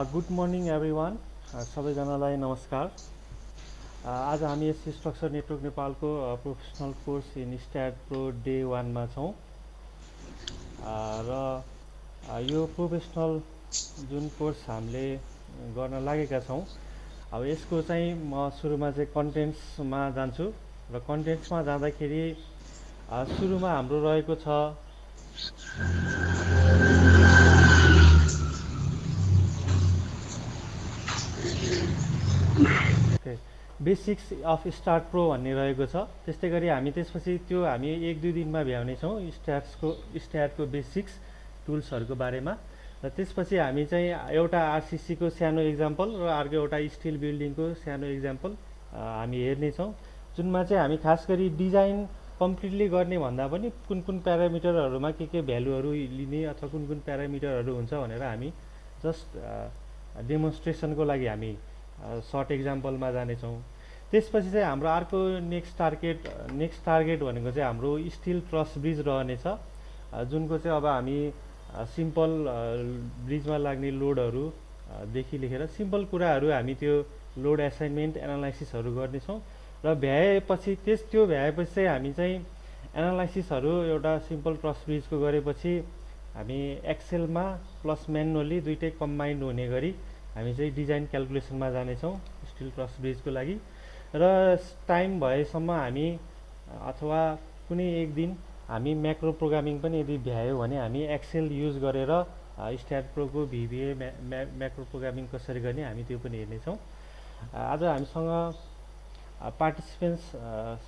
Good morning everyone, सबैजनालाई नमस्कार। आज हामी यस स्ट्रक्चर नेटवर्क नेपालको professional course in STAAD pro day 1 मा छौँ। र यो प्रोफेसनल जुन कोर्स हामीले गर्न लागेका छौँ, अब यसको चाहिँ म सुरुमा चाहिँ कन्टेन्ट्समा जान्छु। र कन्टेन्ट्समा जाँदाखेरि सुरुमा हाम्रो रहेको छ बेसिक्स अफ स्टार्ट प्रो भन्ने रहेको छ। त्यस्तै गरी हामी त्यसपछि त्यो हामी 1-2 दिनमा भ्याउनेछौँ स्ट्याटको बेसिक्स टुल्सहरूको बारेमा। र त्यसपछि हामी चाहिँ एउटा आरसिसीको सानो इक्जाम्पल र अर्को एउटा स्टिल बिल्डिङको सानो इक्जाम्पल हामी हेर्नेछौँ, जुनमा चाहिँ हामी खास गरी डिजाइन कम्प्लिटली गर्ने भन्दा पनि कुन कुन प्यारामिटरहरूमा के भ्यालुहरू लिने अथवा कुन कुन प्यारामिटरहरू हुन्छ भनेर हामी जस्ट डेमोन्स्ट्रेसनको लागि हामी सर्ट इक्जाम्पलमा जानेछौँ। त्यसपछि चाहिँ हाम्रो अर्को नेक्स्ट टार्गेट भनेको चाहिँ हाम्रो स्टिल ट्रस ब्रिज रहनेछ, जुनको चाहिँ अब हामी सिम्पल ब्रिजमा लाग्ने लोडहरू देखि लिएर सिम्पल कुराहरू हामी त्यो लोड एसाइनमेन्ट एनालाइसिसहरू गर्नेछौँ। र भ्याएपछि त्यो भ्याएपछि चाहिँ हामी चाहिँ एनालाइसिसहरू एउटा सिम्पल ट्रस ब्रिजको गरेपछि हामी एक्सेलमा प्लस म्यानुअली दुइटै कम्बाइन्ड हुने गरी हामी चाहिँ डिजाइन क्यालकुलेसनमा जानेछौँ स्टिल ट्रस ब्रिजको लागि। र टाइम भएसम्म हामी अथवा कुनै एक दिन हामी म्याक्रो प्रोग्रामिङ पनि यदि भ्यायो भने हामी एक्सेल युज गरेर स्ट्याट प्रोको भिबिए म्याक्रो प्रोग्रामिङ कसरी गर्ने हामी त्यो पनि हेर्नेछौँ। आज हामीसँग पार्टिसिपेन्ट्स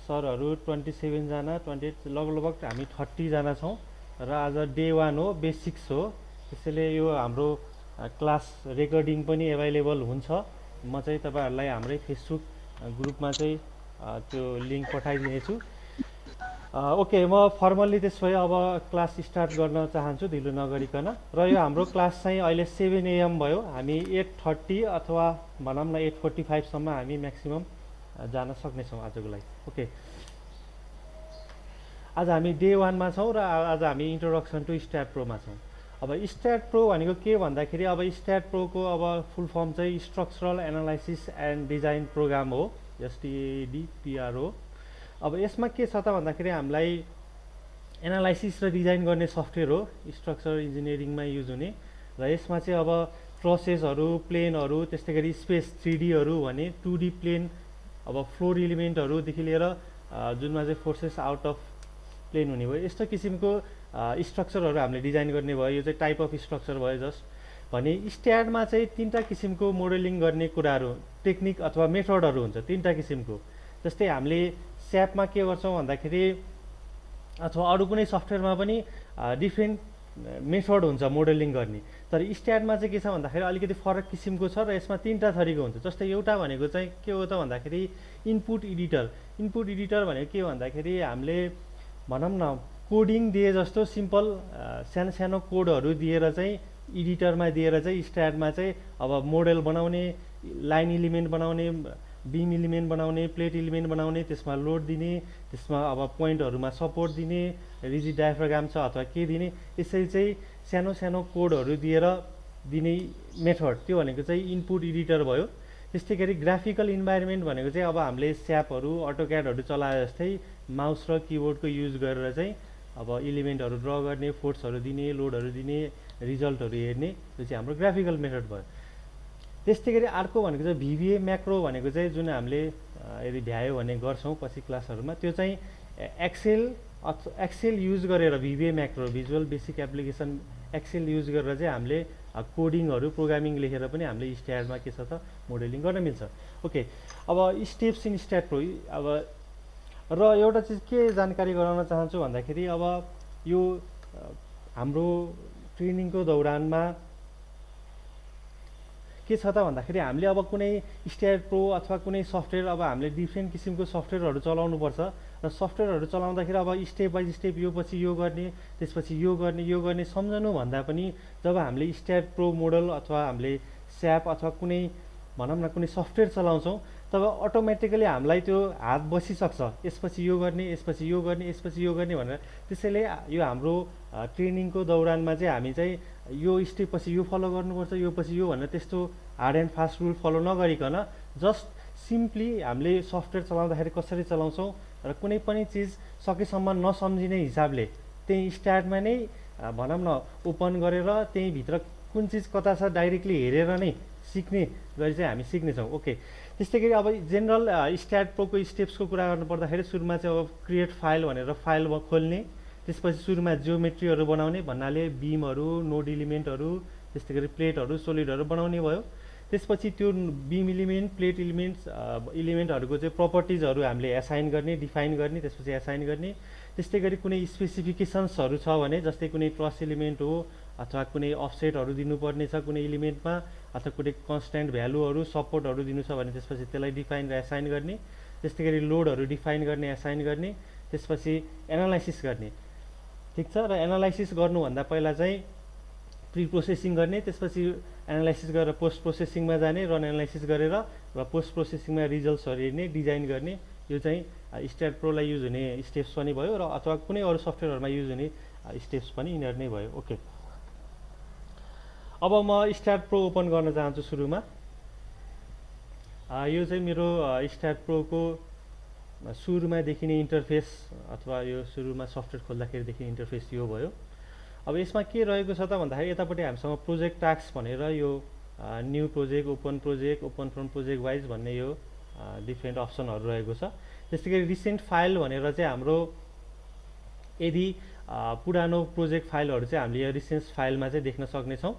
सरहरू 27 जना 28 लगभग हामी 30 जना छौँ। र आज डे 1 हो, बेसिक्स हो, त्यसैले यो हाम्रो क्लास रेकर्डिङ पनि एभाइलेबल हुन्छ। म चाहिँ तपाईँहरूलाई हाम्रै फेसबुक ग्रुपमा चाहिँ त्यो लिङ्क पठाइदिनेछु। ओके, म फर्मल्ली त्यसो भए अब क्लास स्टार्ट गर्न चाहन्छु ढिलो नगरिकन। र यो हाम्रो क्लास चाहिँ अहिले 7 AM भयो, हामी 8:30 अथवा भनौँ न 8:45सम्म हामी म्याक्सिमम जान सक्नेछौँ आजको लागि। ओके, आज हामी डे 1मा छौँ र आज हामी इन्ट्रोडक्सन टु स्ट्याट प्रोमा छौँ। अब स्ट्याट प्रो भनेको के भन्दाखेरि अब स्ट्याट प्रोको अब फुल फर्म चाहिँ structural analysis and design program हो, STADPRO। अब यसमा के छ त भन्दाखेरि हामीलाई एनालाइसिस र डिजाइन गर्ने सफ्टवेयर हो, स्ट्रक्चर इन्जिनियरिङमा युज हुने। र यसमा चाहिँ अब ट्रसेसहरू, प्लेनहरू, त्यस्तै गरी स्पेस 3Dहरू भने 2D प्लेन, अब फ्लोर इलिमेन्टहरूदेखि लिएर जुनमा चाहिँ फोर्सेस आउट अफ प्लेन हुने भयो, यस्तो किसिमको स्ट्रक्चरहरू हामीले डिजाइन गर्ने भयो। यो चाहिँ टाइप अफ स्ट्रक्चर भयो जस्ट भने। स्ट्याटमा चाहिँ 3टा किसिमको मोडलिङ गर्ने कुराहरू, टेक्निक अथवा मेथडहरू हुन्छ 3टा किसिमको। जस्तै हामीले स्यापमा के गर्छौँ भन्दाखेरि अथवा अरू कुनै सफ्टवेयरमा पनि डिफ्रेन्ट मेथड हुन्छ मोडलिङ गर्ने, तर स्ट्याटमा चाहिँ के छ भन्दाखेरि अलिकति फरक किसिमको छ। र यसमा 3टा थरीको हुन्छ। जस्तै एउटा भनेको चाहिँ के हो त भन्दाखेरि इनपुट एडिटर भनेको के भन्दाखेरि हामीले भनौँ न कोडिङ दिए जस्तो सिम्पल सानो कोडहरू दिएर चाहिँ एडिटरमा दिएर चाहिँ स्ट्याटमा चाहिँ अब मोडल बनाउने, लाइन इलिमेन्ट बनाउने, बिम इलिमेन्ट बनाउने, प्लेट इलिमेन्ट बनाउने, त्यसमा लोड दिने, त्यसमा अब पोइन्टहरूमा सपोर्ट दिने, रिजिड डायफ्राग्राम छ अथवा के दिने, यसरी चाहिँ सानो कोडहरू दिएर दिने मेथड, त्यो भनेको चाहिँ इनपुट एडिटर भयो। त्यस्तै गरी ग्राफिकल इन्भाइरोमेन्ट भनेको चाहिँ अब हामीले स्यापहरू, अटोक्याडहरू चलाए जस्तै माउस र किबोर्डको युज गरेर चाहिँ अब इलिमेन्टहरू ड्र गर्ने, फोर्सहरू दिने, लोडहरू दिने, रिजल्टहरू हेर्ने, त्यो चाहिँ हाम्रो ग्राफिकल मेथड भयो। त्यस्तै गरी अर्को भनेको चाहिँ भिबिए म्याक्रो भनेको चाहिँ जुन हामीले यदि भ्यायो भने गर्छौँ पछि क्लासहरूमा, त्यो चाहिँ एक्सेल युज गरेर VBA macro, visual basic application Excel use गरेर चाहिँ हामीले कोडिङहरू, प्रोग्रामिङ लेखेर पनि हामीले स्ट्याटमा के छ त मोडलिङ गर्न मिल्छ। ओके, अब स्टेप्स इन स्ट्याट प्रो। अब र एउटा चिज के जानकारी गराउन चाहन्छु भन्दाखेरि अब यो हाम्रो ट्रेनिङको दौरानमा के छ त भन्दाखेरि हामीले अब कुनै स्ट्याट प्रो अथवा कुनै सफ्टवेयर अब हामीले डिफ्रेन्ट किसिमको सफ्टवेयरहरू चलाउनुपर्छ। र सफ्टवेयरहरू चलाउँदाखेरि अब स्टेप बाई स्टेप यो पछि यो गर्ने, त्यसपछि यो गर्ने सम्झनु भन्दा पनि जब हामीले स्ट्याट प्रो मोडल अथवा हामीले स्याप अथवा कुनै भनौँ न कुनै सफ्टवेयर चलाउँछौँ तब अटोमेटिकली हामीलाई त्यो हात बसिसक्छ, यसपछि यो गर्ने, यसपछि यो गर्ने, यसपछि यो गर्ने भनेर। त्यसैले यो हाम्रो ट्रेनिङको दौरानमा चाहिँ हामी चाहिँ यो स्टेपपछि यो फलो गर्नुपर्छ, यो पछि यो भनेर त्यस्तो hard and fast rule follow नगरिकन जस्ट सिम्पली हामीले सफ्टवेयर चलाउँदाखेरि कसरी चलाउँछौँ र कुनै पनि चिज सकेसम्म नसम्झिने हिसाबले त्यही स्टार्टमा नै भनौँ न ओपन गरेर त्यहीँभित्र कुन चिज कता छ डाइरेक्टली हेरेर नै सिक्ने गरी चाहिँ हामी सिक्नेछौँ। ओके, त्यस्तै गरी अब जेनरल स्ट्याट प्रोको स्टेप्सको कुरा गर्नु पर्दाखेरि सुरुमा चाहिँ अब क्रिएट फाइल भनेर फाइल खोल्ने, त्यसपछि सुरुमा जियोमेट्रीहरू बनाउने भन्नाले बिमहरू, नोड इलिमेन्टहरू, त्यस्तै गरी प्लेटहरू, सोलिडहरू बनाउने भयो। त्यसपछि त्यो बिम इलिमेन्ट, प्लेट इलिमेन्टहरूको चाहिँ प्रपर्टिजहरू हामीले एसाइन गर्ने, डिफाइन गर्ने, त्यसपछि एसाइन गर्ने। त्यस्तै गरी कुनै स्पेसिफिकेसन्सहरू छ भने जस्तै कुनै ट्रस इलिमेन्ट हो अथवा कुनै अफसेटहरू दिनुपर्ने छ कुनै इलिमेन्टमा अथवा कुनै कन्स्ट्यान्ट भ्यालुहरू सपोर्टहरू दिनु छ भने त्यसपछि त्यसलाई डिफाइन र एसाइन गर्ने। त्यस्तै गरी लोडहरू डिफाइन गर्ने, एसाइन गर्ने, त्यसपछि एनालाइसिस गर्ने। ठिक छ, र एनालाइसिस गर्नुभन्दा पहिला चाहिँ प्रि प्रोसेसिङ गर्ने, त्यसपछि एनालाइसिस गरेर पोस्ट प्रोसेसिङमा जाने, रन एनालाइसिस गरेर र पोस्ट प्रोसेसिङमा रिजल्ट्सहरू हेर्ने, डिजाइन गर्ने। यो चाहिँ स्ट्याट प्रोलाई युज हुने स्टेप्स पनि भयो र अथवा कुनै अरू सफ्टवेयरहरूमा युज हुने स्टेप्स पनि यिनीहरू नै भयो। ओके, अब म स्ट्याट प्रो ओपन गर्न चाहन्छु। सुरुमा यो चाहिँ मेरो स्ट्याट प्रोको सुरुमा देखिने इन्टरफेस अथवा यो सुरुमा सफ्टवेयर खोल्दाखेरि देखिने इन्टरफेस यो भयो। अब यसमा के रहेको छ त भन्दाखेरि यतापट्टि हामीसँग प्रोजेक्ट टास्क भनेर यो new project, open from project wise भन्ने यो डिफ्रेन्ट अप्सनहरू रहेको छ। त्यस्तै गरी रिसेन्ट फाइल भनेर चाहिँ हाम्रो यदि पुरानो प्रोजेक्ट फाइलहरू चाहिँ हामीले यो रिसेन्ट फाइलमा चाहिँ देख्न सक्नेछौँ।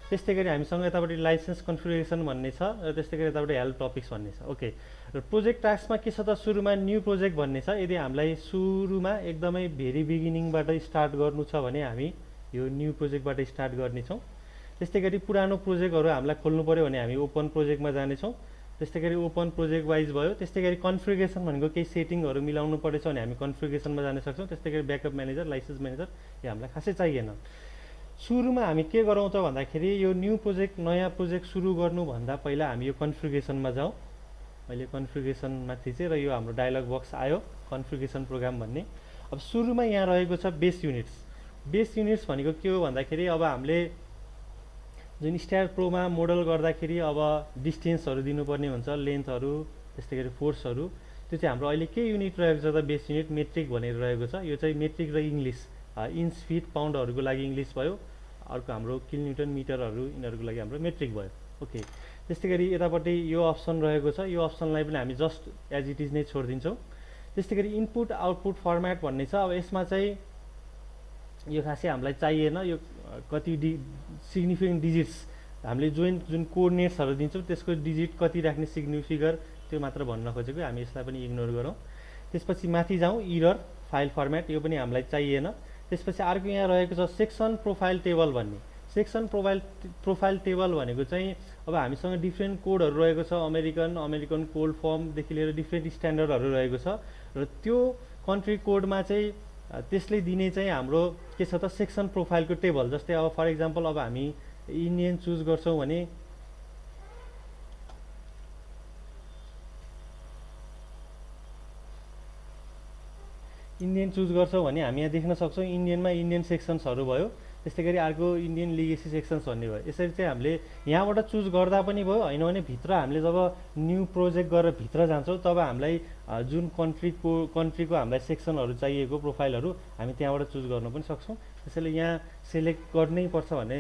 त्यस्तै गरी हामीसँग यतापट्टि लाइसेन्स कन्फिगरेसन भन्ने छ र त्यस्तै गरी यतापट्टि हेल्प टपिक्स भन्ने छ। ओके, र प्रोजेक्ट टास्कमा के छ त सुरुमा न्यू प्रोजेक्ट भन्ने छ। यदि हामीलाई सुरुमा एकदमै भेरी बिगिनिङबाट स्टार्ट गर्नु छ भने हामी यो न्यू प्रोजेक्टबाट स्टार्ट गर्नेछौँ। त्यस्तै गरी पुरानो प्रोजेक्टहरू हामीलाई खोल्नु पऱ्यो भने हामी ओपन प्रोजेक्टमा जानेछौँ। त्यस्तै गरी ओपन प्रोजेक्ट वाइज भयो। त्यस्तै गरी कन्फिगरेसन भनेको केही सेटिङहरू मिलाउनु परेछ भने हामी कन्फिगरेसनमा जान सक्छौँ। त्यस्तै गरी ब्याकअप म्यानेजर, लाइसेन्स म्यानेजर यो हामीलाई खासै चाहिएन। सुरुमा हामी के गरौँ त भन्दाखेरि यो न्यू प्रोजेक्ट, नयाँ प्रोजेक्ट सुरु गर्नुभन्दा पहिला हामी यो कन्फिगरेसनमा जाउँ। अहिले कन्फिगरेसनमा थिचेँ र यो हाम्रो डायलग बक्स आयो कन्फिगरेसन प्रोग्राम भन्ने। अब सुरुमा यहाँ रहेको छ बेस युनिट्स। बेस युनिट्स भनेको के हो भन्दाखेरि अब हामीले जुन स्ट्याट प्रोमा मोडल गर्दाखेरि अब डिस्टेन्सहरू दिनुपर्ने हुन्छ, लेन्थहरू, त्यस्तै गरी फोर्सहरू। त्यो चाहिँ हाम्रो अहिले के युनिट रहेको छ त बेस युनिट मेट्रिक भनेर रहेको छ। यो चाहिँ मेट्रिक र इङ्ग्लिस, इन्च, फिट, पाउन्डहरूको लागि इङ्ग्लिस भयो। अर्को हाम्रो किलो न्युटन मिटरहरू यिनीहरूको लागि हाम्रो मेट्रिक भयो। ओके, त्यस्तै गरी यतापट्टि यो अप्सन रहेको छ। यो अप्सनलाई पनि हामी जस्ट एज इट इज नै छोडिदिन्छौँ। त्यस्तै गरी इनपुट आउटपुट फर्मेट भन्ने छ। अब यसमा चाहिँ यो खासै हामीलाई चाहिएन। यो कति सिग्निफिकेन्ट डिजिट्स हामीले जुन कोअर्डिनेट्सहरू दिन्छौँ त्यसको डिजिट कति राख्ने सिग्निफिगर त्यो मात्र भन्न खोजेको, हामी यसलाई पनि इग्नोर गरौँ। त्यसपछि माथि जाउँ, इरर फाइल फर्मेट, यो पनि हामीलाई चाहिएन। त्यसपछि अर्को यहाँ रहेको छ सेक्सन प्रोफाइल टेबल भन्ने। सेक्सन प्रोफाइल टेबल भनेको चाहिँ अब हामीसँग डिफ्रेन्ट कोडहरू रहेको छ, अमेरिकन कोड फर्मदेखि लिएर डिफ्रेन्ट स्ट्यान्डर्डहरू रहेको छ र त्यो कन्ट्री कोडमा चाहिँ त्यसले दिने चाहिँ हाम्रो के छ त सेक्सन प्रोफाइलको टेबल। जस्तै अब फर इक्जाम्पल अब हामी इन्डियन चुज गर्छौँ भने हामी यहाँ देख्न सक्छौँ इन्डियनमा इन्डियन सेक्सन्सहरू भयो। त्यस्तै गरी अर्को इन्डियन लिगेसी सेक्सन्स भन्ने भयो। यसरी चाहिँ हामीले यहाँबाट चुज गर्दा पनि भयो, होइन भने भित्र हामीले जब न्यू प्रोजेक्ट गरेर भित्र जान्छौँ तब हामीलाई जुन कन्ट्रीको हामीलाई सेक्सनहरू चाहिएको प्रोफाइलहरू हामी त्यहाँबाट चुज गर्न पनि सक्छौँ। त्यसैले यहाँ सेलेक्ट गर्नै पर्छ भन्ने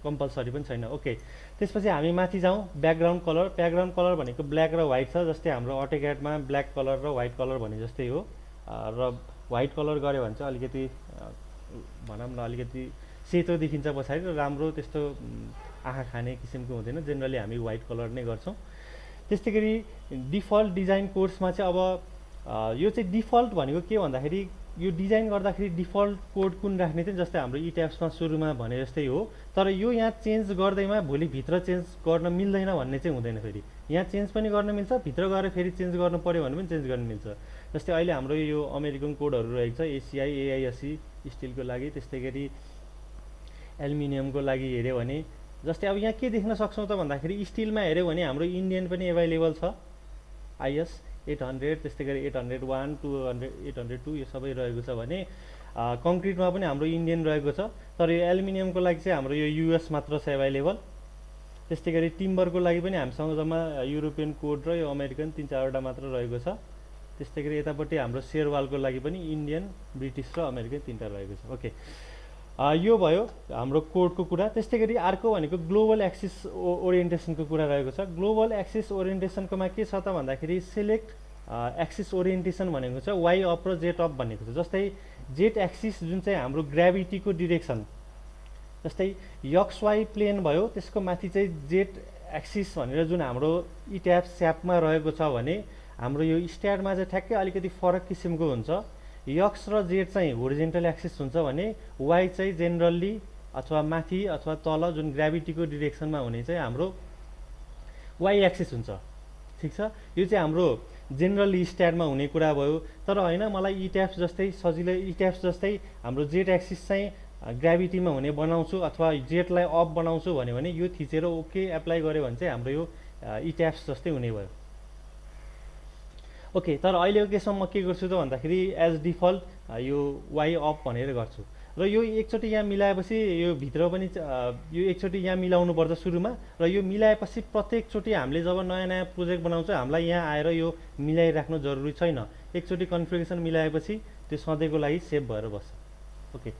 कम्पलसरी पनि छैन। ओके, त्यसपछि हामी माथि जाउँ, ब्याकग्राउन्ड कलर। ब्याकग्राउन्ड कलर भनेको ब्ल्याक र व्हाइट छ। जस्तै हाम्रो अटोक्याडमा ब्ल्याक कलर र व्हाइट कलर भने जस्तै हो। र व्हाइट कलर गऱ्यो भने चाहिँ अलिकति भनौँ न अलिकति सेतो देखिन्छ पछाडि र राम्रो त्यस्तो आँखा खाने किसिमको हुँदैन। जेनरली हामी व्हाइट कलर नै गर्छौँ। त्यस्तै गरी डिफल्ट डिजाइन कोड्समा चाहिँ अब यो चाहिँ डिफल्ट भनेको के भन्दाखेरि यो डिजाइन गर्दाखेरि डिफल्ट कोड कुन राख्ने थियो, जस्तै हाम्रो इट्याप्समा सुरुमा भने जस्तै हो। तर यो यहाँ चेन्ज गर्दैमा भोलि भित्र चेन्ज गर्न मिल्दैन भन्ने चाहिँ हुँदैन। फेरि यहाँ चेन्ज पनि गर्न मिल्छ, भित्र गएर फेरि चेन्ज गर्नु पऱ्यो भने पनि चेन्ज गर्न मिल्छ। जस्तै अहिले हाम्रो यो अमेरिकन कोडहरू रहेको छ, एसिआई, एआइएससी स्टिलको लागि, त्यस्तै गरी एल्युमिनियमको लागि हेऱ्यो भने जस्तै अब यहाँ के देख्न सक्छौँ त भन्दाखेरि स्टिलमा हेऱ्यौँ भने हाम्रो इन्डियन पनि एभाइलेबल छ, आइएस 800, त्यस्तै गरी 801, 200, 802 यो सबै रहेको छ भने कङ्क्रिटमा पनि हाम्रो इन्डियन रहेको छ। तर यो एल्युमिनियमको लागि चाहिँ हाम्रो यो युएस मात्र छ एभाइलेबल। त्यस्तै गरी टिम्बरको लागि पनि हामीसँग जम्मा युरोपियन कोड र यो अमेरिकन 3-4वटा मात्र रहेको छ। त्यस्तै गरी यतापट्टि हाम्रो सेयरवालको लागि पनि इन्डियन, ब्रिटिस र अमेरिकन 3टा रहेको छ। ओके, यो भयो हाम्रो कोडको कुरा। त्यस्तै गरी अर्को भनेको ग्लोबल एक्सिस ओरिएन्टेसनको कुरा रहेको छ। ग्लोबल एक्सिस ओरिएन्टेसनकोमा के छ त भन्दाखेरि सेलेक्ट एक्सिस ओरिएन्टेसन भनेको छ वाइ अप र जेट अप भनेको छ। जस्तै जेट एक्सिस जुन चाहिँ हाम्रो ग्राभिटीको डिरेक्सन, जस्तै यक्स वाइ प्लेन भयो, त्यसको माथि चाहिँ जेट एक्सिस भनेर जुन हाम्रो इट्याप स्यापमा रहेको छ भने हाम्रो यो स्ट्याडमा चाहिँ ठ्याक्कै अलिकति फरक किसिमको हुन्छ। यक्स र जेड चाहिँ होरिजेन्टल एक्सिस हुन्छ भने वाइ चाहिँ जेनरली अथवा माथि अथवा तल जुन ग्राभिटीको डिरेक्सनमा हुने चाहिँ हाम्रो वाइ एक्सिस हुन्छ। ठिक छ, यो चाहिँ हाम्रो जेनरली स्ट्याडमा हुने कुरा भयो। तर होइन, मलाई इट्याप्स जस्तै सजिलै इट्याप्स जस्तै हाम्रो जेट एक्सिस चाहिँ ग्राभिटीमा हुने बनाउँछु अथवा जेटलाई अप बनाउँछु भन्यो भने यो थिचेर ओके एप्लाई गऱ्यो भने चाहिँ हाम्रो यो इट्याप्स जस्तै हुने भयो। ओके, तर अहिलेको केसमा म के गर्छु त भन्दाखेरि एज डिफल्ट यो वाइ अप भनेर गर्छु र यो एकचोटि यहाँ मिलाएपछि यो भित्र पनि यो एकचोटि यहाँ मिलाउनु पर्छ सुरुमा, र यो मिलाएपछि प्रत्येकचोटि हामीले जब नयाँ नयाँ प्रोजेक्ट बनाउँछ हामीलाई यहाँ आएर यो मिलाइराख्नु जरुरी छैन। एकचोटि कन्फिगरेसन मिलाएपछि त्यो सधैँको लागि सेभ भएर बस्छ। ओके,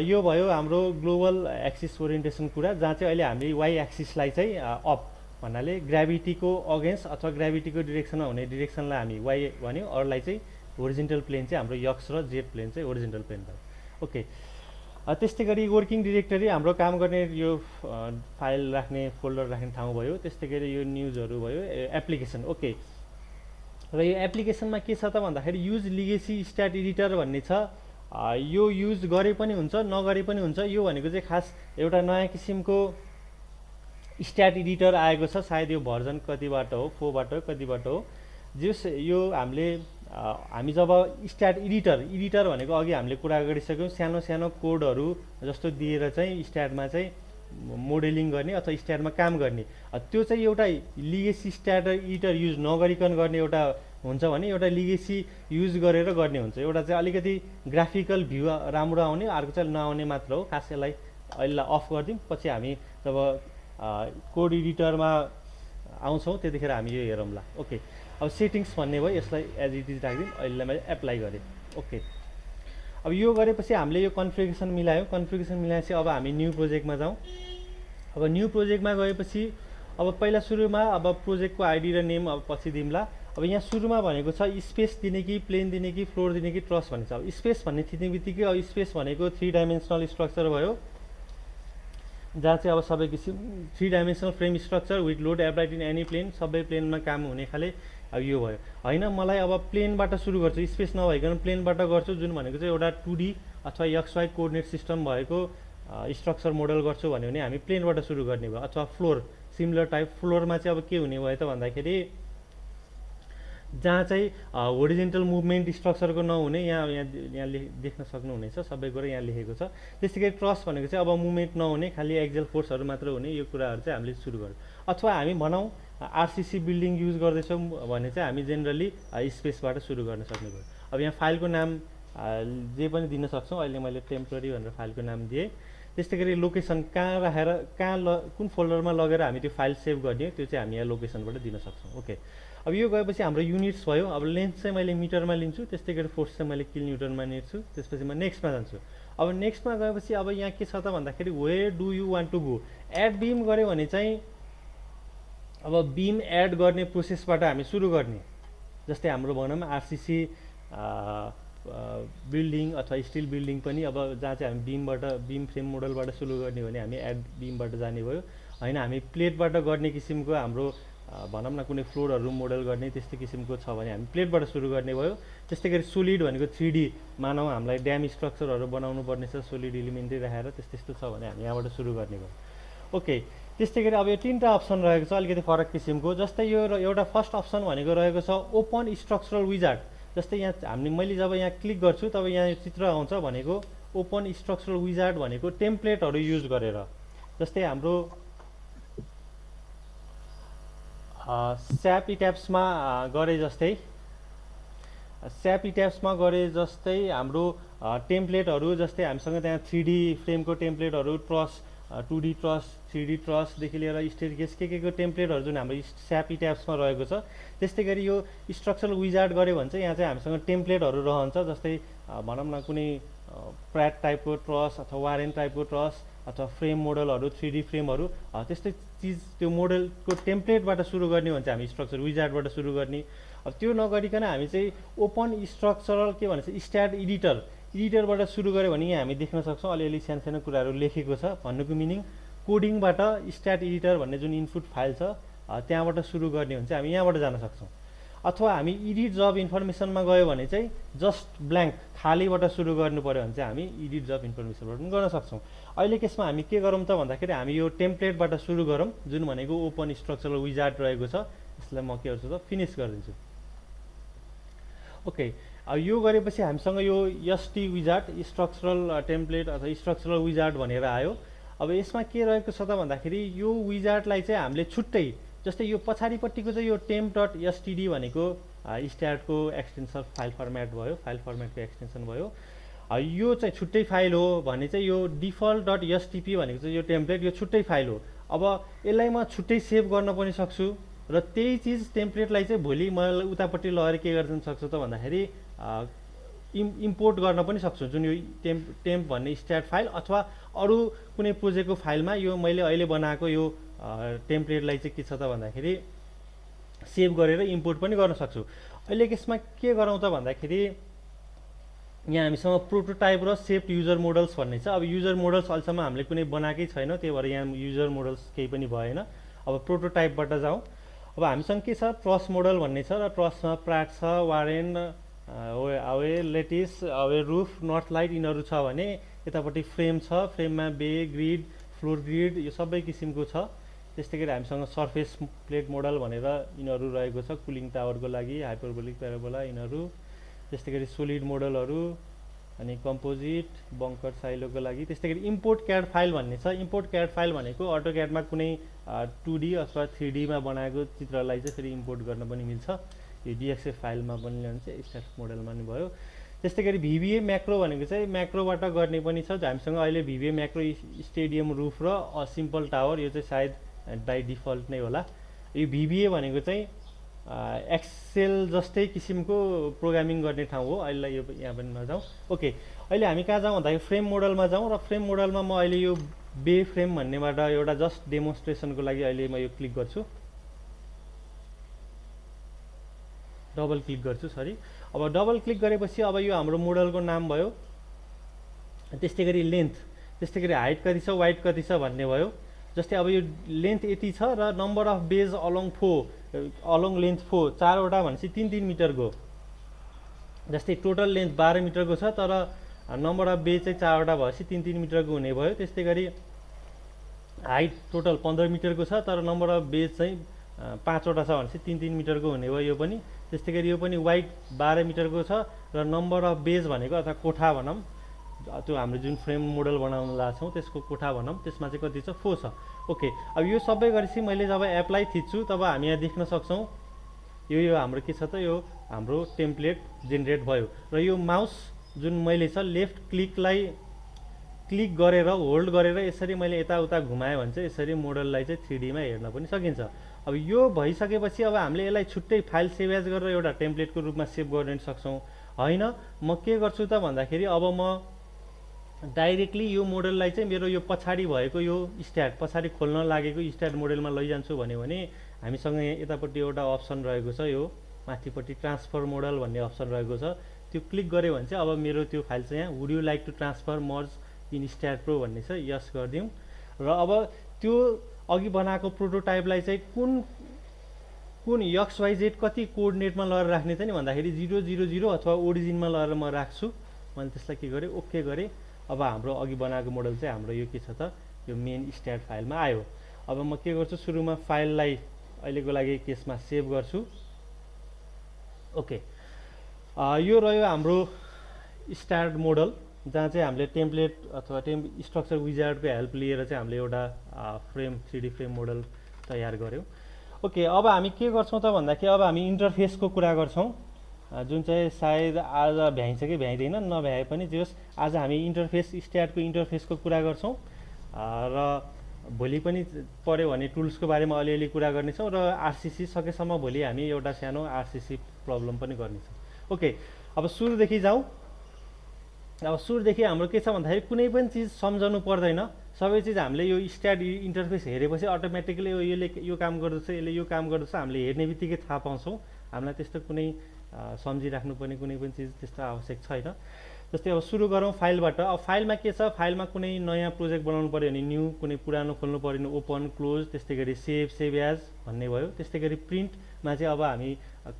यो भयो हाम्रो ग्लोबल एक्सिस ओरिएन्टेसन कुरा, जहाँ चाहिँ अहिले हामीले वाइ एक्सिसलाई चाहिँ अप भन्नाले ग्राभिटीको अगेन्स्ट अथवा ग्राभिटीको डिरेक्सनमा हुने डिरेक्सनलाई हामी वाइ भन्यो, अरूलाई चाहिँ होरिजेन्टल प्लेन चाहिँ हाम्रो यक्स र जेड प्लेन चाहिँ होरिजेन्टल प्लेन भयो। ओके, त्यस्तै गरी वर्किङ डिरेक्टरी हाम्रो काम गर्ने यो फाइल राख्ने फोल्डर राख्ने ठाउँ भयो। त्यस्तै गरी यो न्युजहरू भयो, एप्लिकेसन। ओके, र यो एप्लिकेसनमा के छ त भन्दाखेरि युज लिगेसी स्ट्याट एडिटर भन्ने छ। यो युज गरे पनि हुन्छ नगरे पनि हुन्छ। यो भनेको चाहिँ खास एउटा नयाँ किसिमको स्ट्याट एडिटर आएको छ, सायद यो भर्जन कतिबाट हो, 4बाट हो कतिबाट हो। जस यो हामी जब स्ट्याट एडिटर भनेको अघि हामीले कुरा गरिसक्यौँ, सानो सानो कोडहरू जस्तो दिएर चाहिँ स्ट्याटमा चाहिँ मोडेलिङ गर्ने अथवा स्ट्याटमा काम गर्ने, त्यो चाहिँ एउटा लिगेसी स्ट्याट एडिटर युज नगरिकन गर्ने एउटा हुन्छ भने एउटा लिगेसी युज गरेर गर्ने हुन्छ। एउटा चाहिँ अलिकति ग्राफिकल भ्यू राम्रो आउने, अर्को चाहिँ नआउने मात्र हो। खास यसलाई अहिले अफ गरिदिउँ, पछि हामी जब कोड एडिटरमा आउँछौँ त्यतिखेर हामी यो हेरौँला। ओके, अब सेटिङ्स भन्ने भयो, यसलाई एज इट इज राखिदिउँ। अहिले मैले एप्लाई गरेँ। ओके, अब यो गरेपछि हामीले यो कन्फिगरेसन मिलायौँ। कन्फिगरेसन मिलाएपछि अब हामी न्यू प्रोजेक्टमा जाउँ। अब न्यू प्रोजेक्टमा गएपछि अब पहिला सुरुमा अब प्रोजेक्टको आइडी र नेम अब पछि दिउँला। अब यहाँ सुरुमा भनेको छ स्पेस दिने कि प्लेन दिने कि फ्लोर दिने कि ट्रस भन्ने छ। अब स्पेस भन्ने थिच्ने बित्तिकै अब स्पेस भनेको 3 डाइमेन्सनल स्ट्रक्चर भयो, जहाँ चाहिँ अब सबै किसिम 3 dimensional frame structure with load applied in any plane, सबै प्लेनमा काम हुने खाले। अब यो भयो। होइन, मलाई अब प्लेनबाट सुरु गर्छु, स्पेस नभइकन प्लेनबाट गर्छु, जुन भनेको चाहिँ एउटा 2D अथवा XY कोअर्डिनेट सिस्टम भएको स्ट्रक्चर मोडल गर्छु भन्यो भने हामी प्लेनबाट सुरु गर्ने भयो। अथवा फ्लोर सिमिलर टाइप। फ्लोरमा चाहिँ अब के हुने भयो त भन्दाखेरि जहाँ चाहिँ होरिजेन्टल मुभमेन्ट स्ट्रक्चरको नहुने, यहाँ देख्न सक्नुहुनेछ सबै कुरा यहाँ लेखेको छ। त्यस्तै गरी ट्रस भनेको चाहिँ अब मुभमेन्ट नहुने, खालि एक्जेल फोर्सहरू मात्र हुने, यो कुराहरू चाहिँ हामीले सुरु गर्छौँ। अथवा हामी भनौँ आरसिसी बिल्डिङ युज गर्दैछौँ भने चाहिँ हामी जेनरली स्पेसबाट सुरु गर्न सक्ने भयो। अब यहाँ फाइलको नाम जे पनि दिन सक्छौँ। अहिले मैले टेम्पोररी भनेर फाइलको नाम दिएँ। त्यस्तै गरी लोकेसन कहाँ राखेर कुन फोल्डरमा लगेर हामी त्यो फाइल सेभ गर्ने, त्यो चाहिँ हामी यहाँ लोकेसनबाट दिन सक्छौँ। ओके, अब यो गएपछि हाम्रो युनिट्स भयो। अब लेन्थ चाहिँ मैले मिटरमा लिन्छु, त्यस्तै गरी फोर्स चाहिँ मैले किल न्युटनमा लिन्छु। त्यसपछि म नेक्स्टमा जान्छु। अब नेक्स्टमा गएपछि अब यहाँ के छ त भन्दाखेरि where do you want to go, add beam गऱ्यो भने चाहिँ अब बिम एड गर्ने प्रोसेसबाट हामी सुरु गर्ने। जस्तै हाम्रो भनौँ आरसिसी बिल्डिङ अथवा स्टिल बिल्डिङ पनि अब जहाँ चाहिँ हामी बिम फ्रेम मोडलबाट सुरु गर्ने भने हामी एड बिमबाट जाने भयो। होइन, हामी प्लेटबाट गर्ने किसिमको हाम्रो भनौँ न कुनै फ्लोरहरू मोडल गर्ने त्यस्तै किसिमको छ भने हामी प्लेटबाट सुरु गर्ने भयो। त्यस्तै गरी सोलिड भनेको 3D, मानौँ हामीलाई ड्याम स्ट्रक्चरहरू बनाउनु पर्ने छ, सोलिड इलिमेन्टै राखेर त्यस्तो छ भने हामी यहाँबाट सुरु गर्ने भयो। ओके, त्यस्तै गरी अब यो 3टा अप्सन रहेको छ अलिकति फरक किसिमको। जस्तै यो एउटा फर्स्ट अप्सन भनेको रहेको छ ओपन स्ट्रक्चरल विजार्ड। जस्तै यहाँ मैले जब यहाँ क्लिक गर्छु तब यहाँ यो चित्र आउँछ भनेको ओपन स्ट्रक्चरल विजार्ड भनेको टेम्प्लेटहरू युज गरेर। जस्तै हाम्रो स्याप इट्याप्समा गरे जस्तै हाम्रो टेम्प्लेटहरू, जस्तै हामीसँग त्यहाँ 3D फ्रेमको टेम्प्लेटहरू, truss 2D truss, 3D ट्रसदेखि लिएर स्टेयरकेस के को टेम्प्लेटहरू जुन हाम्रो स्याप इट्याप्समा रहेको छ। त्यस्तै गरी यो स्ट्रक्चरल विजार्ड गऱ्यो भने चाहिँ यहाँ चाहिँ हामीसँग टेम्प्लेटहरू रहन्छ। जस्तै भनौँ न कुनै प्र्याट टाइपको ट्रस अथवा वारेन टाइपको ट्रस अथवा फ्रेम मोडलहरू, 3D फ्रेमहरू, त्यस्तै चिज त्यो मोडलको टेम्प्लेटबाट सुरु गर्ने हो भने चाहिँ हामी स्ट्रक्चर विजार्डबाट सुरु गर्ने। अब त्यो नगरिकन हामी चाहिँ ओपन स्ट्रक्चरल के भन्छ स्ट्याट एडिटरबाट सुरु गऱ्यो भने यहाँ हामी देख्न सक्छौँ अलिअलि सानो कुराहरू लेखेको छ। भन्नुको मिनिङ कोडिङबाट स्ट्याट एडिटर भन्ने जुन इनपुट फाइल छ त्यहाँबाट सुरु गर्ने हुन्छ, हामी यहाँबाट जान सक्छौँ। अथवा हामी एडिट जब इन्फर्मेसनमा गयो भने चाहिँ जस्ट ब्ल्याङ्क खालीबाट सुरु गर्नु पऱ्यो भने चाहिँ हामी एडिट जब इन्फर्मेसनबाट पनि गर्न सक्छौँ। अहिले केसमा हामी के गरौँ त भन्दाखेरि हामी यो टेम्प्लेटबाट सुरु गरौँ, जुन भनेको ओपन स्ट्रक्चरल विजार्ड रहेको छ। यसलाई म के गर्छु त फिनिस गरिदिन्छु। ओके, अब यो गरेपछि हामीसँग यो एसटी विजार्ड स्ट्रक्चरल टेम्प्लेट अथवा स्ट्रक्चरल विजार्ड भनेर आयो। अब यसमा के रहेको छ त भन्दाखेरि यो विजार्डलाई चाहिँ हामीले छुट्टै, जस्तै यो पछाडिपट्टिको चाहिँ यो temp.std भनेको स्ट्याटको एक्सटेन्सन फाइल फर्मेट भयो, फाइल फर्मेटको एक्सटेन्सन भयो। यो चाहिँ छुट्टै फाइल हो भने चाहिँ यो default.stp भनेको चाहिँ यो टेम्प्लेट यो छुट्टै फाइल हो। अब यसलाई म छुट्टै सेभ गर्न पनि सक्छु र त्यही चिज टेम्प्लेटलाई चाहिँ भोलि मैले उतापट्टि लगेर के गर्न सक्छु त भन्दाखेरि इम्पोर्ट गर्न पनि सक्छु। जुन यो टेम्प भन्ने स्ट्याट फाइल अथवा अरू कुनै प्रोजेक्टको फाइलमा यो मैले अहिले बनाएको यो टेम्प्लेटलाई चाहिँ के छ त भन्दाखेरि सेभ गरेर इम्पोर्ट पनि गर्न सक्छु। अहिले यसमा के गरौँ त भन्दाखेरि यहाँ हामीसँग प्रोटोटाइप र सेप्ड युजर मोडल्स भन्ने छ। अब युजर मोडल्स अहिलेसम्म हामीले कुनै बनाएकै छैन, त्यही भएर यहाँ युजर मोडल्स केही पनि भएन। अब प्रोटोटाइपबाट जाउँ। अब हामीसँग के छ ट्रस मोडल भन्ने छ र ट्रसमा प्राट छ, Warren, Howe, lattice, Howe roof, north light यिनीहरू छ भने यतापट्टि फ्रेम छ, फ्रेममा बे, ग्रिड, फ्लोर ग्रिड यो सबै किसिमको छ। त्यस्तै गरी हामीसँग सर्फेस प्लेट मोडल भनेर यिनीहरू रहेको छ कुलिङ टावरको लागि, हाइपरबोलिक प्याराबोला यिनीहरू। त्यस्तै गरी सोलिड मोडलहरू अनि कम्पोजिट बङ्कर साइलोको लागि। त्यस्तै गरी इम्पोर्ट क्याड फाइल भन्ने छ। इम्पोर्ट क्याड फाइल भनेको अटो क्याडमा कुनै 2D अथवा 3D मा बनाएको चित्रलाई चाहिँ फेरि इम्पोर्ट गर्न पनि मिल्छ। यो DXF फाइलमा पनि ल्याउँछ, स्ट्याट मोडलमा नि भयो। त्यस्तै गरी VBA म्याक्रो भनेको चाहिँ म्याक्रोबाट गर्ने पनि छ। हामीसँग अहिले VBA म्याक्रो स्टेडियम रुफ र सिम्पल टावर यो चाहिँ सायद बाई डिफल्ट नै होला। यो VBA भनेको चाहिँ एक्सेल जस्तै किसिमको प्रोग्रामिङ गर्ने ठाउँ हो। अहिले यो यहाँ पनि नजाउँ। ओके, अहिले हामी कहाँ जाउँ भन्दाखेरि फ्रेम मोडलमा जाउँ र फ्रेम मोडलमा म अहिले यो बे फ्रेम भन्नेबाट एउटा जस्ट डेमोन्स्ट्रेसनको लागि अहिले म यो क्लिक गर्छु, डबल क्लिक गर्छु सरी। अब डबल क्लिक गरेपछि अब यो हाम्रो मोडलको नाम भयो। त्यस्तै गरी लेन्थ, त्यस्तै गरी हाइट कति छ, वाइड कति छ भन्ने भयो। जस्तै अब यो लेन्थ यति छ र number of bays along length 4 चारवटा भनेपछि 3-3 मिटरको। जस्तै टोटल लेन्थ 12 मिटरको छ तर नम्बर अफ बेज चाहिँ 4वटा भएपछि 3-3 मिटरको हुने भयो। त्यस्तै गरी हाइट टोटल 15 मिटरको छ तर नम्बर अफ बेज चाहिँ 5वटा छ भनेपछि 3-3 मिटरको हुने भयो यो पनि। त्यस्तै गरी यो पनि वाइड 12 मिटरको छ र नम्बर अफ बेज भनेको अथवा कोठा भनौँ, त्यो हाम्रो जुन फ्रेम मोडल बनाउन लाग्छौँ त्यसको कोठा भनौँ, त्यसमा चाहिँ कति छ 4 छ। ओके, अब यो सबै गरेपछि मैले जब एप्लाई थिच्छु तब हामी यहाँ देख्न सक्छौँ यो हाम्रो के छ त यो हाम्रो टेम्प्लेट जेनेरेट भयो। र यो माउस जुन मैले छ लेफ्ट क्लिकलाई क्लिक गरेर होल्ड गरेर यसरी मैले यताउता घुमाएँ भने चाहिँ यसरी मोडललाई चाहिँ 3D मा हेर्न पनि सकिन्छ। अब यो भइसकेपछि अब हामीले यसलाई छुट्टै फाइल सेभ एज गरेर एउटा टेम्प्लेटको रूपमा सेभ गर्न सक्छौँ। होइन, म के गर्छु त भन्दाखेरि अब म डाइरेक्टली यो मोडललाई चाहिँ मेरो यो पछाडि भएको यो स्ट्याट पछाडि खोल्न लागेको स्ट्याट मोडलमा लैजान्छु भन्यो भने हामीसँग यहाँ यतापट्टि एउटा अप्सन रहेको छ, यो माथिपट्टि ट्रान्सफर मोडल भन्ने अप्सन रहेको छ। त्यो क्लिक गऱ्यो भने चाहिँ अब मेरो त्यो फाइल चाहिँ यहाँ would you like to transfer merge in STAAD Pro भन्ने छ, यस गरिदिउँ। र अब त्यो अघि बनाएको प्रोटोटाइपलाई चाहिँ कुन XYZ कति कोअर्डिनेटमा लगेर राख्ने छ नि भन्दाखेरि 000 अथवा ओरिजिनमा लगेर म राख्छु। मैले त्यसलाई के गरेँ ओके गरेँ। अब हाम्रो अघि बनाएको मोडल चाहिँ हाम्रो यो के छ त यो मेन स्ट्याट फाइलमा आयो। अब म के गर्छु सुरुमा फाइललाई अहिलेको लागि केसमा सेभ गर्छु। ओके, यो रह्यो हाम्रो स्ट्याट मोडल। जहाँ चाहिँ हामीले टेम्प्लेट अथवा स्ट्रक्चर विजार्डको हेल्प लिएर चाहिँ हामीले एउटा फ्रेम 3D फ्रेम मोडल तयार गऱ्यौँ। ओके, अब हामी के गर्छौँ त भन्दाखेरि अब हामी इन्टरफेसको कुरा गर्छौँ, जुन चाहिँ सायद आज भ्याइन्छ कि भ्याइँदैन, नभ्याए पनि जे होस् आज हामी इन्टरफेस स्ट्याटको इन्टरफेसको कुरा गर्छौँ र भोलि पनि पऱ्यो भने टुल्सको बारेमा अलिअलि कुरा गर्नेछौँ र आरसिसी सकेसम्म भोलि हामी एउटा सानो आरसिसी प्रब्लम पनि गर्नेछौँ। ओके, अब सुरुदेखि जाउँ। अब सुरुदेखि हाम्रो के छ भन्दाखेरि कुनै पनि चिज सम्झनु पर्दैन, सबै चिज हामीले यो स्ट्याट इन्टरफेस हेरेपछि अटोमेटिकली यसले यो काम गर्दछ, यसले यो काम गर्दछ, हामीले हेर्ने बित्तिकै थाहा पाउँछौँ। हामीलाई त्यस्तो कुनै सम्झिराख्नुपर्ने कुनै पनि चिज त्यस्तो आवश्यक छैन। जस्तै अब सुरु गरौँ फाइलबाट। अब फाइलमा के छ, फाइलमा कुनै नयाँ प्रोजेक्ट बनाउनु पऱ्यो भने न्यू, कुनै पुरानो खोल्नु पऱ्यो भने ओपन क्लोज, त्यस्तै गरी सेभ एज भन्ने भयो। त्यस्तै गरी प्रिन्टमा चाहिँ अब हामी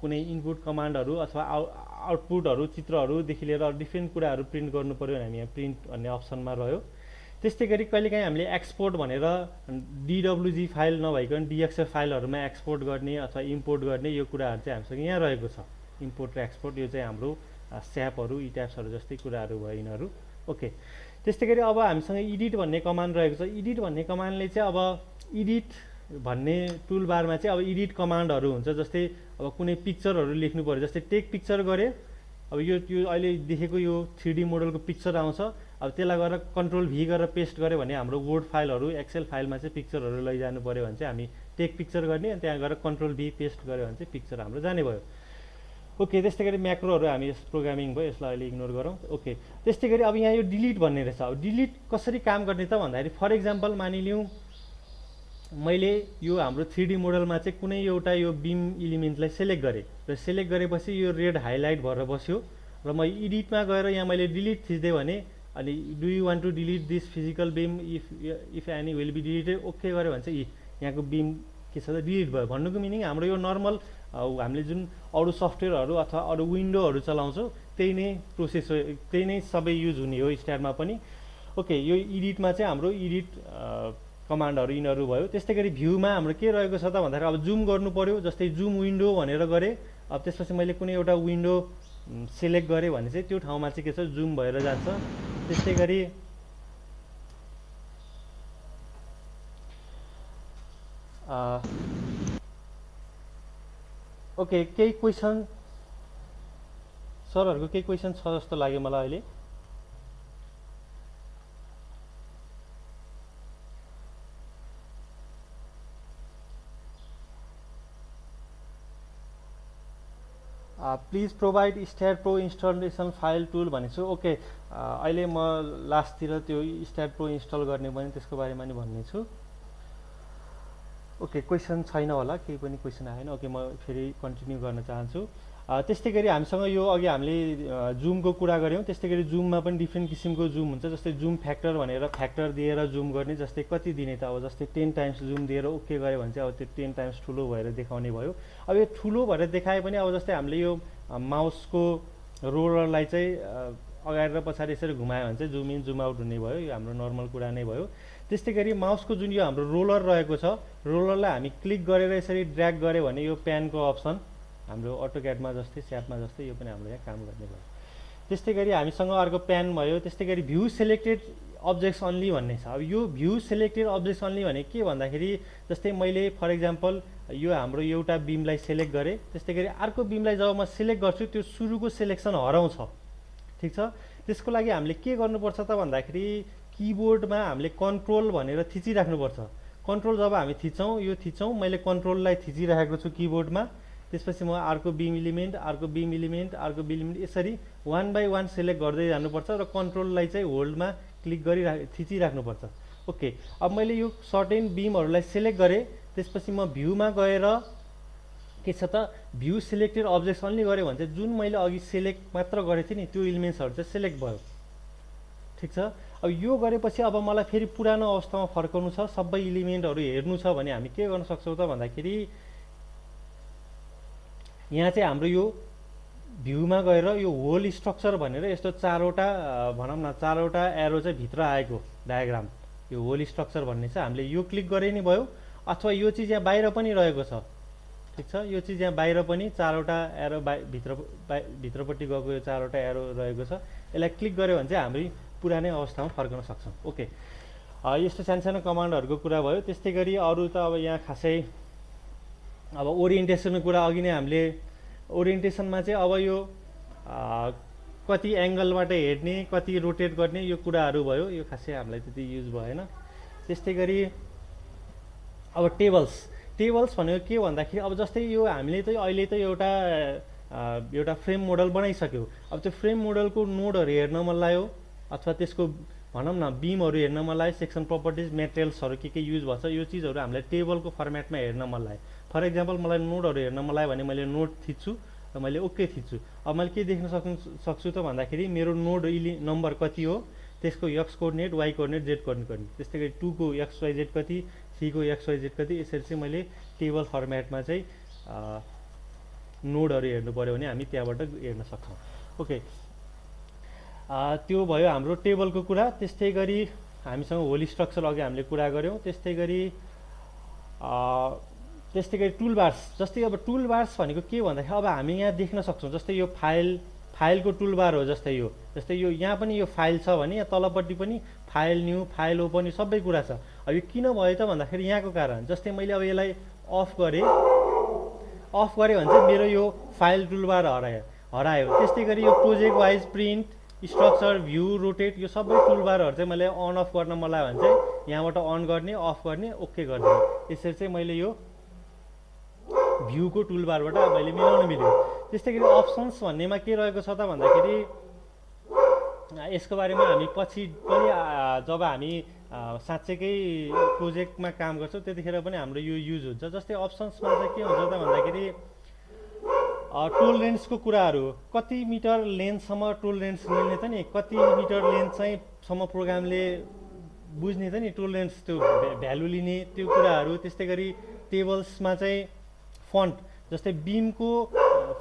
कुनै इनपुट कमान्डहरू अथवा आउटपुटहरू चित्रहरूदेखि लिएर डिफ्रेन्ट कुराहरू प्रिन्ट गर्नु पऱ्यो भने हामी यहाँ प्रिन्ट भन्ने अप्सनमा रह्यो। त्यस्तै गरी कहिलेकाहीँ हामीले एक्सपोर्ट भनेर DWG फाइल नभइकन DXF फाइलहरूमा एक्सपोर्ट गर्ने अथवा इम्पोर्ट गर्ने यो कुराहरू चाहिँ हामीसँग यहाँ रहेको छ। इम्पोर्ट र एक्सपोर्ट यो चाहिँ हाम्रो स्यापहरू इट्याप्सहरू जस्तै कुराहरू भयो यिनीहरू। ओके, त्यस्तै गरी अब हामीसँग एडिट भन्ने कमान्ड रहेको छ। एडिट भन्ने कमान्डले चाहिँ अब एडिट भन्ने टुल बारमा चाहिँ अब एडिट कमान्डहरू हुन्छ। जस्तै अब कुनै पिक्चरहरू लेख्नु पऱ्यो, जस्तै टेक पिक्चर गरे, अब यो अहिले देखेको यो 3D मोडलको पिक्चर आउँछ। अब त्यसलाई गरेर कन्ट्रोल भी गरेर पेस्ट गऱ्यो भने हाम्रो वर्ड फाइलहरू एक्सेल फाइलमा चाहिँ पिक्चरहरू लैजानु पऱ्यो भने चाहिँ हामी टेक पिक्चर गर्ने, अनि त्यहाँ गएर कन्ट्रोल भी पेस्ट गऱ्यो भने चाहिँ पिक्चर हाम्रो जाने भयो। ओके, त्यस्तै गरी म्याक्रोहरू हामी प्रोग्रामिङ भयो, यसलाई अहिले इग्नोर गरौँ। ओके, त्यस्तै गरी अब यहाँ यो डिलिट भन्ने रहेछ। अब डिलिट कसरी काम गर्ने त भन्दाखेरि फर इक्जाम्पल मानिलिउँ मैले यो हाम्रो 3D मोडलमा चाहिँ कुनै एउटा यो बिम इलिमेन्टलाई सेलेक्ट गरेँ र सेलेक्ट गरेपछि यो रेड हाइलाइट भएर बस्यो र म एडिटमा गएर यहाँ मैले डिलिट थिच्दै भने अनि do you want to delete this physical beam if any will be deleted okay गऱ्यो भने चाहिँ यहाँको बिम के छ त डिलिट भयो। भन्नुको मिनिङ हाम्रो यो नर्मल हामीले जुन अरू सफ्टवेयरहरू अथवा अरू विन्डोहरू चलाउँछौँ त्यही नै प्रोसेस हो, त्यही नै सबै युज हुने हो स्ट्याटमा पनि। ओके, यो एडिटमा चाहिँ हाम्रो एडिट कमान्डहरू यिनीहरू भयो। त्यस्तै गरी भ्यूमा हाम्रो के रहेको छ त भन्दाखेरि अब जुम गर्नु पऱ्यो, जस्तै जुम विन्डो भनेर गरेँ। अब त्यसपछि मैले कुनै एउटा विन्डो सेलेक्ट गरेँ भने चाहिँ त्यो ठाउँमा चाहिँ के छ जुम भएर जान्छ। त्यस्तै गरी ओके, केही क्वेसन सरहरूको केही क्वेसन छ जस्तो लाग्यो मलाई अहिले। Please provide stat pro installation file tool भनेको छु। ओके, अहिले म लास्टतिर त्यो स्ट्याट प्रो इन्स्टल गर्ने पनि त्यसको बारेमा नि भन्ने छु। ओके, क्वेसन छैन होला, केही पनि क्वेसन आएन। ओके, म फेरि कन्टिन्यू गर्न चाहन्छु। त्यस्तै गरी हामीसँग यो अघि हामीले जुमको कुरा गऱ्यौँ, त्यस्तै गरी जुममा पनि डिफ्रेन्ट किसिमको जुम हुन्छ। जस्तै जुम फ्याक्टर भनेर फ्याक्टर दिएर जुम गर्ने, जस्तै कति दिने त अब जस्तै 10 टाइम्स जुम दिएर ओके गऱ्यो भने चाहिँ अब त्यो 10 टाइम्स ठुलो भएर देखाउने भयो। अब यो ठुलो भएर देखाए पनि अब जस्तै हामीले यो माउसको रोलरलाई चाहिँ अगाडि र पछाडि यसरी घुमायो भने चाहिँ जुम इन जुम आउट हुने भयो, यो हाम्रो नर्मल कुरा नै भयो। त्यस्तै गरी माउसको जुन यो हाम्रो रोलर रहेको छ, रोलरलाई हामी क्लिक गरेर यसरी ड्र्याग गऱ्यो भने यो प्यानको अप्सन हाम्रो अटोक्याडमा जस्तै स्यापमा जस्तै यो पनि हाम्रो यहाँ काम गर्ने भयो। त्यस्तै गरी हामीसँग अर्को प्यान भयो। त्यस्तै गरी भ्यू सेलेक्टेड अब्जेक्ट्स अन्ली भन्ने छ। अब यो भ्यू सेलेक्टेड अब्जेक्ट्स अन्ली भने के भन्दाखेरि जस्तै मैले फर इक्जाम्पल यो हाम्रो एउटा बिमलाई सेलेक्ट गरेँ, त्यस्तै गरी अर्को बिमलाई जब म सेलेक्ट गर्छु त्यो सुरुको सेलेक्सन हराउँछ। ठिक छ, त्यसको लागि हामीले के गर्नुपर्छ त भन्दाखेरि किबोर्डमा हामीले कन्ट्रोल भनेर थिचिराख्नुपर्छ। कन्ट्रोल जब हामी थिच्छौँ, यो थिच्छौँ, मैले कन्ट्रोललाई थिचिराखेको छु किबोर्डमा। त्यसपछि म अर्को बिम इलिमेन्ट, अर्को बिम इलिमेन्ट, अर्को बिम इलिमेन्ट यसरी वान बाई वान सेलेक्ट गर्दै जानुपर्छ र कन्ट्रोललाई चाहिँ होल्डमा क्लिक थिचिराख्नुपर्छ। ओके, अब मैले यो सर्टेन बिमहरूलाई सेलेक्ट गरेँ, त्यसपछि म भ्यूमा गएर के छ त भ्यू सेलेक्टेड अब्जेक्ट्स अन्ली गऱ्यो भने चाहिँ जुन मैले अघि सेलेक्ट मात्र गरेको थिएँ नि त्यो इलिमेन्ट्सहरू चाहिँ सेलेक्ट भयो। ठिक छ, अब यो गरेपछि अब मलाई फेरि पुरानो अवस्थामा फर्काउनु छ, सबै इलिमेन्टहरू हेर्नु छ भने हामी के गर्न सक्छौँ त भन्दाखेरि यहाँ चाहिँ हाम्रो यो भ्यूमा गएर यो होल स्ट्रक्चर भनेर यस्तो चारवटा भनौँ न चारवटा एरो चाहिँ भित्र आएको डायग्राम यो होल स्ट्रक्चर भन्ने छ। हामीले यो क्लिक गरे नि भयो, अथवा यो चिज यहाँ बाहिर पनि रहेको छ। ठिक छ, यो चिज यहाँ बाहिर पनि चारवटा एरो भित्रपट्टि गएको यो चारवटा एरो रहेको छ। यसलाई क्लिक गऱ्यो भने चाहिँ हामी पुरानै अवस्थामा फर्कन सक्छौँ। ओके, यस्तो सानो कमान्डहरूको कुरा भयो। त्यस्तै गरी अरू त अब यहाँ खासै अब ओरिएन्टेसनको कुरा अघि नै हामीले ओरिएन्टेसनमा चाहिँ अब यो कति एङ्गलबाट हेर्ने, कति रोटेट गर्ने, यो कुराहरू भयो। यो खासै हामीलाई त्यति युज भएन। त्यस्तै गरी अब टेबल्स भनेको के भन्दाखेरि अब जस्तै यो हामीले त अहिले त एउटा फ्रेम मोडल बनाइसक्यो। अब त्यो फ्रेम मोडलको नोडहरू हेर्न मन लाग्यो अथवा त्यसको भनौँ न बिमहरू हेर्न मन लाग्यो, सेक्सन प्रपर्टिज, मेटेरियल्सहरू के युज भन्छ, यो चिजहरू हामीलाई टेबलको फर्मेटमा हेर्न मन लाग्यो। फर इक्जाम्पल मलाई नोडहरू हेर्न मन लाग्यो भने मैले नोड थिच्छु र मैले ओके थिच्छु। अब मैले के देख्न सक्छु त भन्दाखेरि मेरो नोड नम्बर कति हो, त्यसको X coordinate, Y coordinate, Z coordinate, त्यस्तै गरी 2 को XYZ कति, 3 को XYZ कति, यसरी चाहिँ मैले टेबल फर्मेटमा चाहिँ नोडहरू हेर्नु पऱ्यो भने हामी त्यहाँबाट हेर्न सक्छौँ। ओके, त्यो भयो हाम्रो टेबलको कुरा। त्यस्तै गरी हामीसँग होल स्ट्रक्चर अघि हामीले कुरा गऱ्यौँ। त्यस्तै गरी टुलबार्स, जस्तै अब टुलबार्स भनेको के भन्दाखेरि अब हामी यहाँ देख्न सक्छौँ जस्तै यो फाइलको टुलबार हो। जस्तै यो यहाँ पनि यो फाइल छ भने यहाँ तलपट्टि पनि फाइल न्यू, फाइल ओपन, यो सबै कुरा छ। अब यो किन भयो त भन्दाखेरि यहाँको कारण, जस्तै मैले अब यसलाई अफ गरेँ भने चाहिँ मेरो यो फाइल टुलबार हरायो। त्यस्तै गरी यो project wise, print, structure, view, rotate, यो सबै टुलबारहरू चाहिँ मैले अन अफ गर्न मन लाग्यो भने चाहिँ यहाँबाट अन गर्ने, अफ गर्ने, ओके गरिदिने। यसरी चाहिँ मैले यो भ्यूको टुलबारबाट मैले मिलाउन मिल्यो। त्यस्तै गरी अप्सन्स भन्नेमा के रहेको छ त भन्दाखेरि यसको बारेमा हामी पछि पनि जब हामी साँच्चैकै प्रोजेक्टमा काम गर्छौँ त्यतिखेर पनि हाम्रो यो युज हुन्छ। जस्तै अप्सन्समा चाहिँ के हुन्छ त भन्दाखेरि टोलरेन्सको कुराहरू, कति मिटर लेन्थसम्म टोलरेन्स मिल्ने त नि, कति मिटर लेन्थ चाहिँ सम्म प्रोग्रामले बुझ्ने त नि टोलरेन्स, त्यो भ्यालु लिने, त्यो कुराहरू। त्यस्तै गरी टेबल्समा चाहिँ फन्ट, जस्तै बिमको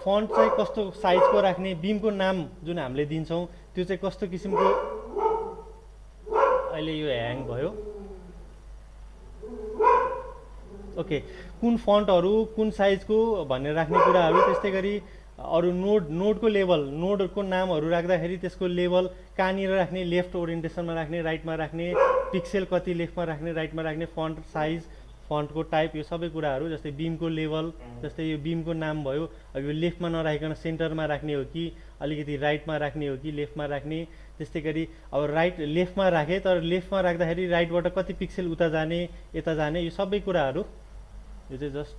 फन्ट चाहिँ कस्तो साइजको राख्ने, बिमको नाम जुन हामीले दिन्छौँ त्यो चाहिँ कस्तो किसिमको, अहिले यो ह्याङ भयो। ओके, कुन फन्टहरू कुन साइजको भनेर राख्ने कुराहरू। त्यस्तै गरी अरू नोडको लेभल, नोडको नामहरू राख्दाखेरि त्यसको लेभल कहाँनिर राख्ने, लेफ्ट ओरिएन्टेसनमा राख्ने, राइटमा राख्ने, पिक्सेल कति लेफ्टमा राख्ने, राइटमा राख्ने, फन्ट साइज, फन्टको टाइप, यो सबै कुराहरू। जस्तै बिमको लेभल, जस्तै यो बिमको नाम भयो, अब यो लेफ्टमा नराखिकन सेन्टरमा राख्ने हो कि अलिकति राइटमा राख्ने हो कि लेफ्टमा राख्ने। त्यस्तै गरी अब लेफ्टमा राखेँ तर लेफ्टमा राख्दाखेरि राइटबाट कति पिक्सेल उता जाने, यता जाने, यो सबै कुराहरू। यो चाहिँ जस्ट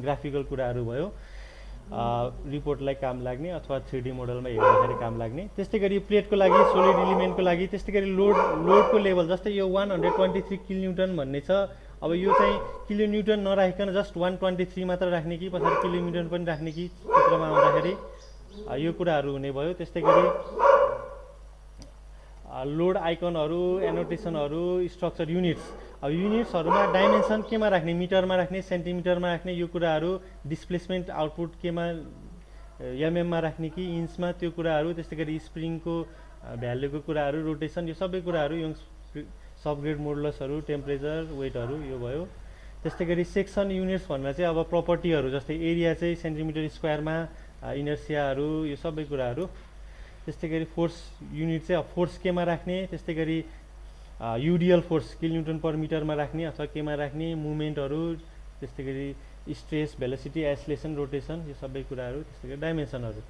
ग्राफिकल कुराहरू भयो, रिपोर्टलाई काम लाग्ने अथवा 3D मोडलमा हेर्दाखेरि काम लाग्ने। त्यस्तै गरी प्लेटको लागि, सोलिड इलिमेन्टको लागि। त्यस्तै गरी लोडको लेभल, जस्तै यो 123 किलोन्युटन भन्ने छ। अब यो चाहिँ किलोन्युटन नराखिकन जस्ट 123 मात्र राख्ने कि पछाडि किलोमिटर पनि राख्ने कि चित्रमा आउँदाखेरि यो कुराहरू हुने भयो। त्यस्तै गरी लोड आइकनहरू, एनोटेसनहरू, स्ट्रक्चर युनिट्स, अब युनिट्सहरूमा डाइमेन्सन केमा राख्ने, मिटरमा राख्ने, सेन्टिमिटरमा राख्ने, यो कुराहरू। डिस्प्लेसमेन्ट आउटपुट केमा, एमएममा राख्ने कि इन्चमा, त्यो कुराहरू। त्यस्तै गरी स्प्रिङको भ्यालुको कुराहरू, रोटेसन, यो सबै कुराहरू। यो सबग्रेड मोडुलसहरू, टेम्परेचर, वेटहरू, यो भयो। त्यस्तै गरी सेक्सन युनिट्स भन्दा चाहिँ अब प्रपर्टीहरू, जस्तै एरिया चाहिँ सेन्टिमिटर स्क्वायरमा, इनर्सियाहरू, यो सबै कुराहरू। त्यस्तै गरी फोर्स युनिट चाहिँ फोर्स केमा राख्ने, त्यस्तै गरी युडिएल फोर्स किलोन्युटन पर मिटरमा राख्ने अथवा केमा राख्ने, मुभमेन्टहरू, त्यस्तै गरी स्ट्रेस, भेलोसिटी, एसलेसन, रोटेसन, यो सबै कुराहरू। त्यस्तै गरी डाइमेन्सनहरू,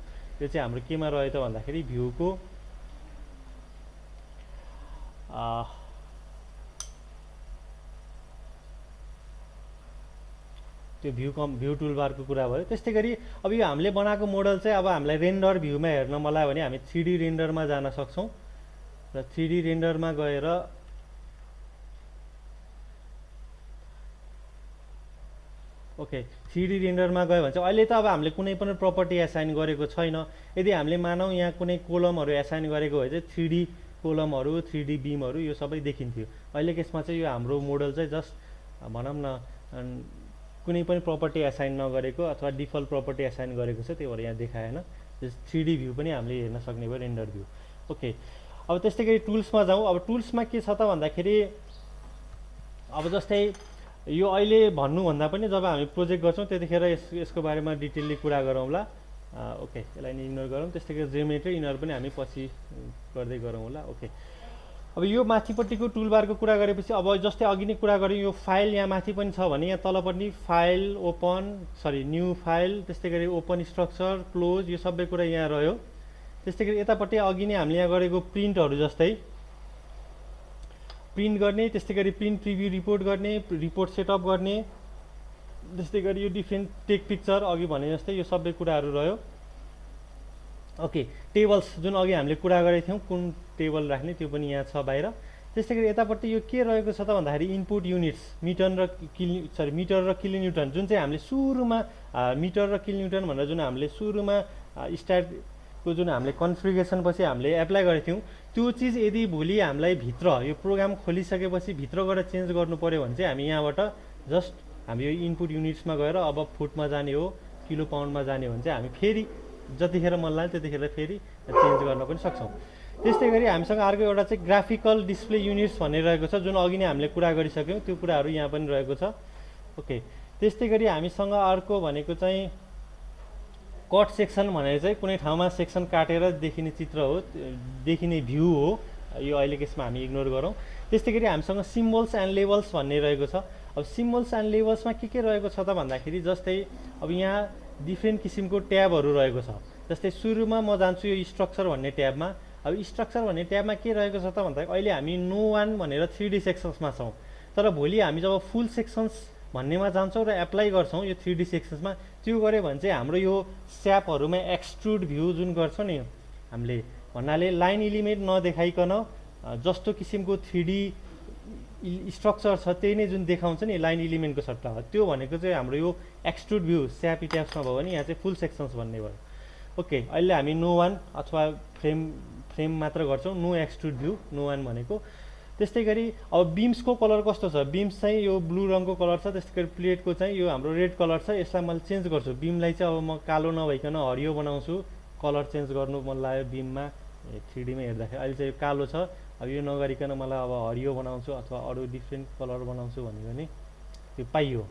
यो चाहिँ हाम्रो केमा रह्यो त भन्दाखेरि भ्यूको त्यो भ्यू टुलबारको कुरा भयो। त्यस्तै गरी अब यो हामीले बनाएको मोडल चाहिँ अब हामीलाई रेन्डर भ्यूमा हेर्न मन लाग्यो भने हामी 3D रेन्डरमा जान सक्छौँ र 3D रेन्डरमा गएर ओके 3D रेन्डरमा गयो भने चाहिँ अहिले त अब हामीले कुनै पनि प्रपर्टी एसाइन गरेको छैन। यदि हामीले मानौँ यहाँ कुनै कोलमहरू एसाइन गरेको भए चाहिँ 3D कोलमहरू, 3D बिमहरू, यो सबै देखिन्थ्यो। अहिलेको यसमा चाहिँ यो हाम्रो मोडल चाहिँ जस्ट भनौँ न कुनै पनि प्रपर्टी एसाइन नगरेको अथवा डिफल्ट प्रपर्टी एसाइन गरेको छ, त्यही भएर यहाँ देखाएन। 3D भ्यू पनि हामीले हेर्न सक्ने भयो, रेन्डर भ्यू। ओके, अब त्यस्तै गरी टुल्समा जाउँ। अब टुल्समा के छ त भन्दाखेरि अब जस्तै यो अहिले भन्नुभन्दा पनि जब हामी प्रोजेक्ट गर्छौँ त्यतिखेर यसको बारेमा डिटेलली कुरा गरौँला। ओके, यसलाई नि इग्नोर गरौँ। त्यस्तै गरी जेमेट्री यिनीहरू पनि हामी पछि गर्दै गरौँ होला। ओके, अब यो माथिपट्टिको टुलबारको कुरा गरेपछि अब जस्तै अघि नै कुरा गऱ्यौँ, यो फाइल यहाँ माथि पनि छ भने यहाँ तलपट्टि फाइल ओपन न्यू फाइल, त्यस्तै गरी ओपन स्ट्रक्चर क्लोज, यो सबै कुरा यहाँ रह्यो। त्यस्तै गरी यतापट्टि अघि नै हामीले यहाँ गरेको प्रिन्टहरू जस्तै प्रिन्ट गर्ने, त्यस्तै गरी प्रिन्ट प्रिभ्यू रिपोर्ट गर्ने, रिपोर्ट सेटअप गर्ने, त्यस्तै गरी यो डिफ्रेन्ट टेक पिक्चर अघि भने जस्तै यो सबै कुराहरू रह्यो। ओके, टेबल्स जुन अघि हामीले कुरा गरेको थियौँ कुन टेबल राख्ने त्यो पनि यहाँ छ बाहिर। त्यस्तै गरी यतापट्टि यो के रहेको छ त भन्दाखेरि इनपुट युनिट्स मिटर र किलोन्युटन, जुन चाहिँ हामीले सुरुमा मिटर र किलोन्युटन भनेर जुन हामीले सुरुमा स्टार्टको जुन हामीले कन्फिगरेसन पछि हामीले एप्लाई गरेको थियौँ, त्यो चिज यदि भोलि हामीलाई भित्र यो प्रोग्राम खोलिसकेपछि भित्र गएर चेन्ज गर्नु पऱ्यो भने चाहिँ हामी यहाँबाट जस्ट हामी यो इनपुट युनिट्समा गएर अब फुटमा जाने हो, किलो पाउन्डमा जाने हो भने चाहिँ हामी फेरि जतिखेर मन लाग्यो त्यतिखेर फेरि चेन्ज गर्न पनि सक्छौँ। त्यस्तै गरी हामीसँग अर्को एउटा चाहिँ ग्राफिकल डिस्प्ले युनिट्स भन्ने रहेको छ, जुन अघि नै हामीले कुरा गरिसक्यौँ, त्यो कुराहरू यहाँ पनि रहेको छ। ओके, त्यस्तै गरी हामीसँग अर्को भनेको चाहिँ कट सेक्सन भनेर चाहिँ कुनै ठाउँमा सेक्सन काटेर देखिने चित्र हो, देखिने भ्यू हो, यो अहिलेको यसमा हामी इग्नोर गरौँ। त्यस्तै गरी हामीसँग सिम्बल्स एन्ड लेबल्स भन्ने रहेको छ। अब सिम्बल्स एन्ड लेबल्समा के रहेको छ त भन्दाखेरि जस्तै अब यहाँ डिफ्रेन्ट किसिमको ट्याबहरू रहेको छ। जस्तै सुरुमा म जान्छु यो स्ट्रक्चर भन्ने ट्याबमा। अब स्ट्रक्चर भन्ने ट्याबमा के रहेको छ त भन्दाखेरि अहिले हामी नो वान भनेर 3D सेक्सन्समा छौँ, तर भोलि हामी जब फुल सेक्सन्स भन्नेमा जान्छौँ र एप्लाई गर्छौँ यो 3D सेक्सन्समा, त्यो गऱ्यो भने चाहिँ हाम्रो यो स्यापहरूमा एक्सट्रुड भ्यू जुन गर्छौँ नि हामीले, भन्नाले लाइन इलिमेन्ट नदेखाइकन जस्तो किसिमको 3D स्ट्रक्चर छ त्यही नै जुन देखाउँछ नि लाइन इलिमेन्टको सट्टा, त्यो भनेको चाहिँ हाम्रो यो एक्सट्रुड भ्यू स्याप इट्याप्समा भयो भने यहाँ चाहिँ फुल सेक्सन्स भन्ने भयो। ओके, अहिले हामी नो वान अथवा फ्रेम मात्र गर्छौँ, no extrude view no one भनेको। त्यस्तै गरी अब बिम्सको कलर कस्तो छ, बिम्स चाहिँ यो ब्लू रङको कलर छ, त्यस्तै गरी प्लेटको चाहिँ यो हाम्रो रेड कलर छ। यसलाई मैले चेन्ज गर्छु, बिमलाई चाहिँ अब म कालो नभइकन हरियो बनाउँछु, कलर चेन्ज गर्नु मन लाग्यो बिममा 3Dमा हेर्दाखेरि। अहिले चाहिँ यो कालो छ, अब यो नगरिकन मलाई अब हरियो बनाउँछु अथवा अरू डिफ्रेन्ट कलर बनाउँछु भन्यो भने त्यो पाइयो,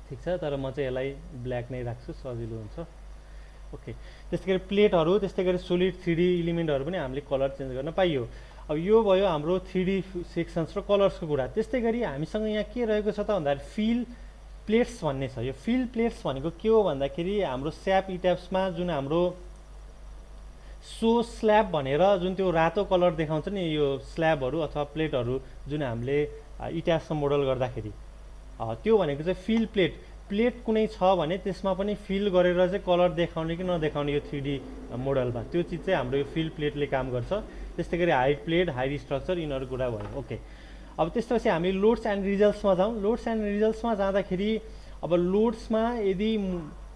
ठिक छ। तर म चाहिँ यसलाई ब्ल्याक नै राख्छु, सजिलो हुन्छ। ओके, त्यस्तै गरी प्लेटहरू, त्यस्तै गरी सोलिड 3D इलिमेन्टहरू पनि हामीले कलर चेन्ज गर्न पाइयो। अब यो भयो हाम्रो 3D सेक्सन्स र कलर्सको कुरा। त्यस्तै गरी हामीसँग यहाँ के रहेको छ त भन्दाखेरि फिल प्लेट्स भन्ने छ। यो फिल प्लेट्स भनेको के हो भन्दाखेरि हाम्रो स्याप इट्याप्समा जुन हाम्रो सो स्ल्याब भनेर जुन त्यो रातो कलर देखाउँछ नि यो स्ल्याबहरू अथवा प्लेटहरू जुन हामीले इट्याप्समा मोडल गर्दाखेरि, त्यो भनेको चाहिँ फिल प्लेट। प्लेट कुनै छ भने त्यसमा पनि फिल गरेर चाहिँ कलर देखाउने कि नदेखाउने यो 3D मोडलमा, त्यो चिज चाहिँ हाम्रो यो फिल प्लेटले काम गर्छ। त्यस्तै गरी हाइट प्लेट, हाइट स्ट्रक्चर, यिनीहरू कुरा भयो। ओके, अब त्यसपछि हामी लोड्स एन्ड रिजल्ट्समा जाउँ। लोड्स एन्ड रिजल्ट्समा जाँदाखेरि अब लोड्समा यदि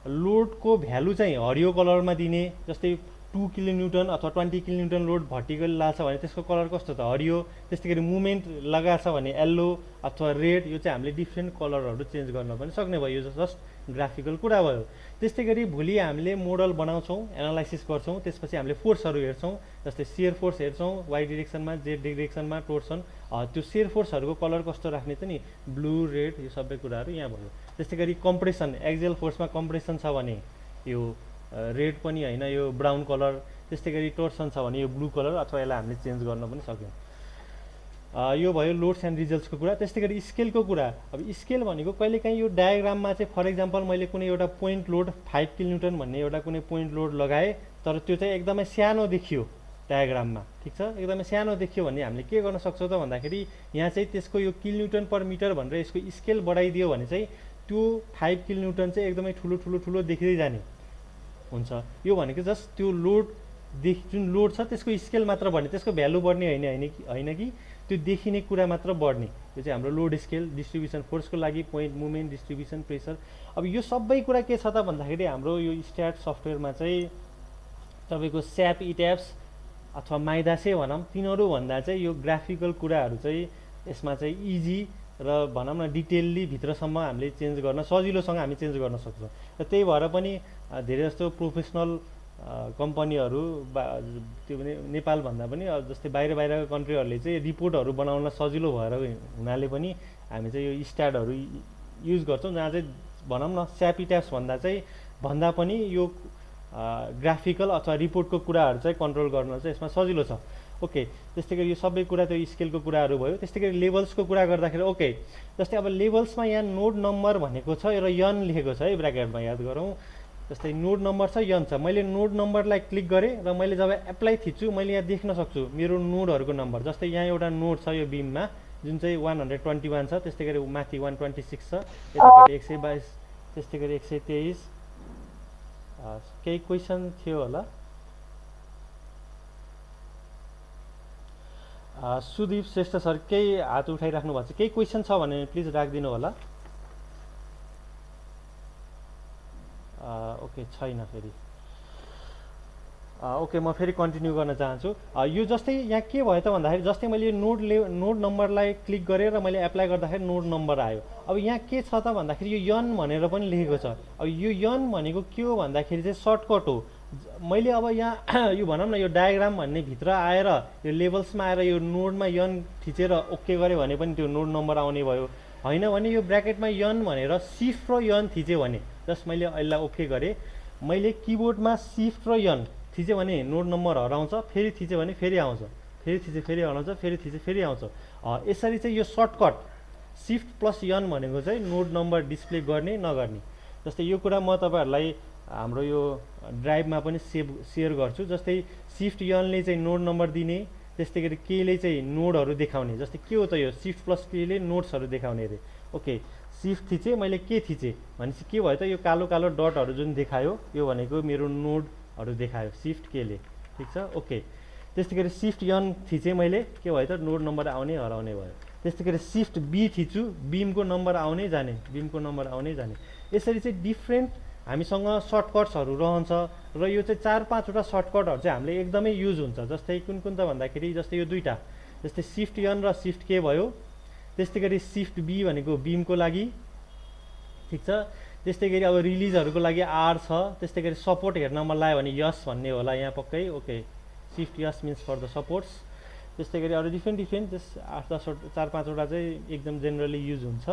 लोडको भ्यालु चाहिँ हरियो कलरमा दिने, जस्तै 2 किलोन्युटन अथवा 20 किलोन्युटन लोड भर्टिकल लाग्छ भने त्यसको कलर कस्तो त हरियो। त्यस्तै गरी मुभमेन्ट लगाएको छ भने येल्लो अथवा रेड, यो चाहिँ हामीले डिफ्रेन्ट कलरहरू चेन्ज गर्न पनि सक्ने भयो। यो जस्ट ग्राफिकल कुरा भयो। त्यस्तै गरी भोलि हामीले मोडल बनाउँछौँ, एनालाइसिस गर्छौँ, त्यसपछि हामीले फोर्सहरू हेर्छौँ, जस्तै सियर फोर्स हेर्छौँ वाइ डिरेक्सनमा, जेड डिरेक्सनमा, टोर्सन, त्यो सियर फोर्सहरूको कलर कस्तो राख्ने त नि ब्लू रेड, यो सबै कुराहरू यहाँ भयो। त्यस्तै गरी कम्प्रेसन, एक्जियल फोर्समा कम्प्रेसन छ भने यो रेड पनि होइन, यो ब्राउन कलर। त्यस्तै गरी टोर्सन छ भने यो ब्लू कलर, अथवा यसलाई हामीले चेन्ज गर्न पनि सक्यौँ। यो भयो लोड्स एन्ड रिजल्ट्सको कुरा। त्यस्तै गरी स्केलको कुरा। अब स्केल भनेको कहिलेकाहीँ यो डायग्राममा चाहिँ फर इक्जाम्पल मैले कुनै एउटा पोइन्ट लोड 5 किलोन्युटन भन्ने एउटा कुनै पोइन्ट लोड लगाएँ, तर त्यो चाहिँ एकदमै सानो देखियो डायग्राममा, ठिक छ, एकदमै सानो देखियो भने हामीले के गर्न सक्छौँ त भन्दाखेरि यहाँ चाहिँ त्यसको यो किलोन्युटन पर मिटर भनेर यसको स्केल बढाइदियो भने चाहिँ त्यो 5 किलोन्युटन चाहिँ एकदमै ठुलो ठुलो ठुलो देखिँदै जाने हुन्छ। यो भनेको जस्ट त्यो लोड जुन लोड छ त्यसको स्केल मात्र बढ्ने, त्यसको भ्यालु बढ्ने होइन कि त्यो देखिने कुरा मात्र बढ्ने। यो चाहिँ हाम्रो लोड स्केल, डिस्ट्रिब्युसन फोर्सको लागि, पोइन्ट मुभमेन्ट, डिस्ट्रिब्युसन प्रेसर। अब यो सबै कुरा के छ त भन्दाखेरि हाम्रो यो स्ट्याट सफ्टवेयरमा चाहिँ तपाईँको स्याप इट्याप्स अथवा माइदासे भनौँ, तिनीहरू भन्दा चाहिँ यो ग्राफिकल कुराहरू चाहिँ यसमा चाहिँ इजी र भनौँ न डिटेलली भित्रसम्म हामीले चेन्ज गर्न सजिलोसँग हामी चेन्ज गर्न सक्छौँ। र त्यही भएर पनि धेरै जस्तो प्रोफेसनल कम्पनीहरू त्यो पनि नेपालभन्दा पनि जस्तै बाहिरको कन्ट्रीहरूले चाहिँ रिपोर्टहरू बनाउन सजिलो भएर हुनाले पनि हामी चाहिँ यो स्ट्याटहरू युज गर्छौँ, जहाँ चाहिँ भनौँ न स्याप इट्याप्स भन्दा पनि यो ग्राफिकल अथवा रिपोर्टको कुराहरू चाहिँ कन्ट्रोल गर्न चाहिँ यसमा सजिलो छ। ओके, त्यस्तै गरी यो सबै कुरा त्यो स्केलको कुराहरू भयो। त्यस्तै गरी लेभल्सको कुरा गर्दाखेरि ओके, जस्तै अब लेभल्समा यहाँ नोड नम्बर भनेको छ र यन लेखेको छ है ब्र्याकेटमा, याद गरौँ। जस्तै नोड नम्बर छ, यन छ, मैले नोड नम्बरलाई क्लिक गरेँ र मैले जब एप्लाई थिच्छु मैले यहाँ देख्न सक्छु मेरो नोडहरूको नम्बर। जस्तै यहाँ एउटा नोड छ यो बिममा जुन चाहिँ 121 छ, त्यस्तै गरी माथि 126 छ, यतापट्टि 122, त्यस्तै गरी 123। केही क्वेसन थियो होला? सुदीप श्रेष्ठ सर केही हात उठाइराख्नु भएको छ, केही क्वेसन छ भने प्लिज राखिदिनु होला। ओके, छैन फेरि। ओके, म फेरि कन्टिन्यू गर्न चाहन्छु। यो जस्तै यहाँ के भयो त भन्दाखेरि जस्तै मैले नोड नम्बरलाई क्लिक गरेँ र मैले एप्लाई गर्दाखेरि नोड नम्बर आयो। अब यहाँ के छ त भन्दाखेरि यो यन भनेर पनि लेखेको छ। अब यो यन भनेको के हो भन्दाखेरि चाहिँ सर्टकट हो। मैले अब यहाँ यो भनौँ न यो डायग्राम भन्ने भित्र आएर यो लेभल्समा आएर यो नोडमा यन थिचेर ओके गरेँ भने पनि त्यो नोड नम्बर आउने भयो। होइन भने यो ब्र्याकेटमा यन भनेर सिफ्ट र यन थिचेँ भने, जस्ट मैले अहिले ओके गरेँ, मैले किबोर्डमा सिफ्ट र यन थिचेँ भने नोड नम्बर हराउँछ, फेरि थिचेँ भने फेरि आउँछ, फेरि थिचेँ फेरि हराउँछ, फेरि थिचेँ फेरि आउँछ। यसरी चाहिँ यो सर्टकट सिफ्ट प्लस यन भनेको चाहिँ नोड नम्बर डिस्प्ले गर्ने नगर्ने। जस्तै यो कुरा म तपाईँहरूलाई हाम्रो यो ड्राइभमा पनि सेयर गर्छु। जस्तै सिफ्ट यनले चाहिँ नोड नम्बर दिने, त्यस्तै गरी केले चाहिँ नोडहरू देखाउने। जस्तै के हो त यो सिफ्ट प्लस केले नोड्सहरू देखाउने अरे। ओके, सिफ्ट थिचेँ, मैले के थिचेँ भनेपछि के भयो त यो कालो कालो डटहरू जुन देखायो यो भनेको मेरो नोडहरू देखायो सिफ्ट केले, ठिक छ। ओके, त्यस्तै गरी सिफ्ट यन थिचेँ मैले, के भयो त नोड नम्बर आउने हराउने भयो। त्यस्तै गरी सिफ्ट बी थिच्छु, बिमको नम्बर आउने जाने, बिमको नम्बर आउने जाने। यसरी चाहिँ डिफ्रेन्ट हामीसँग सर्टकट्सहरू रहन्छ र यो चाहिँ 4-5वटा सर्टकटहरू चाहिँ हामीले एकदमै युज हुन्छ। जस्तै कुन कुन त भन्दाखेरि जस्तै यो दुईवटा, जस्तै सिफ्ट यन र सिफ्ट के भयो। त्यस्तै गरी सिफ्ट बी भनेको बिमको लागि, ठिक छ। त्यस्तै गरी अब रिलिजहरूको लागि आर छ। त्यस्तै गरी सपोर्ट हेर्न मन लाग्यो भने यस भन्ने होला यहाँ पक्कै। Okay, shift yes means for the supports. त्यस्तै गरी अरू डिफ्रेन्ट जस 8-10 4-5वटा चाहिँ एकदम जेनरली युज हुन्छ।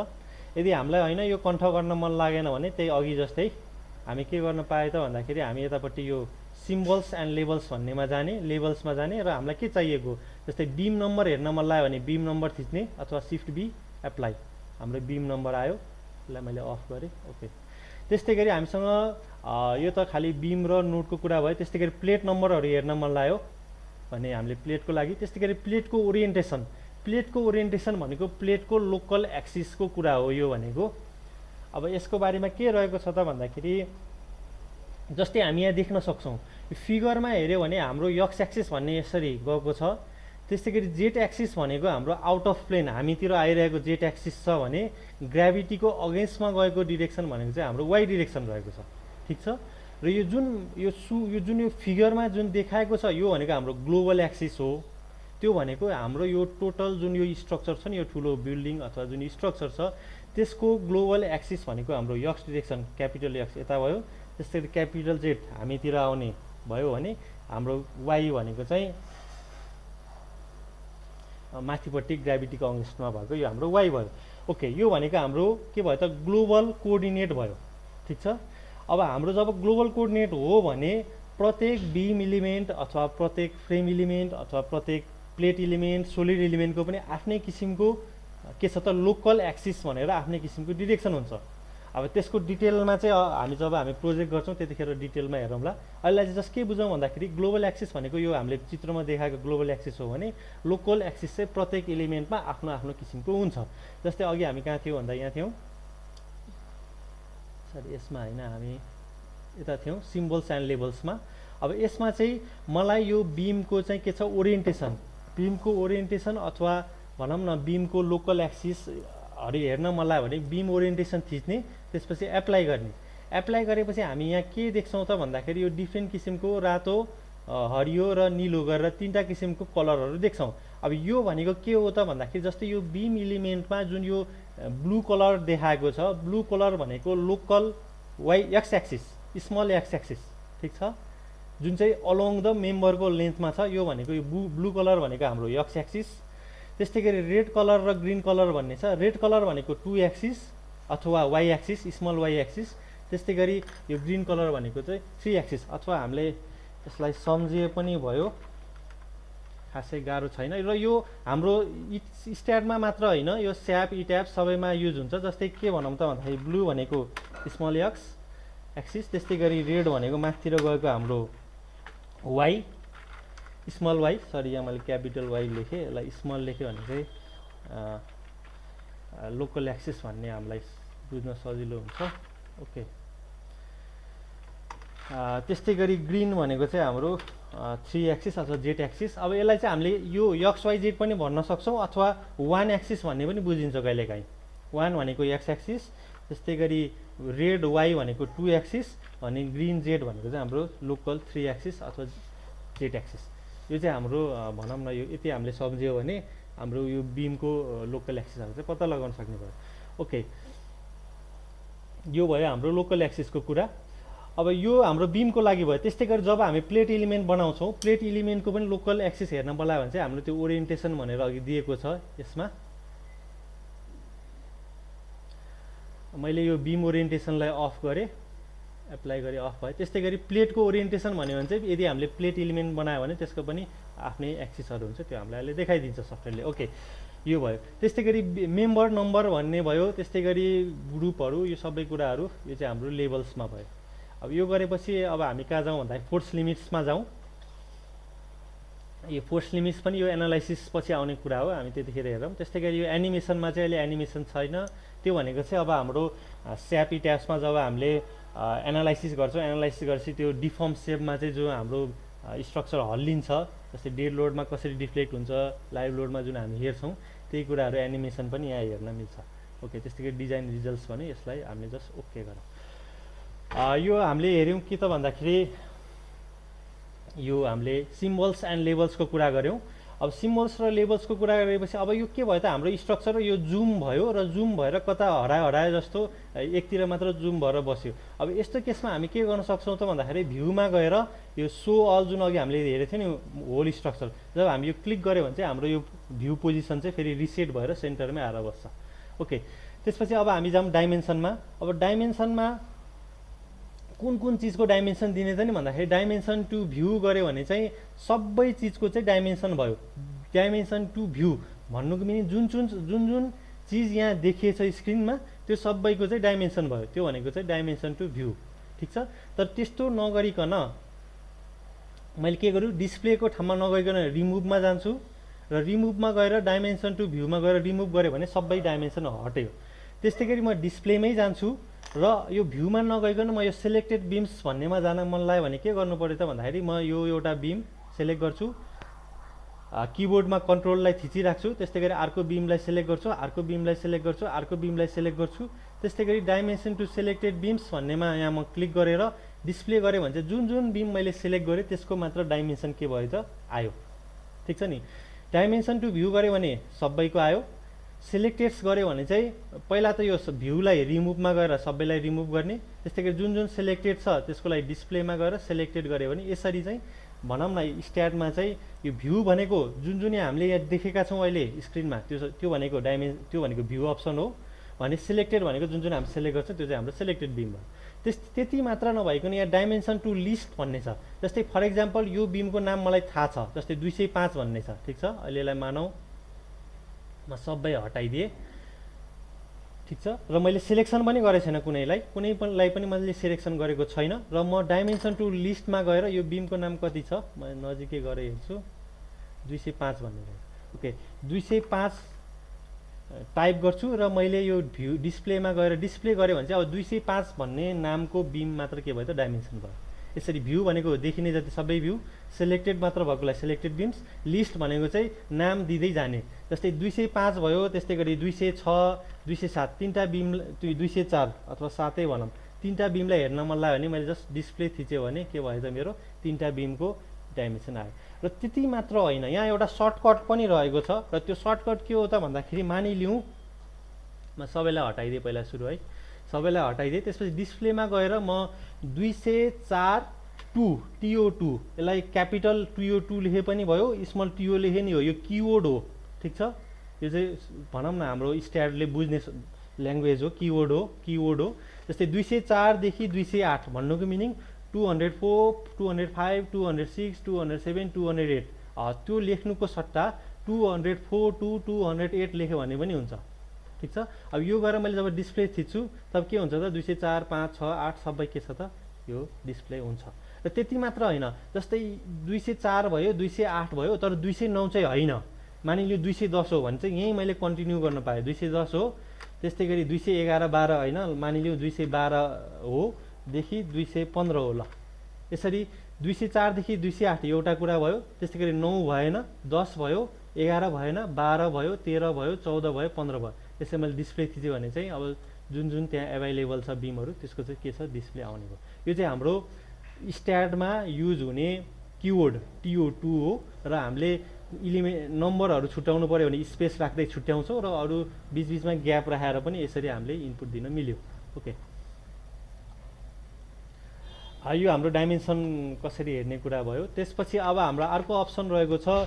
यदि हामीलाई होइन यो कन्ठ गर्न मन लागेन भने त्यही अघि जस्तै हामी के गर्न पाए त भन्दाखेरि हामी यतापट्टि यो सिम्बल्स एन्ड लेबल्स भन्नेमा जाने, लेबल्समा जाने र हामीलाई के चाहिएको जस्तै बिम नम्बर हेर्न मन लाग्यो भने बिम नम्बर थिच्ने अथवा सिफ्ट बी एप्लाई, हाम्रो बिम नम्बर आयो, यसलाई मैले अफ गरेँ। ओके, त्यस्तै गरी हामीसँग यो त खालि बिम र नोडको कुरा भयो। त्यस्तै गरी प्लेट नम्बरहरू हेर्न मन लाग्यो भने हामीले प्लेटको लागि, त्यस्तै गरी प्लेटको ओरिएन्टेसन, प्लेटको ओरिएन्टेसन भनेको प्लेटको लोकल एक्सिसको कुरा हो यो भनेको। अब यसको बारेमा के रहेको छ त भन्दाखेरि जस्तै हामी यहाँ देख्न सक्छौँ फिगरमा हेऱ्यो भने हाम्रो यक्स एक्सिस भन्ने यसरी गएको छ। त्यस्तै गरी जेट एक्सिस भनेको हाम्रो आउट अफ प्लेन हामीतिर आइरहेको जेट एक्सिस छ भने ग्राभिटीको अगेन्स्टमा गएको डिरेक्सन भनेको चाहिँ हाम्रो वाइ डिरेक्सन रहेको छ, ठिक छ। र यो जुन यो फिगरमा जुन देखाएको छ यो भनेको हाम्रो ग्लोबल एक्सिस हो। त्यो भनेको हाम्रो यो टोटल जुन यो स्ट्रक्चर छ नि, यो ठुलो बिल्डिङ अथवा जुन स्ट्रक्चर छ त्यसको ग्लोबल एक्सिस भनेको हाम्रो यक्स डिरेक्सन, क्यापिटल यक्स यता भयो। त्यस्तै गरी क्यापिटल जेड हामीतिर आउने भयो भने हाम्रो वाइ भनेको चाहिँ माथिपट्टि ग्राभिटीको अगेन्स्टमा भएको यो हाम्रो वाइ भयो। ओके, यो भनेको हाम्रो के भयो त ग्लोबल कोअर्डिनेट भयो, ठिक छ। अब हाम्रो जब ग्लोबल कोअर्डिनेट हो भने प्रत्येक बिम इलिमेन्ट अथवा प्रत्येक फ्रेम इलिमेन्ट अथवा प्रत्येक प्लेट इलिमेन्ट सोलिड इलिमेन्टको पनि आफ्नै किसिमको के छ त लोकल एक्सिस भनेर आफ्नै किसिमको डिरेक्सन हुन्छ। अब त्यसको डिटेलमा चाहिँ हामी प्रोजेक्ट गर्छौँ त्यतिखेर डिटेलमा हेरौँला। अहिले चाहिँ जस्ट के बुझौँ भन्दाखेरि ग्लोबल एक्सिस भनेको यो हामीले चित्रमा देखाएको ग्लोबल एक्सिस हो भने लोकल एक्सिस चाहिँ प्रत्येक एलिमेन्टमा आफ्नो आफ्नो किसिमको हुन्छ। जस्तै अघि हामी कहाँ थियौँ भन्दा यहाँ थियौँ, सरी यसमा होइन हामी यता थियौँ सिम्बल्स एन्ड लेबल्समा। अब यसमा चाहिँ मलाई यो बिमको चाहिँ के छ ओरिएन्टेसन, बिमको ओरिएन्टेसन अथवा भनौँ न बिमको लोकल एक्सिसहरू हेर्न मन लाग्यो भने बिम ओरिएन्टेसन थिच्ने, त्यसपछि एप्लाई गर्ने। एप्लाई गरेपछि हामी यहाँ के देख्छौँ त भन्दाखेरि यो डिफ्रेन्ट किसिमको रातो, हरियो र निलो गरेर 3टा किसिमको कलरहरू देख्छौँ। अब यो भनेको के हो त भन्दाखेरि जस्तै यो बिम इलिमेन्टमा जुन यो ब्लू कलर देखाएको छ, ब्लू कलर भनेको local Y X axis, small X axis, ठिक छ, जुन चाहिँ अलोङ द मेम्बरको लेन्थमा छ। यो भनेको यो ब्लू कलर भनेको हाम्रो एक्स एक्सिस। त्यस्तै गरी रेड कलर र ग्रिन कलर भन्ने छ। रेड कलर भनेको 2 एक्सिस अथवा Y axis, small Y axis. त्यस्तै गरी यो ग्रीन कलर भनेको चाहिँ 3 एक्सिस, अथवा हामीले यसलाई सम्झिए पनि भयो, खासै गाह्रो छैन। र यो हाम्रो स्ट्याडमा मात्र होइन, यो स्याप इट्याप सबैमा युज हुन्छ। जस्तै के भनौँ त भन्दाखेरि ब्लू भनेको स्मल एक्स एक्सिस, त्यस्तै गरी रेड भनेको माथितिर गएको हाम्रो वाई स्मल वाई, सरी यहाँ मैले क्यापिटल वाई लेखेँ, यसलाई स्मल लेखेँ भने चाहिँ लोकल एक्सिस भन्ने हामीलाई बुझ्न सजिलो हुन्छ। ओके, त्यस्तै गरी ग्रीन भनेको चाहिँ हाम्रो 3 एक्सिस अथवा जेड एक्सिस। अब यसलाई चाहिँ हामीले यो एक्स वाई जेड पनि भन्न सक्छौँ, अथवा 1 एक्सिस भन्ने पनि बुझिन्छ कहिलेकाहीँ। 1 भनेको एक्स एक्सिस, त्यस्तै गरी रेड वाई भनेको 2 एक्सिस, अनि ग्रीन जेड भनेको चाहिँ हाम्रो लोकल 3 एक्सिस अथवा जेड एक्सिस। यो चाहिँ हाम्रो भनौँ न, यो यति हामीले सम्झियो भने हाम्रो यो बिमको लोकल एक्सिसहरू चाहिँ पत्ता लगाउन सक्ने भयो। ओके, यो भयो हाम्रो लोकल एक्सिसको कुरा। अब यो हाम्रो बिमको लागि भयो। त्यस्तै गरी जब हामी प्लेट एलिमेन्ट बनाउँछौँ, प्लेट एलिमेन्टको पनि लोकल एक्सिस हेर्न बोलायो भने चाहिँ हाम्रो त्यो ओरिएन्टेसन भनेर अघि दिएको छ यसमा। मैले यो बिम ओरिएन्टेसनलाई अफ गरेँ, एप्लाई गरेँ, अफ भयो। त्यस्तै गरी प्लेटको ओरिएन्टेसन भन्यो भने चाहिँ यदि हामीले प्लेट एलिमेन्ट बनायो भने त्यसको पनि आफ्नै एक्सिसहरू हुन्छ, त्यो हामीलाई अहिले देखाइदिन्छ सफ्टवेयरले। ओके, यो भयो। त्यस्तै गरी मेम्बर नम्बर भन्ने भयो, त्यस्तै गरी ग्रुपहरू, यो सबै कुराहरू यो चाहिँ हाम्रो लेभल्समा भयो। अब यो गरेपछि अब हामी कहाँ जाउँ भन्दाखेरि फोर्स लिमिट्समा जाउँ। यो फोर्स लिमिट्स पनि यो एनालाइसिस पछि आउने कुरा हो, हामी त्यतिखेर हेरौँ। त्यस्तै गरी यो एनिमेसनमा चाहिँ अहिले एनिमेसन छैन। त्यो भनेको चाहिँ अब हाम्रो स्यापी ट्याब्समा जब हामीले एनालाइसिस गर्छौँ, एनालाइसिस गरेपछि त्यो डिफर्म सेपमा चाहिँ जो हाम्रो स्ट्रक्चर हल्लिन्छ, जस्तै डेड लोडमा कसरी डिफ्लेक्ट हुन्छ, लाइभ लोडमा जुन हामी हेर्छौँ, त्यही कुराहरू एनिमेसन पनि यहाँ हेर्न मिल्छ। ओके, त्यस्तै गरी डिजाइन रिजल्ट्स भने यसलाई हामीले जस्ट ओके गरौँ। यो हामीले हेऱ्यौँ के त भन्दाखेरि यो हामीले सिम्बल्स एन्ड लेबल्सको कुरा गऱ्यौँ। अब सिम्बल्स र लेबल्सको कुरा गरेपछि अब यो के भयो त, हाम्रो स्ट्रक्चर यो जुम भयो र जुम भएर कता हरायो जस्तो एकतिर मात्र जुम भएर बस्यो। अब यस्तो केसमा हामी के गर्न सक्छौँ त भन्दाखेरि भ्यूमा गएर यो सो अल जुन अघि हामीले हेरेको थियो नि होल स्ट्रक्चर, जब हामी यो क्लिक गऱ्यो भने चाहिँ हाम्रो यो भ्यू पोजिसन चाहिँ फेरि रिसेट भएर सेन्टरमै आएर बस्छ। ओके, त्यसपछि अब हामी जाउँ डाइमेन्सनमा। अब डाइमेन्सनमा कुन कुन चिजको डाइमेन्सन दिने त नि भन्दाखेरि डाइमेन्सन टु भ्यू गऱ्यो भने चाहिँ सबै चिजको चाहिँ डाइमेन्सन भयो। डाइमेन्सन टु भ्यू भन्नुको मिनिङ जुन जुन चिज यहाँ देखिएछ स्क्रिनमा त्यो सबैको चाहिँ डाइमेन्सन भयो, त्यो भनेको चाहिँ डाइमेन्सन टु भ्यू। ठिक छ, तर त्यस्तो नगरिकन मैले के गर्छु, डिस्प्लेको ठाउँमा नगइकन रिमुभमा जान्छु र रिमुभमा गएर डाइमेन्सन टु भ्यूमा गएर रिमुभ गरेँ भने सबै डाइमेन्सन हट्यो। त्यस्तै गरी म डिस्प्लेमै जान्छु र यो भ्यूमा नगइकन म यो सेलेक्टेड बिम्स भन्नेमा जान मन लाग्यो भने के गर्नु पर्यो त भन्दाखेरि म यो एउटा बिम सेलेक्ट गर्छु, किबोर्डमा कन्ट्रोललाई थिचिराख्छु, त्यस्तै गरी अर्को बिमलाई सेलेक्ट गर्छु, अर्को बिमलाई सेलेक्ट गर्छु, अर्को बिमलाई सेलेक्ट गर्छु। त्यस्तै गरी डाइमेन्सन टु सेलेक्टेड बिम्स भन्नेमा यहाँ म क्लिक गरेर डिस्प्ले गरेँ भने चाहिँ जुन जुन बिम मैले सेलेक्ट गरेँ त्यसको मात्र डाइमेन्सन के भयो त आयो। ठिक छ नि, डाइमेन्सन टु भ्यू गऱ्यो भने सबैको आयो। सेलेक्टेड्स गऱ्यो भने चाहिँ पहिला त यो भ्यूलाई रिमुभमा गएर सबैलाई रिमुभ गर्ने, त्यस्तै गरी जुन जुन सेलेक्टेड छ त्यसको लागि डिस्प्लेमा गएर सेलेक्टेड गऱ्यो भने यसरी चाहिँ भनौँ न स्ट्याडमा चाहिँ यो भ्यू भनेको जुन यहाँ हामीले यहाँ देखेका छौँ अहिले स्क्रिनमा त्यो भनेको त्यो भनेको भ्यू अप्सन हो भने सेलेक्टेड भनेको जुन हामी सेलेक्ट गर्छौँ त्यो चाहिँ हाम्रो सेलेक्टेड बिम भयो। त्यति मात्र नभइकन यहाँ डाइमेन्सन टु लिस्ट भन्ने छ। जस्तै फर इक्जाम्पल यो बिमको नाम मलाई थाहा छ, जस्तै 205 भन्ने छ। ठिक छ, अहिले यसलाई मानौँ म सबै हटाइदिएँ। ठिक छ, र मैले सिलेक्सन पनि गरेको छैन कुनैलाई पनि मैले सिलेक्सन गरेको छैन र म डाइमेन्सन टु लिस्टमा गएर यो बिमको नाम कति छ म नजिकै गएर हेर्छु, 205 भन्ने। ओके, 205 टाइप गर्छु र मैले यो भ्यू डिस्प्लेमा गएर डिस्प्ले गरेँ भने चाहिँ अब 205 भन्ने नामको बिम मात्र के भयो त डाइमेन्सन भयो। यसरी भ्यू भनेको देखिने जति सबै भ्यू, सेलेक्टेड मात्र भएकोलाई सेलेक्टेड बिम्स, लिस्ट भनेको चाहिँ नाम दिँदै जाने। जस्तै 205 भयो, त्यस्तै गरी 206, 207 तीनटा बिम, 204 अथवा 7 भनौँ, तीनटा बिमलाई हेर्न मन लाग्यो भने मैले जस्ट डिस्प्ले थिच्यो भने के भयो त मेरो तीनटा बिमको डाइमेन्सन आयो। र त्यति मात्र होइन, यहाँ एउटा सर्टकट पनि रहेको छ र त्यो सर्टकट के हो त भन्दाखेरि मानिलिउँ म सबैलाई हटाइदिएँ, पहिला सुरु है सबैलाई हटाइदिएँ। त्यसपछि डिस्प्लेमा गएर म 204 TO2 यसलाई क्यापिटल TO2 लेखे पनि भयो, स्मल TO लेखे नि हो, यो किवर्ड हो। ठिक छ, यो चाहिँ भनौँ न हाम्रो स्ट्याडले बुझ्ने ल्याङ्ग्वेज हो, किवर्ड हो। जस्तै 204 देखि 208 भन्नुको मिनिङ 204, 205, 206, 207, 208 त्यो लेख्नुको सट्टा 204 to 208 लेख्यो भने पनि हुन्छ। ठिक छ। अब यो गरेर मैले जब डिस्प्ले थिच्छु तब के हुन्छ त 204, 5, 6, 8 सबै के छ त यो डिस्प्ले हुन्छ। र त्यति मात्र होइन, जस्तै 204 भयो, 208 भयो, तर 209 चाहिँ होइन। मानिलियो 210 हो भने चाहिँ यहीँ मैले कन्टिन्यू गर्न पाएँ, 210 हो। त्यस्तै गरी 211, 12 होइन, मानिलियो 212 हो देखि 215 हो। ल यसरी 204 देखि 208 एउटा कुरा भयो। त्यस्तै गरी 9 भएन, 10 भयो, 11 भएन, 12 भयो, 13 भयो, 14 भयो, 15 भयो। यसरी मैले डिस्प्ले थिच्यो भने चाहिँ अब जुन जुन त्यहाँ एभाइलेबल छ बिमहरू त्यसको चाहिँ के छ डिस्प्ले आउने भयो। यो चाहिँ हाम्रो स्ट्याटमा युज हुने किवर्ड TO2 हो। र हामीले नम्बरहरू छुट्याउनु पऱ्यो भने स्पेस राख्दै छुट्याउँछौँ र अरू बिचबिचमा ग्याप राखेर पनि यसरी हामीले इनपुट दिन मिल्यो। ओके, यो हाम्रो डाइमेन्सन कसरी हेर्ने कुरा भयो। त्यसपछि अब हाम्रो अर्को अप्सन रहेको छ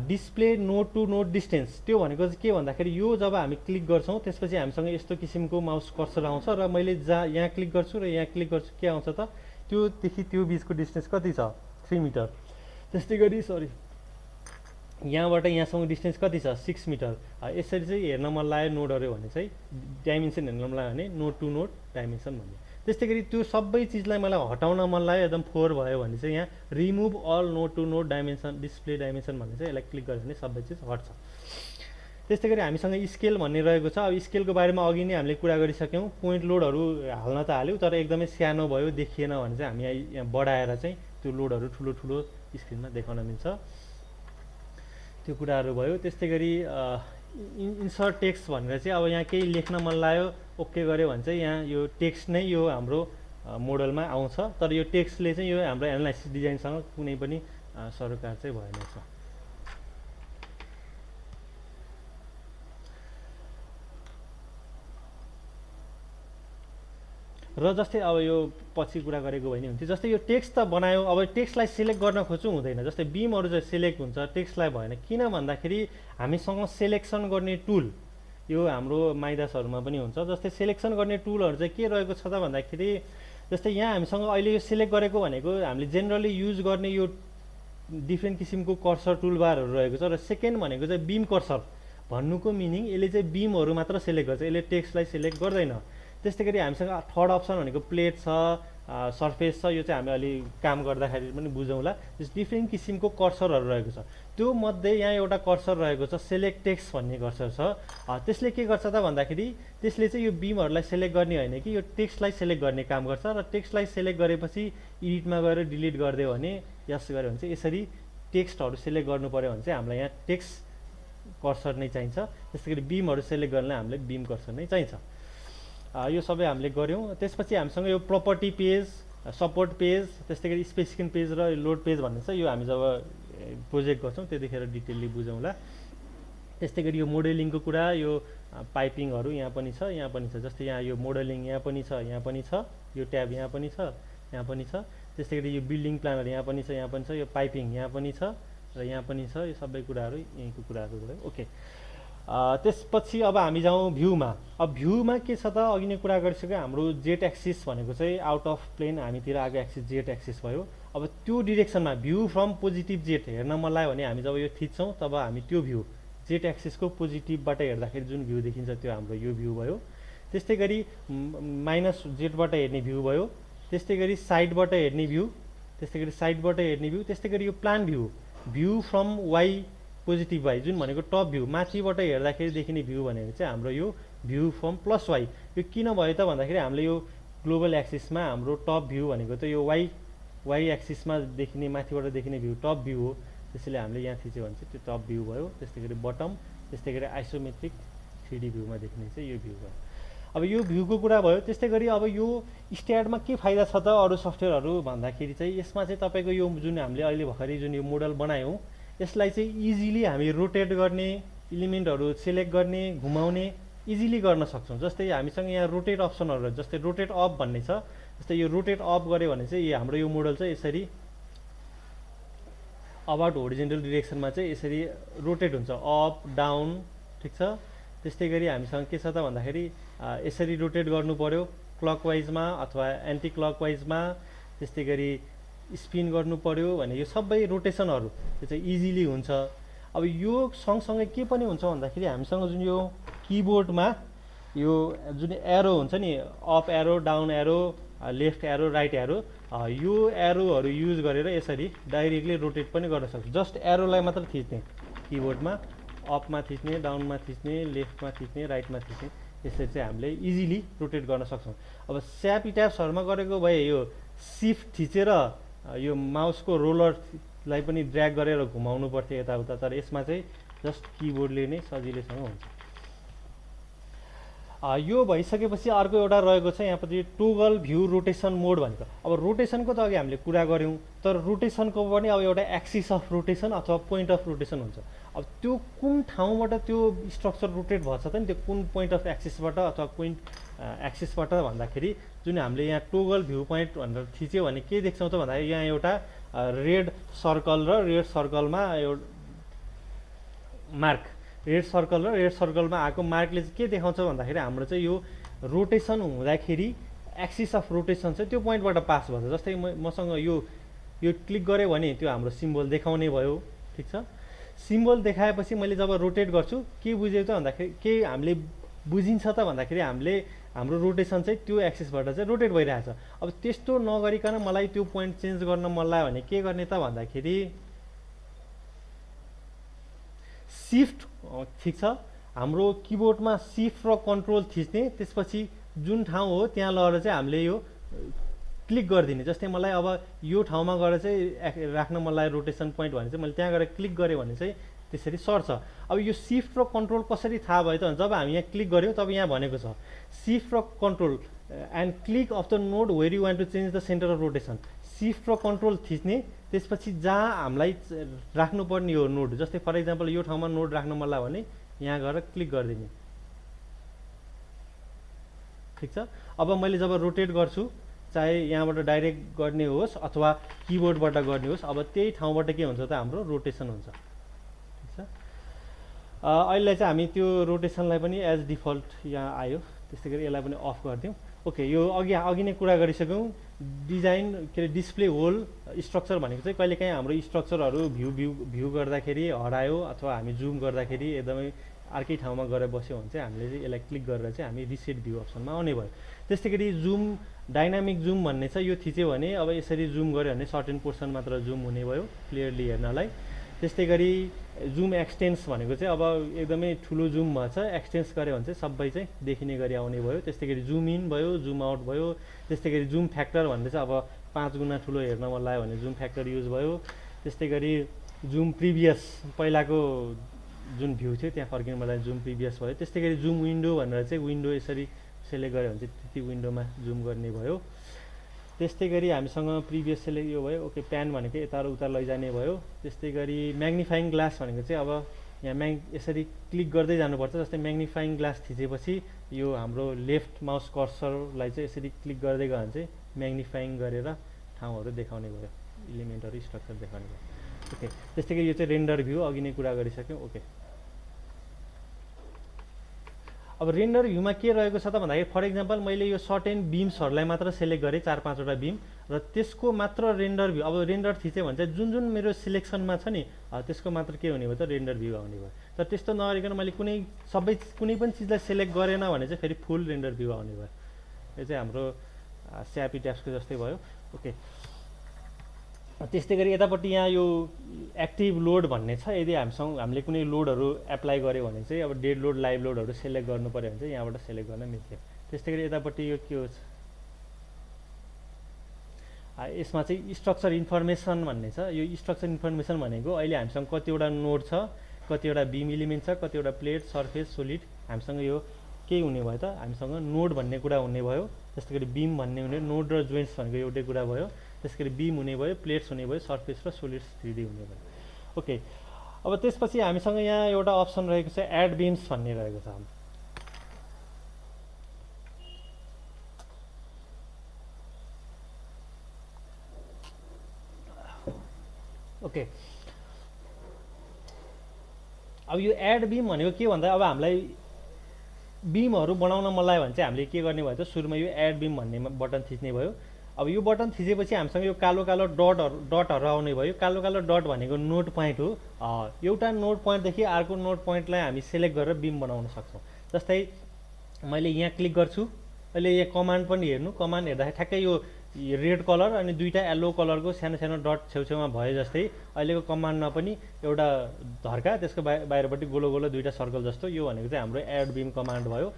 display node to node distance. त्यो भनेको चाहिँ के भन्दाखेरि यो जब हामी क्लिक गर्छौँ त्यसपछि हामीसँग यस्तो किसिमको माउस कर्सर आउँछ र मैले जहाँ यहाँ क्लिक गर्छु र यहाँ क्लिक गर्छु के आउँछ त त्योदेखि त्यो बिचको डिस्टेन्स कति छ 3 मिटर। त्यस्तै गरी यहाँबाट यहाँसम्म डिस्टेन्स कति छ 6 मिटर। यसरी चाहिँ हेर्न मन लाग्यो नोडहरू भने चाहिँ डाइमेन्सन हेर्न मन लाग्यो भने नोड टु नोड डाइमेन्सन भन्ने। त्यस्तै गरी त्यो सबै चिजलाई मलाई हटाउन मन लाग्यो एकदम 4 भयो भने चाहिँ यहाँ remove all node to node dimension display dimension भन्ने चाहिँ यसलाई क्लिक गर्यो भने सबै चिज हट्छ। त्यस्तै गरी हामीसँग स्केल भन्ने रहेको छ। अब स्केलको बारेमा अघि नै हामीले कुरा गरिसक्यौँ। पोइन्ट लोडहरू हाल्न त हाल्यौँ तर एकदमै सानो भयो देखिएन भने चाहिँ हामी यहाँ बढाएर चाहिँ त्यो लोडहरू ठुलो ठुलो स्क्रिनमा देखाउन मिल्छ। त्यो कुराहरू भयो। त्यस्तै गरी इन्सर्ट टेक्स्ट भनेर चाहिँ अब यहाँ केही लेख्न मन लाग्यो ओके गऱ्यो भने चाहिँ यहाँ यो टेक्स्ट नै यो हाम्रो मोडलमा आउँछ। तर यो टेक्स्टले चाहिँ यो हाम्रो एनालाइसिस डिजाइनसँग कुनै पनि सरोकार चाहिँ भएन छ। र जस्तै अब यो पछि कुरा गरेको भए नि हुन्थ्यो। जस्तै यो टेक्स्ट त बनायो, अब टेक्स्टलाई सिलेक्ट गर्न खोज्छु हुँदैन। जस्तै बिमहरू चाहिँ सिलेक्ट हुन्छ, टेक्स्टलाई भएन। किन भन्दाखेरि हामीसँग सेलेक्सन गर्ने टुल यो हाम्रो माइदासहरूमा पनि हुन्छ। जस्तै सेलेक्सन गर्ने टुलहरू चाहिँ के रहेको छ त भन्दाखेरि जस्तै यहाँ हामीसँग अहिले यो सिलेक्ट गरेको भनेको हामीले जेनरली युज गर्ने यो डिफ्रेन्ट किसिमको कर्सर टुलबारहरू रहेको छ। र सेकेन्ड भनेको चाहिँ बिम कर्सर भन्नुको मिनिङ यसले चाहिँ बिमहरू मात्र सिलेक्ट गर्छ, यसले टेक्स्टलाई सिलेक्ट गर्दैन। त्यस्तै गरी हामीसँग थर्ड अप्सन भनेको प्लेट छ, सर्फेस छ। यो चाहिँ हामी अलि काम गर्दाखेरि पनि बुझौँला। त्यस डिफ्रेन्ट किसिमको कर्सरहरू रहेको छ। त्यो मध्ये यहाँ एउटा कर्सर रहेको छ सेलेक्ट टेक्स्ट भन्ने कर्सर छ। त्यसले के गर्छ त भन्दाखेरि त्यसले चाहिँ यो बिमहरूलाई सेलेक्ट गर्ने होइन कि यो टेक्स्टलाई सेलेक्ट गर्ने काम गर्छ। र टेक्स्टलाई सेलेक्ट गरेपछि एडिटमा गएर डिलिट गरिदियो भने यस गऱ्यो भने चाहिँ यसरी टेक्स्टहरू सेलेक्ट गर्नु पऱ्यो भने चाहिँ हामीलाई यहाँ टेक्स्ट कर्सर नै चाहिन्छ। त्यस्तै गरी बिमहरू सेलेक्ट गर्नलाई हामीलाई बिम कर्सर नै चाहिन्छ। यो सबै हामीले गऱ्यौँ। त्यसपछि हामीसँग यो प्रपर्टी पेज, सपोर्ट पेज, त्यस्तै गरी स्पेसिफिकेसन पेज र लोड पेज भन्ने छ। यो हामी जब प्रोजेक्ट गर्छौँ त्यतिखेर डिटेलली बुझौँला। त्यस्तै गरी यो मोडेलिङको कुरा, यो पाइपिङहरू यहाँ पनि छ, यहाँ पनि छ। जस्तै यहाँ यो मोडेलिङ यहाँ पनि छ, यहाँ पनि छ, यो ट्याब यहाँ पनि छ, यहाँ पनि छ। त्यस्तै गरी यो बिल्डिङ प्लानर यहाँ पनि छ, यहाँ पनि छ, यो पाइपिङ यहाँ पनि छ र यहाँ पनि छ। यो सबै कुराहरू यहीँको कुराहरू भयो। ओके, त्यसपछि अब हामी जाउँ भ्यूमा। अब भ्यूमा के छ त अघि नै कुरा गरिसक्यो हाम्रो जेट एक्सिस भनेको चाहिँ आउट अफ प्लेन हामीतिर आएको एक्सिस जेट एक्सिस भयो। अब त्यो डिरेक्सनमा भ्यू फ्रम पोजिटिभ जेट हेर्न मन लाग्यो भने हामी जब यो थिच्छौँ तब हामी त्यो भ्यू जेट एक्सिसको पोजिटिभबाट हेर्दाखेरि जुन भ्यू देखिन्छ त्यो हाम्रो यो भ्यू भयो। त्यस्तै गरी माइनस जेटबाट हेर्ने भ्यू भयो। त्यस्तै गरी साइडबाट हेर्ने भ्यू, त्यस्तै गरी साइडबाट हेर्ने भ्यू। त्यस्तै गरी यो plan view, view from Y positive Y जुन भनेको टप भ्यू माथिबाट हेर्दाखेरि देखिने भ्यू भनेको चाहिँ हाम्रो यो भ्यू फ्रम प्लस वाइ। यो किन भयो त भन्दाखेरि हामीले यो ग्लोबल एक्सिसमा हाम्रो टप भ्यू भनेको त यो वाइ एक्सिसमा देखिने माथिबाट देखिने भ्यू टप भ्यू हो। त्यसैले हामीले यहाँ थिच्यो भने चाहिँ त्यो टप भ्यू भयो। त्यस्तै गरी बटम, त्यस्तै गरी आइसोमेट्रिक 3D भ्यूमा देखिने चाहिँ यो भ्यू भयो। अब यो भ्यूको कुरा भयो। त्यस्तै गरी अब यो स्ट्याडमा के फाइदा छ त अरू सफ्टवेयरहरू भन्दाखेरि चाहिँ यसमा चाहिँ तपाईँको यो जुन हामीले अहिले भर्खरै जुन यो मोडल बनायौँ यसलाई चाहिँ इजिली हामी रोटेट गर्ने, इलिमेन्टहरू सेलेक्ट गर्ने, घुमाउने इजिली गर्न सक्छौँ। जस्तै हामीसँग यहाँ रोटेट अप्सनहरू जस्तै रोटेट अप भन्ने छ। जस्तै यो रोटेट अप गऱ्यो भने चाहिँ हाम्रो यो मोडल चाहिँ यसरी अबाउट होरिजेन्टल डिरेक्सनमा चाहिँ यसरी रोटेट हुन्छ, अप डाउन। ठिक छ। त्यस्तै गरी हामीसँग के छ त भन्दाखेरि यसरी रोटेट गर्नु पऱ्यो क्लकवाइजमा अथवा एन्टी क्लकवाइजमा, त्यस्तै गरी स्पिन गर्नु पर्यो भने यो सबै रोटेसनहरू त्यो चाहिँ इजिली हुन्छ। अब यो सँगसँगै के पनि हुन्छ भन्दाखेरि हामीसँग जुन यो किबोर्डमा यो जुन एरो हुन्छ नि, up arrow, down arrow, left arrow, right arrow, यो एरोहरू युज गरेर यसरी डाइरेक्टली रोटेट पनि गर्न सक्छ। जस्ट एरोलाई मात्र थिच्ने, किबोर्डमा अपमा थिच्ने, डाउनमा थिच्ने, लेफ्टमा थिच्ने, राइटमा थिच्ने, यसरी चाहिँ हामीले इजिली रोटेट गर्न सक्छौँ। अब स्यापी ट्याब्सहरूमा गरेको भए यो सिफ्ट थिचेर यो माउसको रोलरलाई पनि ड्र्याग गरेर घुमाउनु पर्थ्यो यताउता, तर यसमा चाहिँ जस्ट किबोर्डले नै सजिलैसँग हुन्छ। यो भइसकेपछि अर्को एउटा रहेको छ यहाँपट्टि टोगल भ्यू रोटेसन मोड भनेको। अब रोटेसनको त अघि हामीले कुरा गऱ्यौँ, तर रोटेसनको पनि अब एउटा एक्सिस अफ रोटेसन अथवा पोइन्ट अफ रोटेसन हुन्छ। अब त्यो कुन ठाउँबाट त्यो स्ट्रक्चर रोटेट भएछ त नि, त्यो कुन पोइन्ट अफ एक्सिसबाट अथवा पोइन्ट एक्सिसबाट भन्दाखेरि जुन हामीले यहाँ टोगल भ्यू पोइन्ट भनेर थिच्यो भने के देख्छौँ त भन्दाखेरि यहाँ एउटा रेड सर्कल र रेड सर्कलमा एउटा मार्क, रेड सर्कल र रेड सर्कलमा आएको मार्कले चाहिँ के देखाउँछ भन्दाखेरि हाम्रो चाहिँ यो रोटेसन हुँदाखेरि एक्सिस अफ रोटेसन चाहिँ त्यो पोइन्टबाट पास भन्छ। जस्तै मसँग यो क्लिक गरेँ भने त्यो हाम्रो सिम्बल देखाउने भयो, ठिक छ। सिम्बल देखाएपछि मैले जब रोटेट गर्छु के बुझ्यो त भन्दाखेरि के हामीले बुझिन्छ त भन्दाखेरि हामीले हाम्रो रोटेसन चाहिँ त्यो एक्सिसबाट चाहिँ रोटेट भइरहेछ। अब त्यस्तो नगरिकन मलाई त्यो पोइन्ट चेन्ज गर्न मन लाग्यो भने के गर्ने त भन्दाखेरि सिफ्ट, ठिक छ, हाम्रो किबोर्डमा सिफ्ट र कन्ट्रोल थिच्ने, त्यसपछि जुन ठाउँ हो त्यहाँ लगेर चाहिँ हामीले यो क्लिक गरिदिने। जस्तै मलाई अब यो ठाउँमा गएर चाहिँ राख्न मन लाग्यो रोटेसन पोइन्ट भने चाहिँ मैले त्यहाँ गएर क्लिक गरेँ भने चाहिँ त्यसरी सर्छ। अब यो सिफ्ट र कन्ट्रोल कसरी थाहा भयो त, जब हामी यहाँ क्लिक गऱ्यौँ तब यहाँ भनेको छ सिफ्ट र control and click of the node where you want to change the centre of rotation. Shift र कन्ट्रोल थिच्ने, त्यसपछि जहाँ हामीलाई राख्नुपर्ने यो नोड, जस्तै फर इक्जाम्पल यो ठाउँमा नोड राख्न मन लाग्यो भने यहाँ गएर क्लिक गरिदिने, ठिक छ। अब मैले जब रोटेट गर्छु, चाहे यहाँबाट डाइरेक्ट गर्ने होस् अथवा किबोर्डबाट गर्ने होस्, अब त्यही ठाउँबाट के हुन्छ त हाम्रो रोटेसन हुन्छ, ठिक छ। अहिले चाहिँ हामी त्यो रोटेसनलाई पनि एज डिफल्ट यहाँ आयो, त्यस्तै गरी यसलाई पनि अफ गरिदिउँ। ओके, यो अघि नै कुरा गरिसक्यौँ डिजाइन के अरे डिस्प्ले होल स्ट्रक्चर भनेको चाहिँ कहिलेकाहीँ हाम्रो स्ट्रक्चरहरू भ्यू गर्दाखेरि हरायो अथवा हामी जुम गर्दाखेरि एकदमै अर्कै ठाउँमा गएर बस्यो भने चाहिँ हामीले चाहिँ यसलाई क्लिक गरेर चाहिँ हामी रिसेट भ्यू अप्सनमा आउने भयो। त्यस्तै गरी जुम, डाइनामिक जुम भन्ने छ, यो थिच्यो भने अब यसरी जुम गऱ्यो भने सर्टेन पोर्सन मात्र जुम हुने भयो क्लियरली हेर्नलाई। त्यस्तै गरी जुम एक्सटेन्स भनेको चाहिँ अब एकदमै ठुलो जुम भएछ, एक्सटेन्स गऱ्यो भने चाहिँ सबै चाहिँ देखिने गरी आउने भयो। त्यस्तै गरी जुम इन भयो, जुम आउट भयो। त्यस्तै गरी जुम फ्याक्टर भन्ने चाहिँ अब 5 गुणा ठुलो हेर्न मन लाग्यो भने जुम फ्याक्टर युज भयो। त्यस्तै गरी जुम प्रिभियस, पहिलाको जुन भ्यू थियो त्यहाँ फर्किनु मलाई जुम प्रिभियस भयो। त्यस्तै गरी जुम विन्डो भनेर चाहिँ विन्डो यसरी सेलेक्ट गऱ्यो भने चाहिँ त्यति विन्डोमा जुम गर्ने भयो। त्यस्तै गरी हामीसँग प्रिभियस सेलेक्ट यो भयो। ओके, प्यान भनेको यता र उता लैजाने भयो। त्यस्तै गरी म्याग्निफाइङ ग्लास भनेको चाहिँ अब यहाँ यसरी क्लिक गर्दै जानुपर्छ। जस्तै म्याग्निफाइङ ग्लास थिचेपछि यो हाम्रो लेफ्ट माउस कर्सरलाई चाहिँ यसरी क्लिक गर्दै गयो भने चाहिँ म्याग्निफाइङ गरेर ठाउँहरू देखाउने भयो, इलिमेन्टहरू स्ट्रक्चर देखाउने भयो। ओके, त्यस्तै गरी यो चाहिँ रेन्डर भ्यू अघि नै कुरा गरिसक्यौँ। ओके, अब रेन्डर भ्यूमा के रहेको छ त भन्दाखेरि फर इक्जाम्पल मैले यो सर्टेन बिम्सहरूलाई मात्र सेलेक्ट गरेँ, 4-5वटा बिम, र त्यसको मात्र रेन्डर भ्यू। अब रेन्डर थिच्यो भने चाहिँ जुन जुन मेरो सिलेक्सनमा छ नि त्यसको मात्र के हुने भयो त रेन्डर भ्यू आउने भयो। तर त्यस्तो नगरिकन मैले कुनै पनि चिजलाई सेलेक्ट गरेन भने चाहिँ फेरि फुल रेन्डर भ्यू आउने भयो। यो चाहिँ हाम्रो स्यापी ट्याब्सको जस्तै भयो। ओके, त्यस्तै गरी यतापट्टि यहाँ यो एक्टिभ लोड भन्ने छ। यदि हामीले कुनै लोडहरू एप्लाई गऱ्यो भने चाहिँ अब डेड लोड, लाइभ लोडहरू सेलेक्ट गर्नु पऱ्यो भने चाहिँ यहाँबाट सेलेक्ट गर्न मिल्थ्यो। त्यस्तै गरी यतापट्टि यो के हो, यसमा चाहिँ स्ट्रक्चर इन्फर्मेसन भन्ने छ। यो स्ट्रक्चर इन्फर्मेसन भनेको अहिले हामीसँग कतिवटा नोड छ, कतिवटा बिम इलिमेन्ट छ, कतिवटा प्लेट, सर्फेस, सोलिड। हामीसँग यो के हुने भयो त, हामीसँग नोड भन्ने कुरा हुने भयो। त्यस्तै गरी बिम भन्ने हुने, नोड र जोइन्ट्स भनेको एउटै कुरा भयो। त्यसै गरी बिम हुने भयो, प्लेट्स हुने भयो, सर्फेस र सोलिड्स 3D हुने भयो। ओके, अब त्यसपछि हामीसँग यहाँ एउटा अप्सन रहेको छ एड बिम्स भन्ने रहेको छ। ओके, अब यो एड बिम भनेको के भन्दा अब हामीलाई बिमहरू बनाउन मन लाग्यो भने चाहिँ हामीले के गर्ने भयो त सुरुमा यो एड बिम भन्ने बटन थिच्ने भयो। अब यो बटन थिचेपछि हामीसँग यो कालो कालो डटहरू आउने भयो। कालो कालो डट भनेको नोड पोइन्ट हो। एउटा नोड पोइन्टदेखि अर्को नोड पोइन्टलाई हामी सेलेक्ट गरेर बिम बनाउन सक्छौँ। जस्तै मैले यहाँ क्लिक गर्छु, अहिले यहाँ कमान्ड पनि हेर्नु, कमान्ड हेर्दाखेरि ठ्याक्कै यो रेड कलर अनि दुईवटा येल्लो कलरको सानो सानो डट छेउछेउमा भयो। जस्तै अहिलेको कमान्डमा पनि एउटा धर्का, त्यसको बाहिरपट्टि गोलो गोलो दुईवटा सर्कल जस्तो, यो भनेको चाहिँ हाम्रो एड बिम कमान्ड भयो।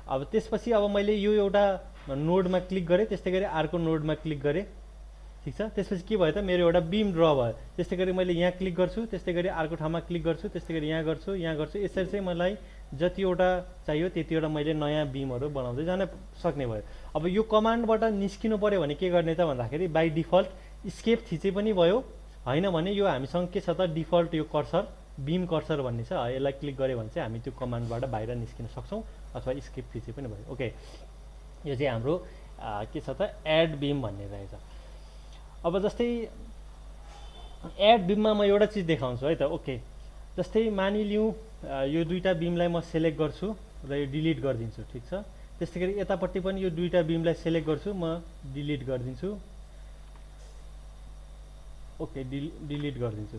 अब त्यसपछि अब मैले यो एउटा नोडमा क्लिक गरेँ, त्यस्तै गरी अर्को नोडमा क्लिक गरेँ, ठिक छ। त्यसपछि के भयो त मेरो एउटा बिम ड्र भयो। त्यस्तै गरी मैले यहाँ क्लिक गर्छु, त्यस्तै गरी अर्को ठाउँमा क्लिक गर्छु, त्यस्तै गरी यहाँ गर्छु, यहाँ गर्छु। यसरी चाहिँ मलाई जतिवटा चाहियो त्यतिवटा मैले नयाँ बिमहरू बनाउँदै जान सक्ने भयो। अब यो कमान्डबाट निस्किनु पऱ्यो भने के गर्ने त भन्दाखेरि बाई डिफल्ट स्केप थिचे पनि भयो, होइन भने यो हामीसँग के छ त डिफल्ट यो कर्सर, बिम कर्सर भन्ने छ, यसलाई क्लिक गऱ्यो भने चाहिँ हामी त्यो कमान्डबाट बाहिर निस्किन सक्छौँ, अथवा स्केप थिचे पनि भयो। ओके, यो चाहिँ हाम्रो के छ त एड बिम भन्ने रहेछ। अब जस्तै एड बिममा म एउटा चिज देखाउँछु है त। ओके, जस्तै मानिलिउँ यो दुईवटा बिमलाई म सेलेक्ट गर्छु र यो डिलिट गरिदिन्छु, ठिक छ। त्यस्तै गरी यतापट्टि पनि यो दुईवटा बिमलाई सेलेक्ट गर्छु, म डिलिट गरिदिन्छु। ओके, डिलिट गरिदिन्छु।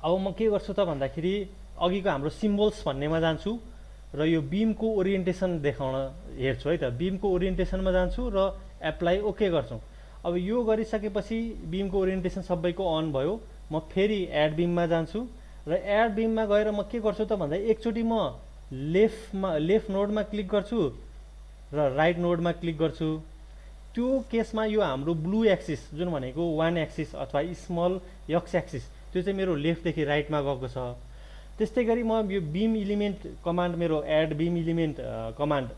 अब म के गर्छु त भन्दाखेरि अघिको हाम्रो सिम्बल्स भन्नेमा जान्छु र यो बिमको ओरिएन्टेसन देखाउन हेर्छु है त। बिमको ओरिएन्टेसनमा जान्छु र एप्लाई ओके गर्छु। अब यो गरिसकेपछि बिमको ओरिएन्टेसन सबैको अन भयो। म फेरि एड बिममा जान्छु र एड बिममा गएर म के गर्छु त भन्दा एकचोटि म लेफ्ट नोडमा क्लिक गर्छु र राइट नोडमा क्लिक गर्छु। त्यो केसमा यो हाम्रो ब्लू एक्सिस जुन भनेको 1 एक्सिस अथवा स्मल एक्स एक्सिस, त्यो चाहिँ मेरो लेफ्टदेखि राइटमा गएको छ। त्यस्तै गरी म यो बिम इलिमेन्ट कमान्ड, मेरो एड बिम इलिमेन्ट कमान्ड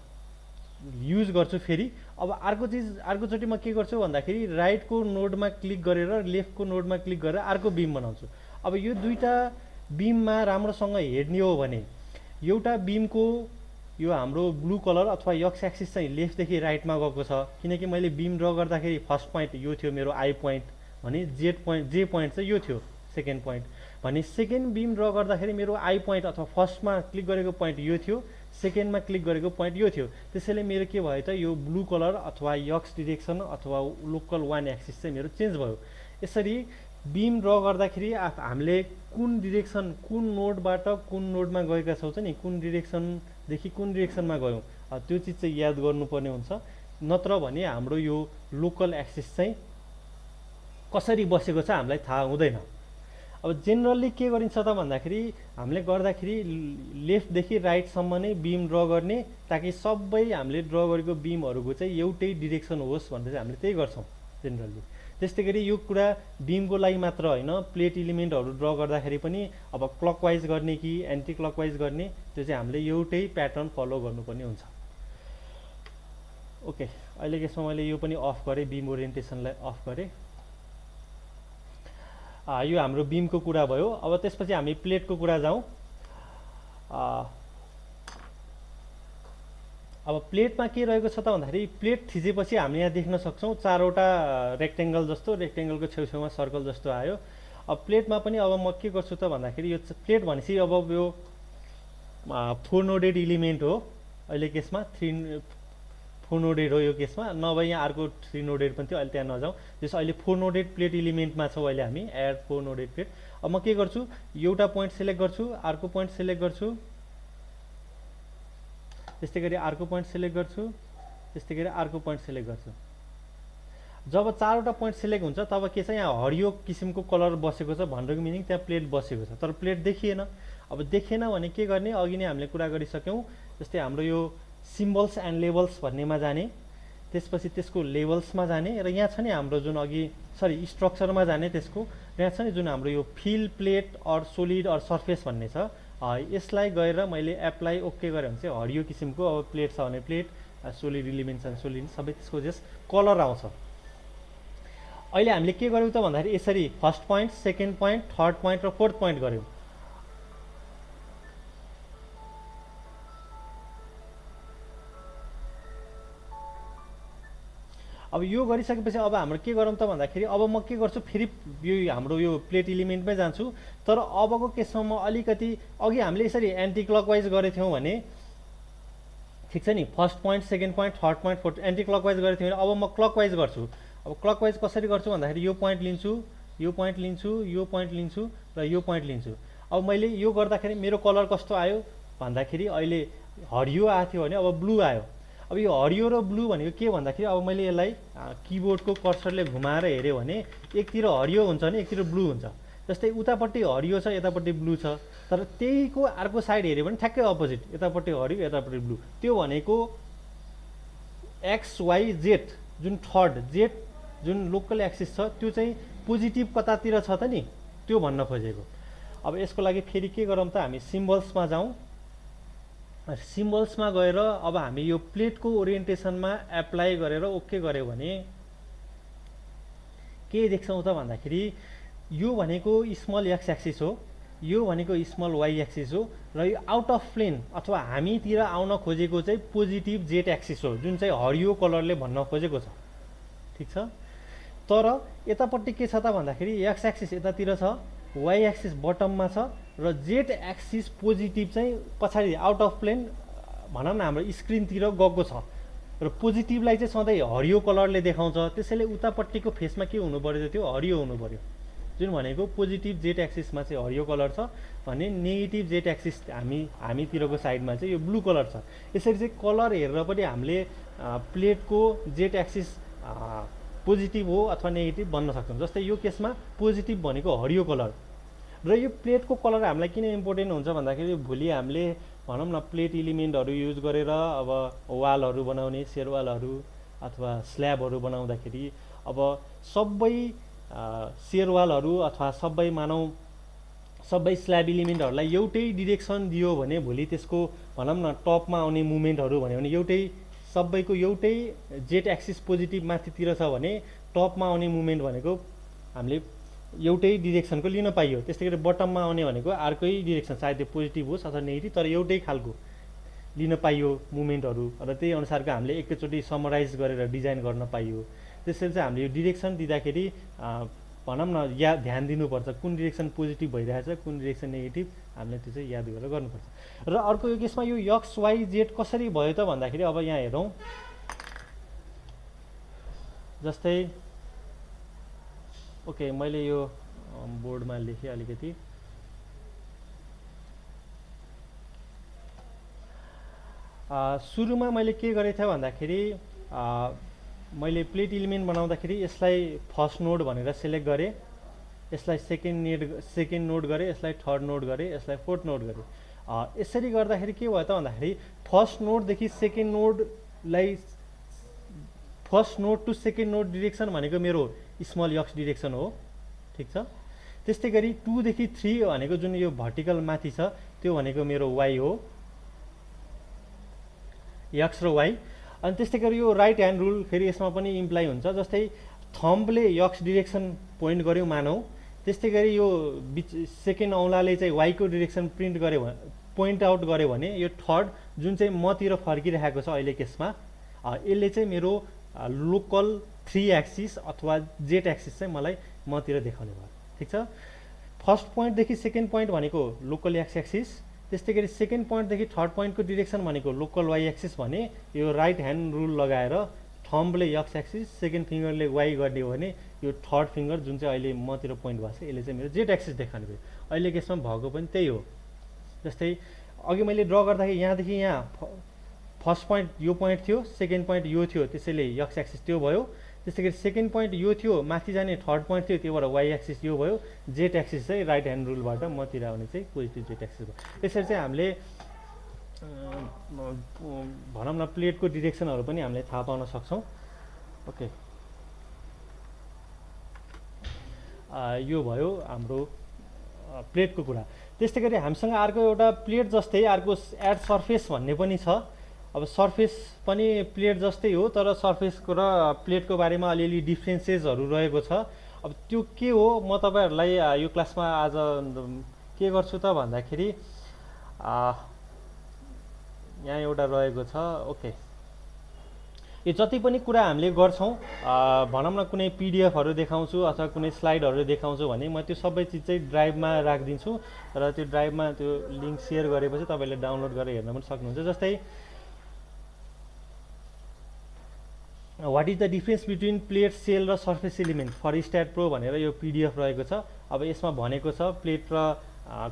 युज गर्छु फेरि। अब अर्कोचोटि म के गर्छु भन्दाखेरि राइटको नोडमा क्लिक गरेर लेफ्टको नोडमा क्लिक गरेर अर्को बिम बनाउँछु। अब यो दुईवटा बिममा राम्रोसँग हेर्ने हो भने एउटा बिमको यो हाम्रो ब्लू कलर अथवा एक्स एक्सिस चाहिँ लेफ्टदेखि राइटमा गएको छ, किनकि मैले बिम ड्र गर्दाखेरि फर्स्ट पोइन्ट यो थियो मेरो आई पोइन्ट भने, जे पोइन्ट चाहिँ यो थियो सेकेन्ड पोइन्ट भने, सेकेन्ड बिम ड्र गर्दाखेरि मेरो आई पोइन्ट अथवा फर्स्टमा क्लिक गरेको पोइन्ट यो थियो, सेकेन्डमा क्लिक गरेको पोइन्ट यो थियो। त्यसैले मेरो के भयो त यो ब्लू कलर अथवा एक्स डिरेक्सन अथवा लोकल 1 एक्सिस चाहिँ मेरो चेन्ज भयो। यसरी बिम ड्र गर्दाखेरि हामीले कुन डिरेक्सन, कुन नोडबाट कुन नोडमा गएका छौँ नि, कुन डिरेक्सनदेखि कुन डिरेक्सनमा गयौँ, त्यो चिज चाहिँ याद गर्नुपर्ने हुन्छ। नत्र भने हाम्रो यो लोकल एक्सिस चाहिँ कसरी बसेको छ हामीलाई थाहा हुँदैन। अब जेनरली के गरिन्छ त भन्दाखेरि हामीले गर्दाखेरि लेफ्टदेखि राइटसम्म नै बिम ड्र गर्ने, ताकि सबै हामीले ड्र गरेको बिमहरूको चाहिँ एउटै डिरेक्सन होस् भनेर चाहिँ हामीले त्यही गर्छौँ जेनरली। त्यस्तै गरी यो कुरा बिमको लागि मात्र होइन, प्लेट इलिमेन्टहरू ड्र गर्दाखेरि पनि अब क्लकवाइज गर्ने कि एन्टी क्लकवाइज गर्ने, त्यो चाहिँ हामीले एउटै प्याटर्न फलो गर्नुपर्ने हुन्छ। ओके, अहिलेको यसमा मैले यो पनि अफ गरेँ, बिम ओरिएन्टेसनलाई अफ गरेँ। यो हाम्रो बिमको कुरा भयो। अब त्यसपछि हामी प्लेटको कुरा जाउँ। अब प्लेटमा के रहेको छ त भन्दाखेरि प्लेट थिचेपछि हामी यहाँ देख्न सक्छौँ चारवटा रेक्टेङ्गल जस्तो, रेक्टेङ्गलको छेउछेउमा सर्कल जस्तो आयो। अब प्लेटमा पनि अब म के गर्छु त भन्दाखेरि यो प्लेट भनेपछि अब यो 4 नोडेड इलिमेन्ट हो, अहिले केसमा 4 नोडेड हो यो केसमा, नभए यहाँ अर्को 3 नोडेड पनि थियो, अहिले त्यहाँ नजाउँ। त्यसो अहिले 4 नोडेड प्लेट इलिमेन्टमा छौँ अहिले हामी, एड 4 नोडेड प्लेट। अब म के गर्छु, एउटा पोइन्ट सेलेक्ट गर्छु, अर्को पोइन्ट सेलेक्ट गर्छु, त्यस्तै गरी अर्को पोइन्ट सेलेक्ट गर्छु, त्यस्तै गरी अर्को पोइन्ट सेलेक्ट गर्छु। जब चारवटा पोइन्ट सेलेक्ट हुन्छ तब के छ, यहाँ हरियो किसिमको कलर बसेको छ भनेको मिनिङ त्यहाँ प्लेट बसेको छ, तर प्लेट देखिएन। अब देखिएन भने के गर्ने, अघि नै हामीले कुरा गरिसक्यौँ। जस्तै हाम्रो यो सिम्बल्स एन्ड लेबल्स भन्नेमा जाने, त्यसपछि त्यसको लेबल्समा जाने, र यहाँ छ नि हाम्रो जुन अघि स्ट्रक्चरमा जाने, त्यसको यहाँ छ नि जुन हाम्रो यो fill plate or solid or surface भन्ने छ, यसलाई गएर मैले एप्लाई ओके गरेँ भने चाहिँ हरियो किसिमको अब प्लेट छ भने प्लेट, सोलिड इलिमेन्ट छ भने सोलिड, सबै त्यसको जस कलर आउँछ। अहिले हामीले के गर्यौँ त भन्दाखेरि यसरी first point, second point, third point र फोर्थ पोइन्ट गर्यौँ। अब यो गरिसकेपछि अब हाम्रो के गरौँ त भन्दाखेरि अब म के गर्छु, फेरि यो हाम्रो यो प्लेट इलिमेन्टमै जान्छु, तर अबको केसमा म अलिकति अघि हामीले यसरी एन्टी क्लकवाइज गरेको थियौँ भने ठिक छ नि। First point, second point, third point, fourth, anti clockwise गरेको थियो भने अब म क्लकवाइज गर्छु। अब क्लकवाइज कसरी गर्छु भन्दाखेरि यो पोइन्ट लिन्छु, यो पोइन्ट लिन्छु, यो पोइन्ट लिन्छु र यो पोइन्ट लिन्छु। अब मैले यो गर्दाखेरि मेरो कलर कस्तो आयो भन्दाखेरि अहिले हरियो आएको थियो भने अब ब्लू आयो। अब यो हरियो र ब्लू भनेको के भन्दाखेरि अब मैले यसलाई किबोर्डको कर्सरले घुमाएर हेऱ्यो भने एकतिर हरियो हुन्छ भने एकतिर ब्लू हुन्छ। जस्तै उतापट्टि हरियो छ, यतापट्टि ब्लू छ, तर त्यहीको अर्को साइड हेऱ्यो भने ठ्याक्कै अपोजिट, यतापट्टि हरियो, यतापट्टि ब्लू। त्यो भनेको एक्स वाई जेड, जुन थर्ड जेड जुन लोकल एक्सिस छ त्यो चाहिँ पोजिटिभ कतातिर छ त नि, त्यो भन्न खोजेको। अब यसको लागि फेरि के गरौँ त, हामी सिम्बल्समा जाउँ। सिम्बल्समा गएर अब हामी यो प्लेटको ओरिएन्टेसनमा एप्लाई गरेर ओके गऱ्यो भने के देख्छौँ त भन्दाखेरि यो भनेको स्मल एक्स एक्सिस हो, यो भनेको स्मल वाई एक्सिस हो, र यो आउट अफ प्लेन अथवा हामीतिर आउन खोजेको चाहिँ पोजिटिभ जेड एक्सिस हो, जुन चाहिँ हरियो कलरले भन्न खोजेको छ। ठिक छ। तर यतापट्टि के छ त भन्दाखेरि एक्स एक्सिस यतातिर छ, वाई एक्सिस बटममा छ, र जेड एक्सिस पोजिटिभ चाहिँ पछाडि आउट अफ प्लेन भनौँ न हाम्रो स्क्रिनतिर गएको छ, र पोजिटिभलाई चाहिँ सधैँ हरियो कलरले देखाउँछ। त्यसैले उतापट्टिको फेसमा के हुनु पर्यो, त्यो हरियो हुनु पर्यो, जुन भनेको पोजिटिभ जेड एक्सिसमा चाहिँ हरियो कलर छ भने नेगेटिभ जेड एक्सिस हामीतिरको साइडमा चाहिँ यो ब्लू कलर छ। यसरी चाहिँ कलर हेरेर पनि हामीले प्लेटको जेड एक्सिस पोजिटिभ हो अथवा नेगेटिभ भन्न सक्छौँ। जस्तै यो केसमा पोजिटिभ भनेको हरियो कलर, र यो प्लेटको कलर हामीलाई किन इम्पोर्टेन्ट हुन्छ भन्दाखेरि भोलि हामीले भनौँ न प्लेट इलिमेन्टहरू युज गरेर अब वालहरू बनाउने, सेयरवालहरू अथवा स्ल्याबहरू बनाउँदाखेरि अब सबै सेयरवालहरू अथवा सबै मानौँ सबै स्ल्याब इलिमेन्टहरूलाई एउटै डिरेक्सन दियो भने भोलि त्यसको भनौँ न टपमा आउने मुभमेन्टहरू भन्यो भने एउटै सबैको एउटै जेड एक्सिस पोजिटिभ माथितिर छ भने टपमा आउने मुभमेन्ट भनेको हामीले एउटै डिरेक्सनको लिन पाइयो। त्यस्तै गरी बटममा आउने भनेको अर्कै डिरेक्सन, सायद त्यो पोजिटिभ होस् अथवा नेगेटिभ, तर एउटै खालको लिन पाइयो मुभमेन्टहरू, र त्यही अनुसारको हामीले एकैचोटि समराइज गरेर डिजाइन गर्न पाइयो। त्यसैले चाहिँ हामीले यो डिरेक्सन दिँदाखेरि भनौँ न ध्यान दिनुपर्छ कुन डिरेक्सन पोजिटिभ भइरहेछ, कुन डिरेक्सन नेगेटिभ, हामीले त्यो चाहिँ याद गरेर गर्नुपर्छ। र अर्को यो केसमा यो एक्स वाई जेड कसरी भयो त भन्दाखेरि अब यहाँ हेरौँ। जस्तै ओके, मैले यो बोर्डमा लेखेँ अलिकति। सुरुमा मैले के गरेको थिएँ भन्दाखेरि मैले प्लेट इलिमेन्ट बनाउँदाखेरि यसलाई फर्स्ट नोड भनेर सेलेक्ट गरेँ, यसलाई सेकेन्ड नोड गरेँ, यसलाई थर्ड नोड गरेँ, यसलाई फोर्थ नोड गरेँ। यसरी गर्दाखेरि के भयो त भन्दाखेरि फर्स्ट नोडदेखि सेकेन्ड नोडलाई, first node to second node direction भनेको मेरो स्मल एक्स डिरेक्सन हो। ठिक छ। त्यस्तै गरी 2 देखि 3 भनेको जुन यो भर्टिकल माथि छ त्यो भनेको मेरो वाई हो, एक्स र वाई। अनि त्यस्तै गरी यो राइट ह्यान्ड रुल फेरि यसमा पनि इम्प्लाइ हुन्छ। जस्तै थम्बले एक्स डिरेक्सन पोइन्ट गर्यो मानौ, त्यस्तै गरी यो सेकेन्ड औँलाले चाहिँ वाईको डिरेक्सन पोइन्ट आउट गर्यो भने यो थर्ड जुन चाहिँ मतिर फर्किरहेको छ अहिले केसमा, यसले चाहिँ मेरो लोकल 3 एक्सिस अथवा जेड एक्सिस चाहिँ मलाई मतिर देखाउने भयो। ठिक छ। फर्स्ट पोइन्टदेखि सेकेन्ड पोइन्ट भनेको लोकल एक्स एक्सिस, त्यस्तै गरी सेकेन्ड पोइन्टदेखि थर्ड पोइन्टको डिरेक्सन भनेको लोकल वाई एक्सिस भने यो राइट ह्यान्ड रुल लगाएर थम्बले एक्स एक्सिस, सेकेन्ड फिङ्गरले वाई गर्ने हो भने यो थर्ड फिङ्गर जुन चाहिँ अहिले मतिर पोइन्ट भएको छ यसले चाहिँ मेरो जेड एक्सिस देखाउने भयो। अहिले केसमा भएको पनि त्यही हो। जस्तै अघि मैले ड्र गर्दाखेरि यहाँदेखि यहाँ फर्स्ट पोइन्ट यो पोइन्ट थियो, सेकेन्ड पोइन्ट यो थियो, त्यसैले एक्स एक्सिस त्यो भयो। त्यस्तै गरी सेकेन्ड पोइन्ट यो थियो, माथि जाने थर्ड पोइन्ट थियो, त्योबाट वाई एक्सिस यो भयो। जेड एक्सिस चाहिँ राइट ह्यान्ड रुलबाट मतिर आउने चाहिँ पोजिटिभ जेड एक्सिस भयो। त्यसरी चाहिँ हामीले भनौँ न प्लेटको डिरेक्सनहरू पनि हामीले थाहा पाउन सक्छौँ। ओके, यो भयो हाम्रो प्लेटको कुरा। त्यस्तै गरी हामीसँग अर्को एउटा प्लेट जस्तै अर्को एड सर्फेस भन्ने पनि छ। अब सर्फेस पनि प्लेट जस्तै हो, तर सर्फेसको र प्लेटको बारेमा अलिअलि डिफ्रेन्सेसहरू रहेको छ। अब त्यो के हो म तपाईँहरूलाई यो क्लासमा आज के गर्छु त भन्दाखेरि यहाँ एउटा रहेको छ। ओके, यो जति पनि कुरा हामीले गर्छौँ भनौँ न कुनै पिडिएफहरू देखाउँछु अथवा कुनै स्लाइडहरू देखाउँछु भने म त्यो सबै चिज चाहिँ ड्राइभमा राखिदिन्छु, र त्यो ड्राइभमा त्यो लिङ्क सेयर गरेपछि तपाईँले डाउनलोड गरेर हेर्न पनि सक्नुहुन्छ। जस्तै what is the difference between plate shell र surface element for STAAD Pro भनेर यो पिडिएफ रहेको छ। अब यसमा भनेको छ प्लेट र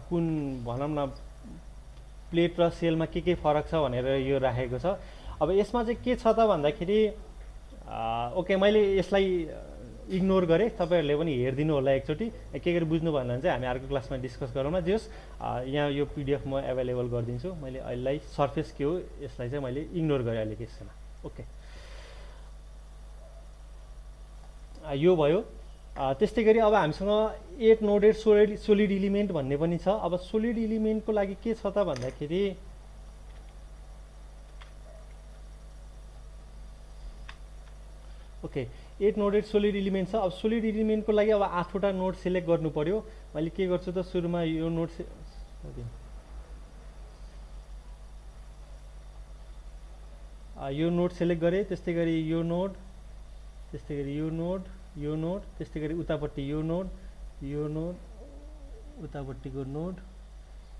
कुन भनौँ न प्लेट र सेलमा के फरक छ भनेर यो राखेको छ। अब यसमा चाहिँ के छ त भन्दाखेरि ओके मैले यसलाई इग्नोर गरेँ, तपाईँहरूले पनि हेरिदिनु होला एकचोटि, के गरी बुझ्नु भएन भने चाहिँ हामी अर्को क्लासमा डिस्कस गरौँ न। जेस् यहाँ यो पिडिएफ म एभाइलेबल गरिदिन्छु। मैले अहिलेलाई सर्फेस के हो यसलाई चाहिँ मैले इग्नोर गरेँ अहिले केसमा। ओके यो भयो। त्यस्तै गरी अब हामीसँग 8 नोडेड सोलिड इलिमेन्ट भन्ने पनि छ। अब सोलिड इलिमेन्टको लागि के छ त भन्दाखेरि ओके 8 नोडेड सोलिड इलिमेन्ट छ। अब सोलिड इलिमेन्टको लागि अब 8वटा नोड सिलेक्ट गर्नु पर्यो। मैले के गर्छु त सुरुमा यो नोड सेलेक्ट गरेँ, त्यस्तै गरी यो नोड, त्यस्तै गरी यो नोड, यो नोड, त्यस्तै गरी उतापट्टि यो नोड, यो नोड, उतापट्टिको नोड,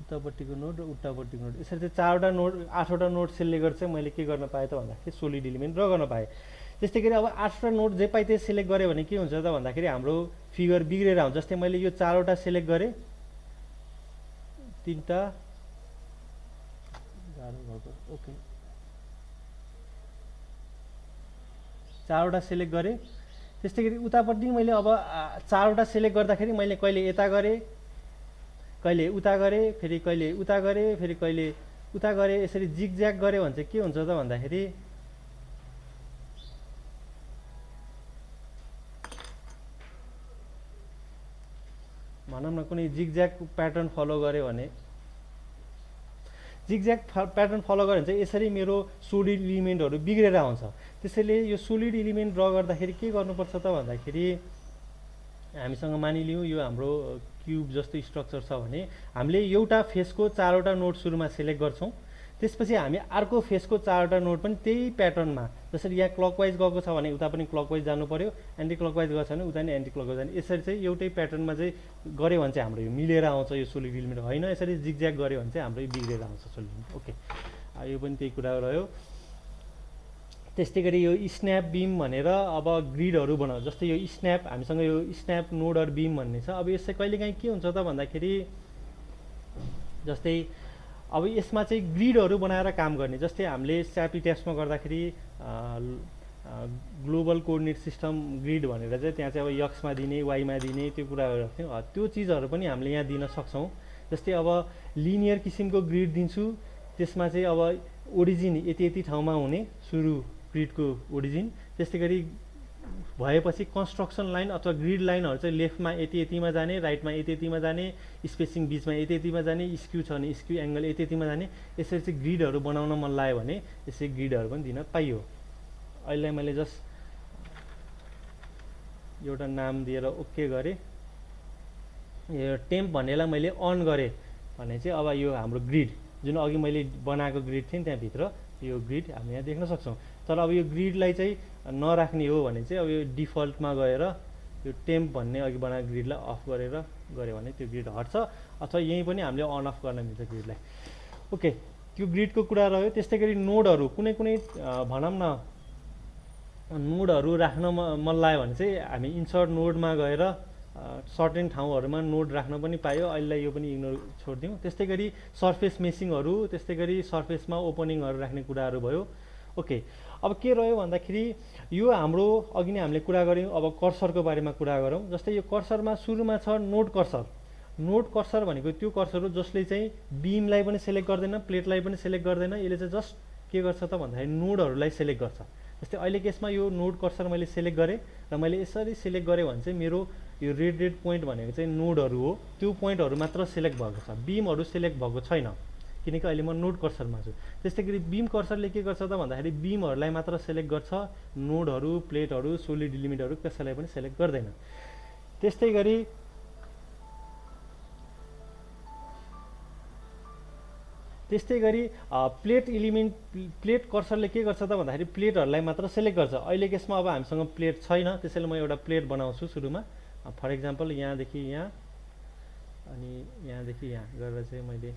उतापट्टिको नोड र उतापट्टिको नोड, यसरी चाहिँ 4वटा नोड 8वटा नोड सिलेक्ट गरेर चाहिँ मैले के गर्न पाएँ त भन्दाखेरि सोलिड इलिमेन्ट ड्र गर्न पाएँ। त्यस्तै गरी अब 8वटा नोड जे पाइ त्यही सिलेक्ट गरेँ भने के हुन्छ त भन्दाखेरि हाम्रो फिगर बिग्रेर आउँछ। जस्तै मैले यो 4वटा सिलेक्ट गरेँ, 3टा ओके 4वटा सिलेक्ट गरेँ। त्यस्तै गरी उतापट्टि मैले अब 4वटा सिलेक्ट गर्दाखेरि मैले कहिले यता गरेँ, कहिले उता गरेँ, फेरि कहिले उता गरेँ, फेरि कहिले उता गरेँ, यसरी जिगज्याग गरेँ भने चाहिँ के हुन्छ त भन्दाखेरि भनौँ न कुनै जिगज्याग प्याटर्न फलो गरेँ भने जिगज्याग प्याटर्न फलो गऱ्यो भने चाहिँ यसरी मेरो सोलिड इलिमेन्टहरू बिग्रेर आउँछ। त्यसैले यो सोलिड इलिमेन्ट ड्र गर्दाखेरि के गर्नुपर्छ त भन्दाखेरि हामीसँग मानिलिउँ यो हाम्रो क्युब जस्तो स्ट्रक्चर छ भने हामीले एउटा फेसको 4वटा नोड सुरुमा सिलेक्ट गर्छौँ। त्यसपछि हामी अर्को फेसको 4वटा नोड पनि त्यही प्याटर्नमा, जसरी यहाँ क्लकवाइज गएको छ भने उता पनि क्लकवाइज जानु पर्यो, एन्टी क्लकवाइज गएको छ भने उता नि एन्टी क्लकवाइज जाने, यसरी चाहिँ एउटै प्याटर्नमा चाहिँ गऱ्यो भने चाहिँ हाम्रो यो मिलेर आउँछ यो सोलिड इलिमेन्ट। होइन यसरी जिगज्याग गऱ्यो भने चाहिँ हाम्रो बिग्रेर आउँछ सोलिड इलिमेन्ट। ओके यो पनि त्यही कुरा रह्यो। त्यस्तै गरी यो स्न्याप बिम भनेर अब ग्रिडहरू बनाउँछ। जस्तै यो स्न्याप हामीसँग यो स्न्याप नोडर बिम भन्ने छ। अब यसै कहिलेकाहीँ के हुन्छ त भन्दाखेरि जस्तै अब यसमा चाहिँ ग्रिडहरू बनाएर काम गर्ने। जस्तै हामीले स्यापी ट्याक्समा गर्दाखेरि ग्लोबल कोअर्डिनेट सिस्टम ग्रिड भनेर चाहिँ त्यहाँ चाहिँ अब यक्समा दिने, वाइमा दिने त्यो कुराहरू थियो, त्यो चिजहरू पनि हामीले यहाँ दिन सक्छौँ। जस्तै अब लिनियर किसिमको ग्रिड दिन्छु, त्यसमा चाहिँ अब ओरिजिन यति ठाउँमा हुने सुरु ग्रिडको ओरिजिन, त्यस्तै गरी भएपछि कन्स्ट्रक्सन लाइन अथवा ग्रिड लाइनहरू चाहिँ लेफ्टमा यतिमा जाने, राइटमा यतिमा जाने, स्पेसिङ बिचमा यतिमा जाने, स्क्यू छ भने स्क्यू एङ्गल यतिमा जाने, यसरी चाहिँ ग्रिडहरू बनाउन मन लाग्यो भने यसरी ग्रिडहरू पनि दिन पाइयो। अहिले मैले जस्ट एउटा नाम दिएर ओके गरेँ। यो टेम्प भन्नेलाई मैले अन गरेँ भने चाहिँ अब यो हाम्रो ग्रिड जुन अघि मैले बनाएको ग्रिड थियो नि त्यहाँभित्र यो ग्रिड हामी यहाँ देख्न सक्छौँ। तर अब यो ग्रिडलाई चाहिँ नराख्ने हो भने चाहिँ अब यो डिफल्टमा गएर यो टेम्प भन्ने अघि बनाएको ग्रिडलाई अफ गरेर गऱ्यो भने त्यो ग्रिड हट्छ, अथवा यहीँ पनि हामीले अन अफ गर्न मिल्छ ग्रिडलाई। ओके त्यो ग्रिडको कुरा रह्यो। त्यस्तै गरी नोडहरू कुनै भनौँ न नोडहरू राख्न मन लाग्यो भने चाहिँ हामी इन्सर्ट नोडमा गएर सर्टेन ठाउँहरूमा नोड राख्न पनि पायो। अहिले यो पनि इग्नोर छोडिदिउँ। त्यस्तै गरी सर्फेस मेसिङहरू, त्यस्तै गरी सर्फेसमा ओपनिङहरू राख्ने कुराहरू भयो। ओके अब के रह्यो भन्दाखेरि यो हाम्रो अघि नै हामीले कुरा गऱ्यौँ। अब कर्सरको बारेमा कुरा गरौँ। जस्तै यो कर्सरमा सुरुमा छ नोड कर्सर। नोड कर्सर भनेको त्यो कर्सर हो जसले चाहिँ बिमलाई पनि सेलेक्ट गर्दैन, प्लेटलाई पनि सेलेक्ट गर्दैन। यसले चाहिँ जस्ट के गर्छ त भन्दाखेरि नोडहरूलाई सेलेक्ट गर्छ। जस्तै अहिले केसमा यो नोड कर्सर मैले सेलेक्ट गरेँ र मैले यसरी सेलेक्ट गरेँ भने चाहिँ मेरो यो रेड पोइन्ट भनेको चाहिँ नोडहरू हो, त्यो पोइन्टहरू मात्र सेलेक्ट भएको छ, बिमहरू सेलेक्ट भएको छैन, किनकि अहिले म नोड कर्सरमा छु। त्यस्तै गरी बिम कर्सरले के गर्छ त भन्दाखेरि बिमहरूलाई मात्र सेलेक्ट गर्छ, नोडहरू, प्लेटहरू, सोलिड इलिमेन्टहरू कसैलाई पनि सेलेक्ट गर्दैन। त्यस्तै गरी प्लेट कर्सरले के गर्छ त भन्दाखेरि प्लेटहरूलाई मात्र सेलेक्ट गर्छ। अहिले केसमा अब हामीसँग प्लेट छैन, त्यसैले म एउटा प्लेट बनाउँछु सुरुमा। फर इक्जाम्पल यहाँदेखि यहाँ अनि यहाँदेखि यहाँ गरेर चाहिँ मैले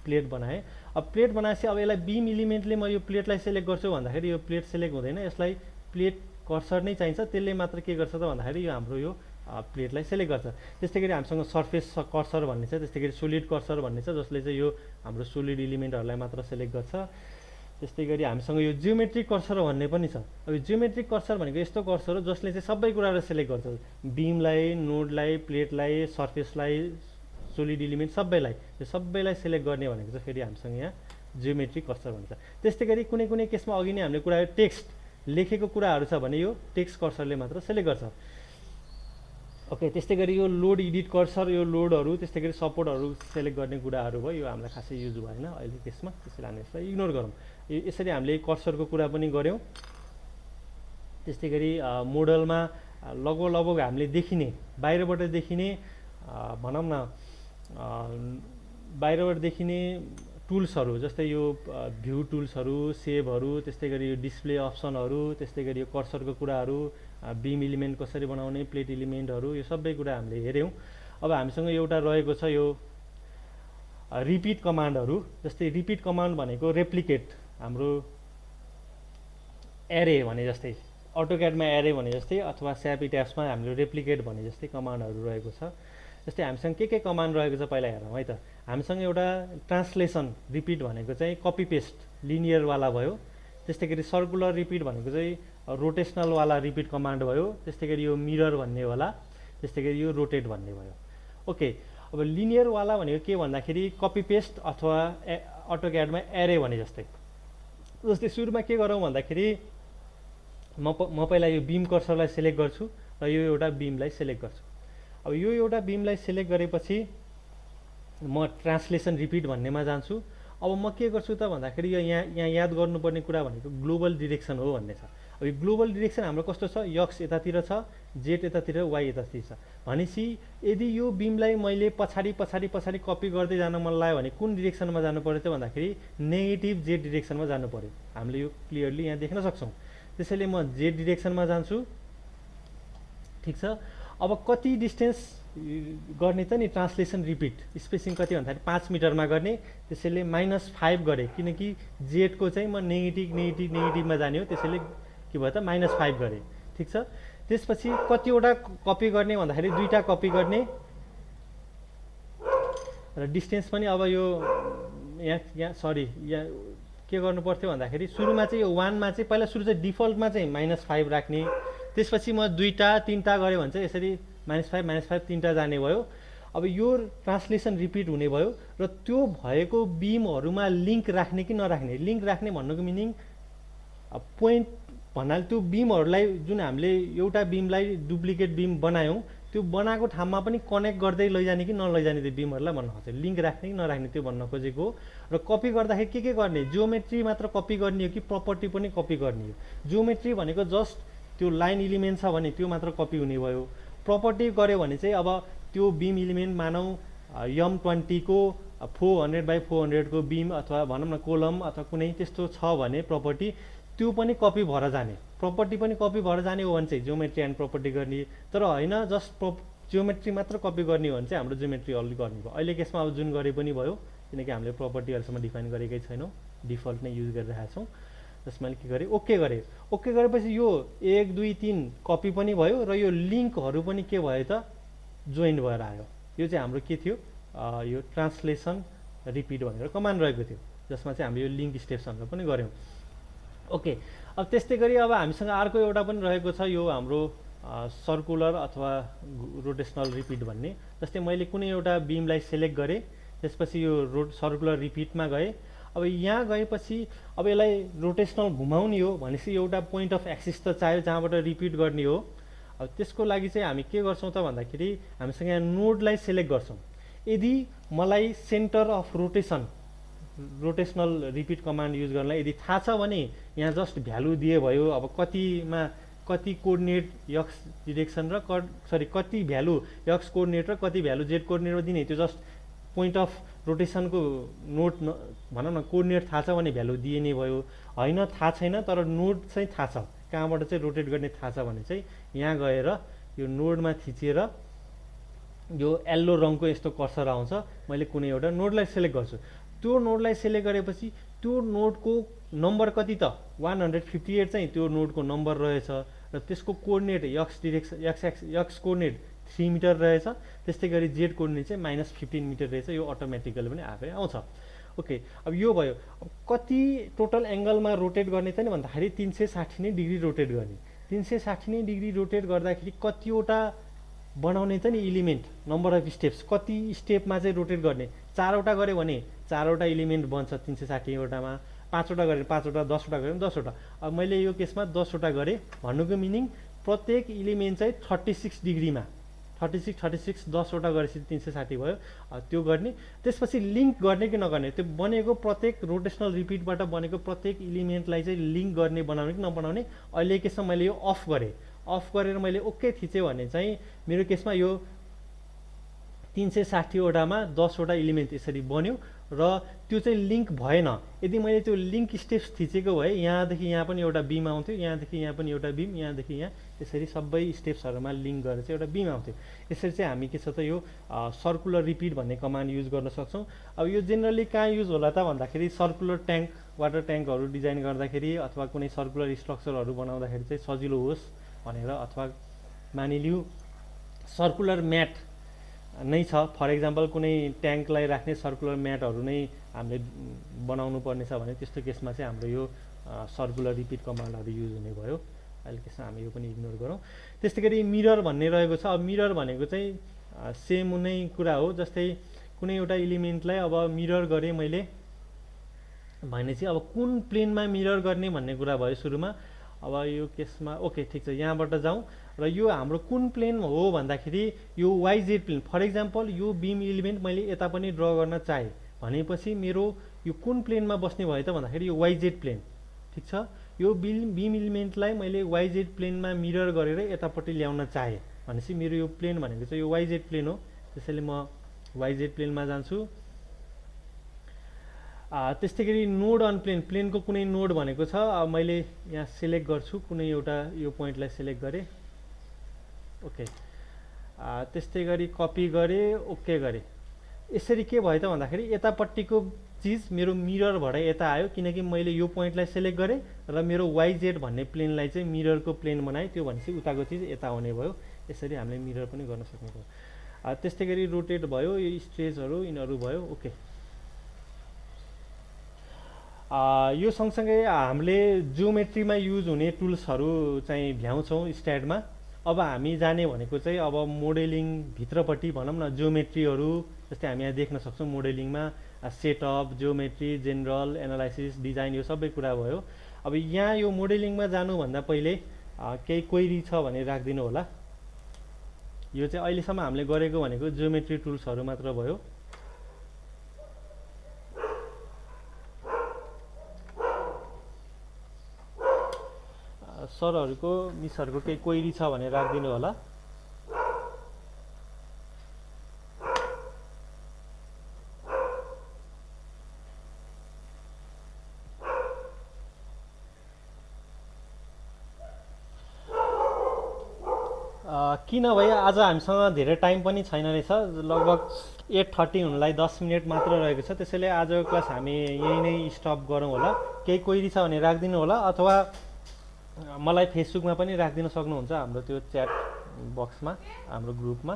प्लेट बनाएँ। अब प्लेट बनाएपछि अब यसलाई बिम इलिमेन्टले म यो प्लेटलाई सेलेक्ट गर्छु भन्दाखेरि यो प्लेट सेलेक्ट हुँदैन, यसलाई प्लेट कर्सर नै चाहिन्छ। त्यसले मात्र के गर्छ त भन्दाखेरि यो हाम्रो यो प्लेटलाई सेलेक्ट गर्छ। त्यस्तै गरी हामीसँग सर्फेस कर्सर भन्ने छ, त्यस्तै गरी सोलिड कर्सर भन्ने छ जसले चाहिँ यो हाम्रो सोलिड इलिमेन्टहरूलाई मात्र सेलेक्ट गर्छ। त्यस्तै गरी हामीसँग यो जियोमेट्रिक कर्सर भन्ने पनि छ। अब यो जियोमेट्रिक कर्सर भनेको यस्तो कर्सर हो जसले चाहिँ सबै कुराहरू सेलेक्ट गर्छ, बिमलाई, नोडलाई, प्लेटलाई, सर्फेसलाई, सोलिड इलिमेन्ट सबैलाई, यो सबैलाई सेलेक्ट गर्ने भनेको चाहिँ फेरि हामीसँग यहाँ जियोमेट्रिक कर्सर भन्छ। त्यस्तै गरी कुनै कुनै केसमा अघि नै हामीले कुरा टेक्स्ट लेखेको कुराहरू छ भने यो टेक्स्ट कर्सरले मात्र सेलेक्ट गर्छ। ओके, त्यस्तै गरी यो लोड एडिट कर्सर, यो लोडहरू, त्यस्तै गरी सपोर्टहरू सेलेक्ट गर्ने कुराहरू भयो, यो हामीलाई खासै युज भएन अहिले केसमा, त्यसैले हामी यसलाई इग्नोर गरौँ। यसरी हामीले कर्सरको कुरा पनि गऱ्यौँ। त्यस्तै गरी मोडलमा लगभग हामीले देखिने बाहिरबाट देखिने भनौँ न बाहिरबाट देखिने टुल्सहरू जस्तै यो भ्यू टुल्सहरू, सेभहरू, त्यस्तै गरी यो डिस्प्ले अप्सनहरू, त्यस्तै गरी यो कर्सरको कुराहरू, बिम इलिमेन्ट कसरी बनाउने, प्लेट इलिमेन्टहरू, यो सबै कुरा हामीले हेऱ्यौँ। अब हामीसँग एउटा रहेको छ यो रिपिट कमान्डहरू। जस्तै रिपिट कमान्ड भनेको रेप्लिकेट, हाम्रो एरे भने जस्तै, अटोक्याडमा एरे भने जस्तै अथवा स्याप इट्याप्समा हामीले रेप्लिकेट भने जस्तै कमान्डहरू रहेको छ। जस्तै हामीसँग के कमान्ड रहेको छ पहिला हेरौँ है त। हामीसँग एउटा ट्रान्सलेसन रिपिट भनेको चाहिँ कपी पेस्ट लिनियरवाला भयो। त्यस्तै गरी सर्कुलर रिपिट भनेको चाहिँ रोटेसनलवाला रिपिट कमान्ड भयो। त्यस्तै गरी यो मिरर भन्नेवाला, त्यस्तै गरी यो रोटेट भन्ने भयो। ओके, अब लिनियरवाला भनेको के भन्दाखेरि कपी पेस्ट अथवा अटोक्याडमा एरे भने जस्तै। जस्तै सुरुमा के गरौँ भन्दाखेरि म पहिला यो बिम कर्सरलाई सेलेक्ट गर्छु र यो एउटा बिमलाई सेलेक्ट गर्छु। अब यो एउटा बिमलाई सेलेक्ट गरेपछि म ट्रान्सलेसन रिपिट भन्नेमा जान्छु। अब म के गर्छु त भन्दाखेरि यो यहाँ याद गर्नुपर्ने कुरा भनेको ग्लोबल डिरेक्सन हो भन्ने छ। अब यो ग्लोबल डिरेक्सन हाम्रो कस्तो छ, यक्स यतातिर छ, जेड यतातिर, वाइ यतातिर छ। भनेपछि यदि यो बिमलाई मैले पछाडि कपी गर्दै जान मन लाग्यो भने कुन डिरेक्सनमा जानु पऱ्यो त भन्दाखेरि नेगेटिभ जेड डिरेक्सनमा जानु पऱ्यो। हामीले यो क्लियरली यहाँ देख्न सक्छौँ। त्यसैले म जेड डिरेक्सनमा जान्छु। ठिक छ। अब कति डिस्टेन्स गर्ने त नि ट्रान्सलेसन रिपिट स्पेसिङ कति भन्दाखेरि 5 मिटरमा गर्ने। त्यसैले -5 गरेँ, किनकि जेडको चाहिँ म नेगेटिभमा जाने हो, त्यसैले के भयो त -5 गरेँ। ठिक छ। त्यसपछि कतिवटा कपी गर्ने भन्दाखेरि 2टा कपी गर्ने र डिस्टेन्स पनि अब यो यहाँ के गर्नु पर्थ्यो भन्दाखेरि सुरुमा चाहिँ यो 1मा चाहिँ पहिला सुरु चाहिँ डिफल्टमा चाहिँ -5 राख्ने। त्यसपछि म 2टा 3टा गरेँ भने चाहिँ यसरी -5 3टा जाने भयो। अब यो ट्रान्सलेसन रिपिट हुने भयो र त्यो भएको बिमहरूमा लिङ्क राख्ने कि नराख्ने। लिङ्क राख्ने भन्नुको मिनिङ पोइन्ट भन्नाले त्यो बिमहरूलाई जुन हामीले एउटा बिमलाई डुप्लिकेट बिम बनायौँ त्यो बनाएको ठाउँमा पनि कनेक्ट गर्दै लैजाने कि नलैजाने त्यो बिमहरूलाई भन्न खोज्छ। लिङ्क राख्ने कि नराख्ने त्यो भन्न खोजेको हो। र कपी गर्दाखेरि के गर्ने, जियोमेट्री मात्र कपी गर्ने हो कि प्रपर्टी पनि कपी गर्ने हो। जियोमेट्री भनेको जस्ट त्यो लाइन इलिमेन्ट छ भने त्यो मात्र कपी हुने भयो। प्रपर्टी गऱ्यो भने चाहिँ अब त्यो बिम इलिमेन्ट मानौँ M20 को 400x400 को बिम अथवा भनौँ न कोलम अथवा कुनै त्यस्तो छ भने प्रपर्टी त्यो पनि कपी भएर जाने। प्रपर्टी पनि कपी भएर जाने हो भने चाहिँ जियोमेट्री एन्ड प्रपर्टी गर्ने। तर होइन जस्ट जियोमेट्री मात्र कपी गर्ने हो भने चाहिँ हाम्रो जियोमेट्री अलरेडी गर्ने भयो। अहिले केसमा अब जुन गरे पनि भयो, किनकि हामीले प्रपर्टी अहिलेसम्म डिफाइन गरेकै छैनौँ, डिफल्ट नै युज गरिरहेका छौँ। त्यसमा के गरेँ, ओके गरेँ। ओके गरेपछि यो 1 2 3 कपी पनि भयो र यो लिङ्कहरू पनि के भयो त जोइन भएर आयो। यो चाहिँ हाम्रो के थियो, यो ट्रान्सलेसन रिपिट भनेर कमान्ड रहेको थियो, जसमा चाहिँ हामीले यो लिङ्क स्टेप्सहरू पनि गऱ्यौँ। ओके, अब त्यस्तै गरी अब हामीसँग अर्को एउटा पनि रहेको छ यो हाम्रो सर्कुलर अथवा रोटेसनल रिपिट भन्ने। जस्तै मैले कुनै एउटा बिमलाई सेलेक्ट गरेँ, त्यसपछि यो सर्कुलर रिपिटमा गएँ। अब यहाँ गएपछि अब यसलाई रोटेसनल घुमाउने हो भनेपछि एउटा पोइन्ट अफ एक्सिस त चाहियो जहाँबाट रिपिट गर्ने हो। अब त्यसको लागि चाहिँ हामी के गर्छौँ त भन्दाखेरि हामीसँग यहाँ नोडलाई सेलेक्ट गर्छौँ। यदि मलाई centre of rotational repeat command use गर्नलाई यदि थाहा छ भने यहाँ जस्ट भ्यालु दिए भयो। अब कति कोअर्डिनेट यक्स डिरेक्सन र कति भ्यालु यक्स कोअर्डिनेट र कति भ्यालु जेड कोअर्डिनेटमा दिने, त्यो जस्ट पोइन्ट अफ रोटेसनको नोट भनौँ न कोअर्डिनेट थाहा छ भने भ्यालु दिए नै भयो। होइन थाहा छैन तर नोड चाहिँ थाहा छ, कहाँबाट चाहिँ रोटेट गर्ने थाहा छ भने चाहिँ यहाँ गएर यो नोडमा थिचेर यो येल्लो रङको यस्तो कर्सर आउँछ। मैले कुनै एउटा नोडलाई सेलेक्ट गर्छु। त्यो नोडलाई सेलेक्ट गरेपछि त्यो नोडको नम्बर कति त 158 चाहिँ त्यो नोडको नम्बर रहेछ र त्यसको कोअर्डिनेट एक्स कोअर्डिनेट 3 मिटर रहेछ। त्यस्तै गरी जेड कोअर्डिनेट चाहिँ -15 मिटर रहेछ। यो अटोमेटिकली पनि आफै आउँछ। ओके, अब यो भयो। अब कति टोटल एङ्गलमा रोटेट गर्ने त नि भन्दाखेरि 360 नै डिग्री रोटेट गर्ने। 360 नै डिग्री रोटेट गर्दाखेरि कतिवटा बनाउने त नि इलिमेन्ट, नम्बर अफ स्टेप्स, कति स्टेपमा चाहिँ रोटेट गर्ने। 4वटा गऱ्यो भने 4वटा इलिमेन्ट बन्छ 360वटामा, 5वटा गऱ्यो 5वटा, 10वटा गऱ्यो 10वटा। अब मैले यो केसमा 10वटा गरेँ। भन्नुको मिनिङ प्रत्येक इलिमेन्ट चाहिँ 36 डिग्रीमा, 36 10वटा गरेपछि 360 भयो। त्यो गर्ने। त्यसपछि लिङ्क गर्ने कि नगर्ने, त्यो बनेको प्रत्येक रोटेसनल रिपिटबाट बनेको प्रत्येक इलिमेन्टलाई चाहिँ लिङ्क गर्ने, बनाउने कि नबनाउने। अहिले केसमा मैले यो अफ गरेँ। अफ गरेर मैले ओके थिचेँ भने चाहिँ मेरो केसमा यो 360वटामा 10वटा इलिमेन्ट यसरी बन्यो र त्यो चाहिँ लिङ्क भएन। यदि मैले त्यो लिङ्क स्टेप्स थिचेको भए यहाँदेखि यहाँ पनि एउटा बिम आउँथ्यो, यहाँदेखि यहाँ पनि एउटा बिम, यहाँदेखि यहाँ, यसरी सबै स्टेप्सहरूमा लिङ्क गरेर चाहिँ एउटा बिम आउँथ्यो। यसरी चाहिँ हामी के छ त यो सर्कुलर रिपिट भन्ने कमान्ड युज गर्न सक्छौँ। अब यो जेनरली कहाँ युज होला त भन्दाखेरि सर्कुलर ट्याङ्क, वाटर ट्याङ्कहरू डिजाइन गर्दाखेरि अथवा कुनै सर्कुलर स्ट्रक्चरहरू बनाउँदाखेरि चाहिँ सजिलो होस् भनेर, अथवा मानिलिउँ सर्कुलर म्याट नै छ, फर इक्जाम्पल कुनै ट्याङ्कलाई राख्ने सर्कुलर म्याटहरू नै हामीले बनाउनु पर्ने छ भने त्यस्तो केसमा चाहिँ हाम्रो यो सर्कुलर रिपिट कमान्डहरू युज हुने भयो। अहिले केसमा हामी यो पनि इग्नोर गरौँ। त्यस्तै गरी मिरर भन्ने रहेको छ। अब मिरर भनेको चाहिँ सेम नै कुरा हो। जस्तै कुनै एउटा इलिमेन्टलाई अब मिरर गरेँ मैले भने चाहिँ अब कुन प्लेनमा मिरर गर्ने भन्ने कुरा भयो सुरुमा। अब यो केसमा ओके ठिक छ, यहाँबाट जाउँ र यो हाम्रो कुन प्लेन हो भन्दाखेरि यो वाइजेड प्लेन। फर इक्जाम्पल यो बिम इलिमेन्ट मैले यता पनि ड्र गर्न चाहेँ भनेपछि मेरो यो कुन प्लेनमा बस्ने भयो त भन्दाखेरि यो वाइजेड प्लेन। ठिक छ, यो बिम इलिमेन्टलाई मैले वाइजेड प्लेनमा मिरर गरेर यतापट्टि ल्याउन चाहेँ भनेपछि मेरो यो प्लेन भनेको चाहिँ यो वाइजेड प्लेन हो। त्यसैले म वाइजेड प्लेनमा जान्छु। त्यस्तै गरी नोड अन प्लेन, प्लेनको कुनै नोड भनेको छ। अब मैले यहाँ सिलेक्ट गर्छु, कुनै एउटा यो पोइन्टलाई सिलेक्ट गरेँ, ओके। त्यस्तै गरी कपी गरेँ, ओके गरेँ। यसरी के भयो त भन्दाखेरि यतापट्टिको चिज मेरो मिररबाट यता आयो, किनकि मैले यो पोइन्टलाई सिलेक्ट गरेँ र मेरो वाइजेड भन्ने प्लेनलाई चाहिँ मिररको प्लेन बनाएँ। त्यो भनेपछि उताको चिज यता आउने भयो। यसरी हामीले मिरर पनि गर्न सक्ने भयो। त्यस्तै गरी रोटेट भयो, यो स्ट्रेचहरू यिनीहरू भयो, ओके। यो सँगसँगै हामीले जियोमेट्रीमा युज हुने टुल्सहरू चाहिँ भ्याउँछौँ स्ट्याडमा। अब हामी जाने भनेको चाहिँ अब मोडेलिङ भित्रपट्टि भनौँ न, जियोमेट्रीहरू जस्तै हामी यहाँ देख्न सक्छौँ मोडेलिङमा setup, geometry, general, analysis, design, यो सबै कुरा भयो। अब यहाँ यो मोडेलिङमा जानुभन्दा पहिले केही क्वेरी छ भने राखिदिनु होला। यो चाहिँ अहिलेसम्म हामीले गरेको भनेको जियोमेट्री टुल्सहरू मात्र भयो। सरहरूको मिसहरूको केही क्वेरी छ भने राखिदिनु होला। किनभने आज हामीसँग धेरै टाइम पनि छैन रहेछ, लगभग 8:30 हुनलाई 10 मिनट मात्र रहेको छ। त्यसैले आजको क्लास हामी यहीँ नै स्टप गरौँ होला। केही क्वेरी छ भने राखिदिनु होला, अथवा मलाई फेसबुकमा पनि राखिदिन सक्नुहुन्छ, हाम्रो त्यो च्याट बक्समा, हाम्रो ग्रुपमा।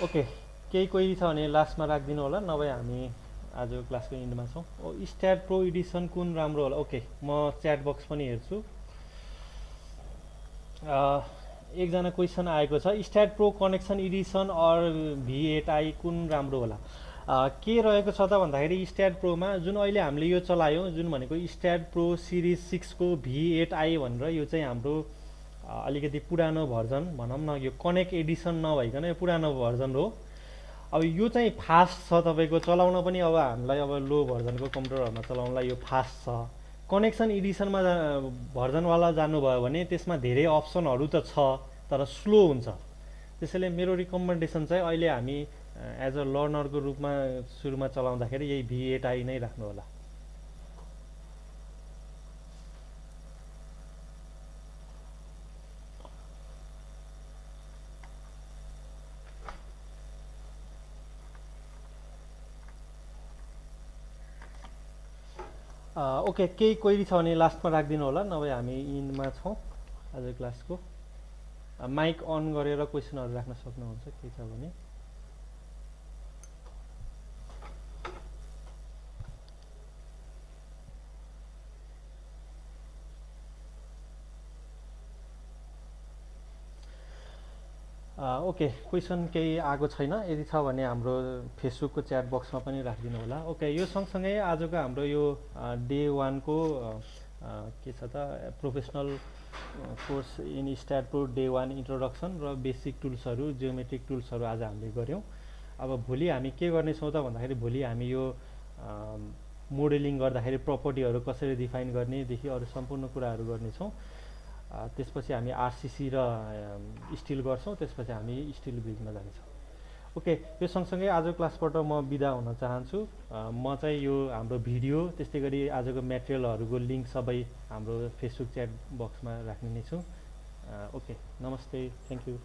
ओके, केही क्वेरी छ भने लास्टमा राखिदिनु होला, नभए हामी आजको क्लासको इन्डमा छौँ। स्ट्याड प्रो एडिसन कुन राम्रो होला? ओके, म च्याट बक्स पनि हेर्छु। एकजना क्वेसन आएको छ, STAAD Pro connection edition or V8i कुन राम्रो होला? के रहेको छ त भन्दाखेरि स्ट्याड प्रोमा जुन अहिले हामीले यो चलायौँ, जुन भनेको स्ट्याड प्रो सिरिज 6 को V8i भनेर, यो चाहिँ हाम्रो अलिकति पुरानो भर्जन भनौँ न, यो कनेक्ट एडिसन नभइकन यो पुरानो भर्जन हो। अब यो चाहिँ फास्ट छ, तपाईँको चलाउन पनि अब हामीलाई अब लो भर्जनको कम्प्युटरहरूमा चलाउनलाई यो फास्ट छ। कनेक्सन एडिसनमा भर्जनवाला जानुभयो भने त्यसमा धेरै अप्सनहरू त छ तर स्लो हुन्छ। त्यसैले मेरो रिकमेन्डेसन चाहिँ अहिले हामी एज अ लर्नरको रूपमा सुरुमा चलाउँदाखेरि यही V8i नै राख्नु होला। ओके, केही क्वेरी छ भने लास्टमा राखिदिनु होला, नभए हामी इन्डमा छौँ आज क्लासको। माइक अन गरेर क्वेसनहरू राख्न सक्नुहुन्छ केही छ भने। ओके, क्वेसन केही आएको छैन। यदि छ भने हाम्रो फेसबुकको च्याट बक्समा पनि राखिदिनु होला। ओके, यो सँगसँगै आजको हाम्रो यो डे 1 को के छ त professional course in STAAD pro day 1 introduction र बेसिक टुल्सहरू, जियोमेट्रिक टुल्सहरू आज हामीले गऱ्यौँ। अब भोलि हामी के गर्नेछौँ त भन्दाखेरि भोलि हामी यो मोडेलिङ गर्दाखेरि प्रपर्टीहरू कसरी डिफाइन गर्नेदेखि अरू सम्पूर्ण कुराहरू गर्नेछौँ। त्यसपछि हामी आरसिसी र स्टिल गर्छौँ, त्यसपछि हामी स्टिल ब्रिजमा जानेछौँ। ओके, यो सँगसँगै आजको क्लासबाट म बिदा हुन चाहन्छु। म चाहिँ यो हाम्रो भिडियो त्यस्तै गरी आजको मेटेरियलहरूको लिङ्क सबै हाम्रो फेसबुक च्याट बक्समा राख्ने नै छु। ओके, नमस्ते, थ्याङ्क यू।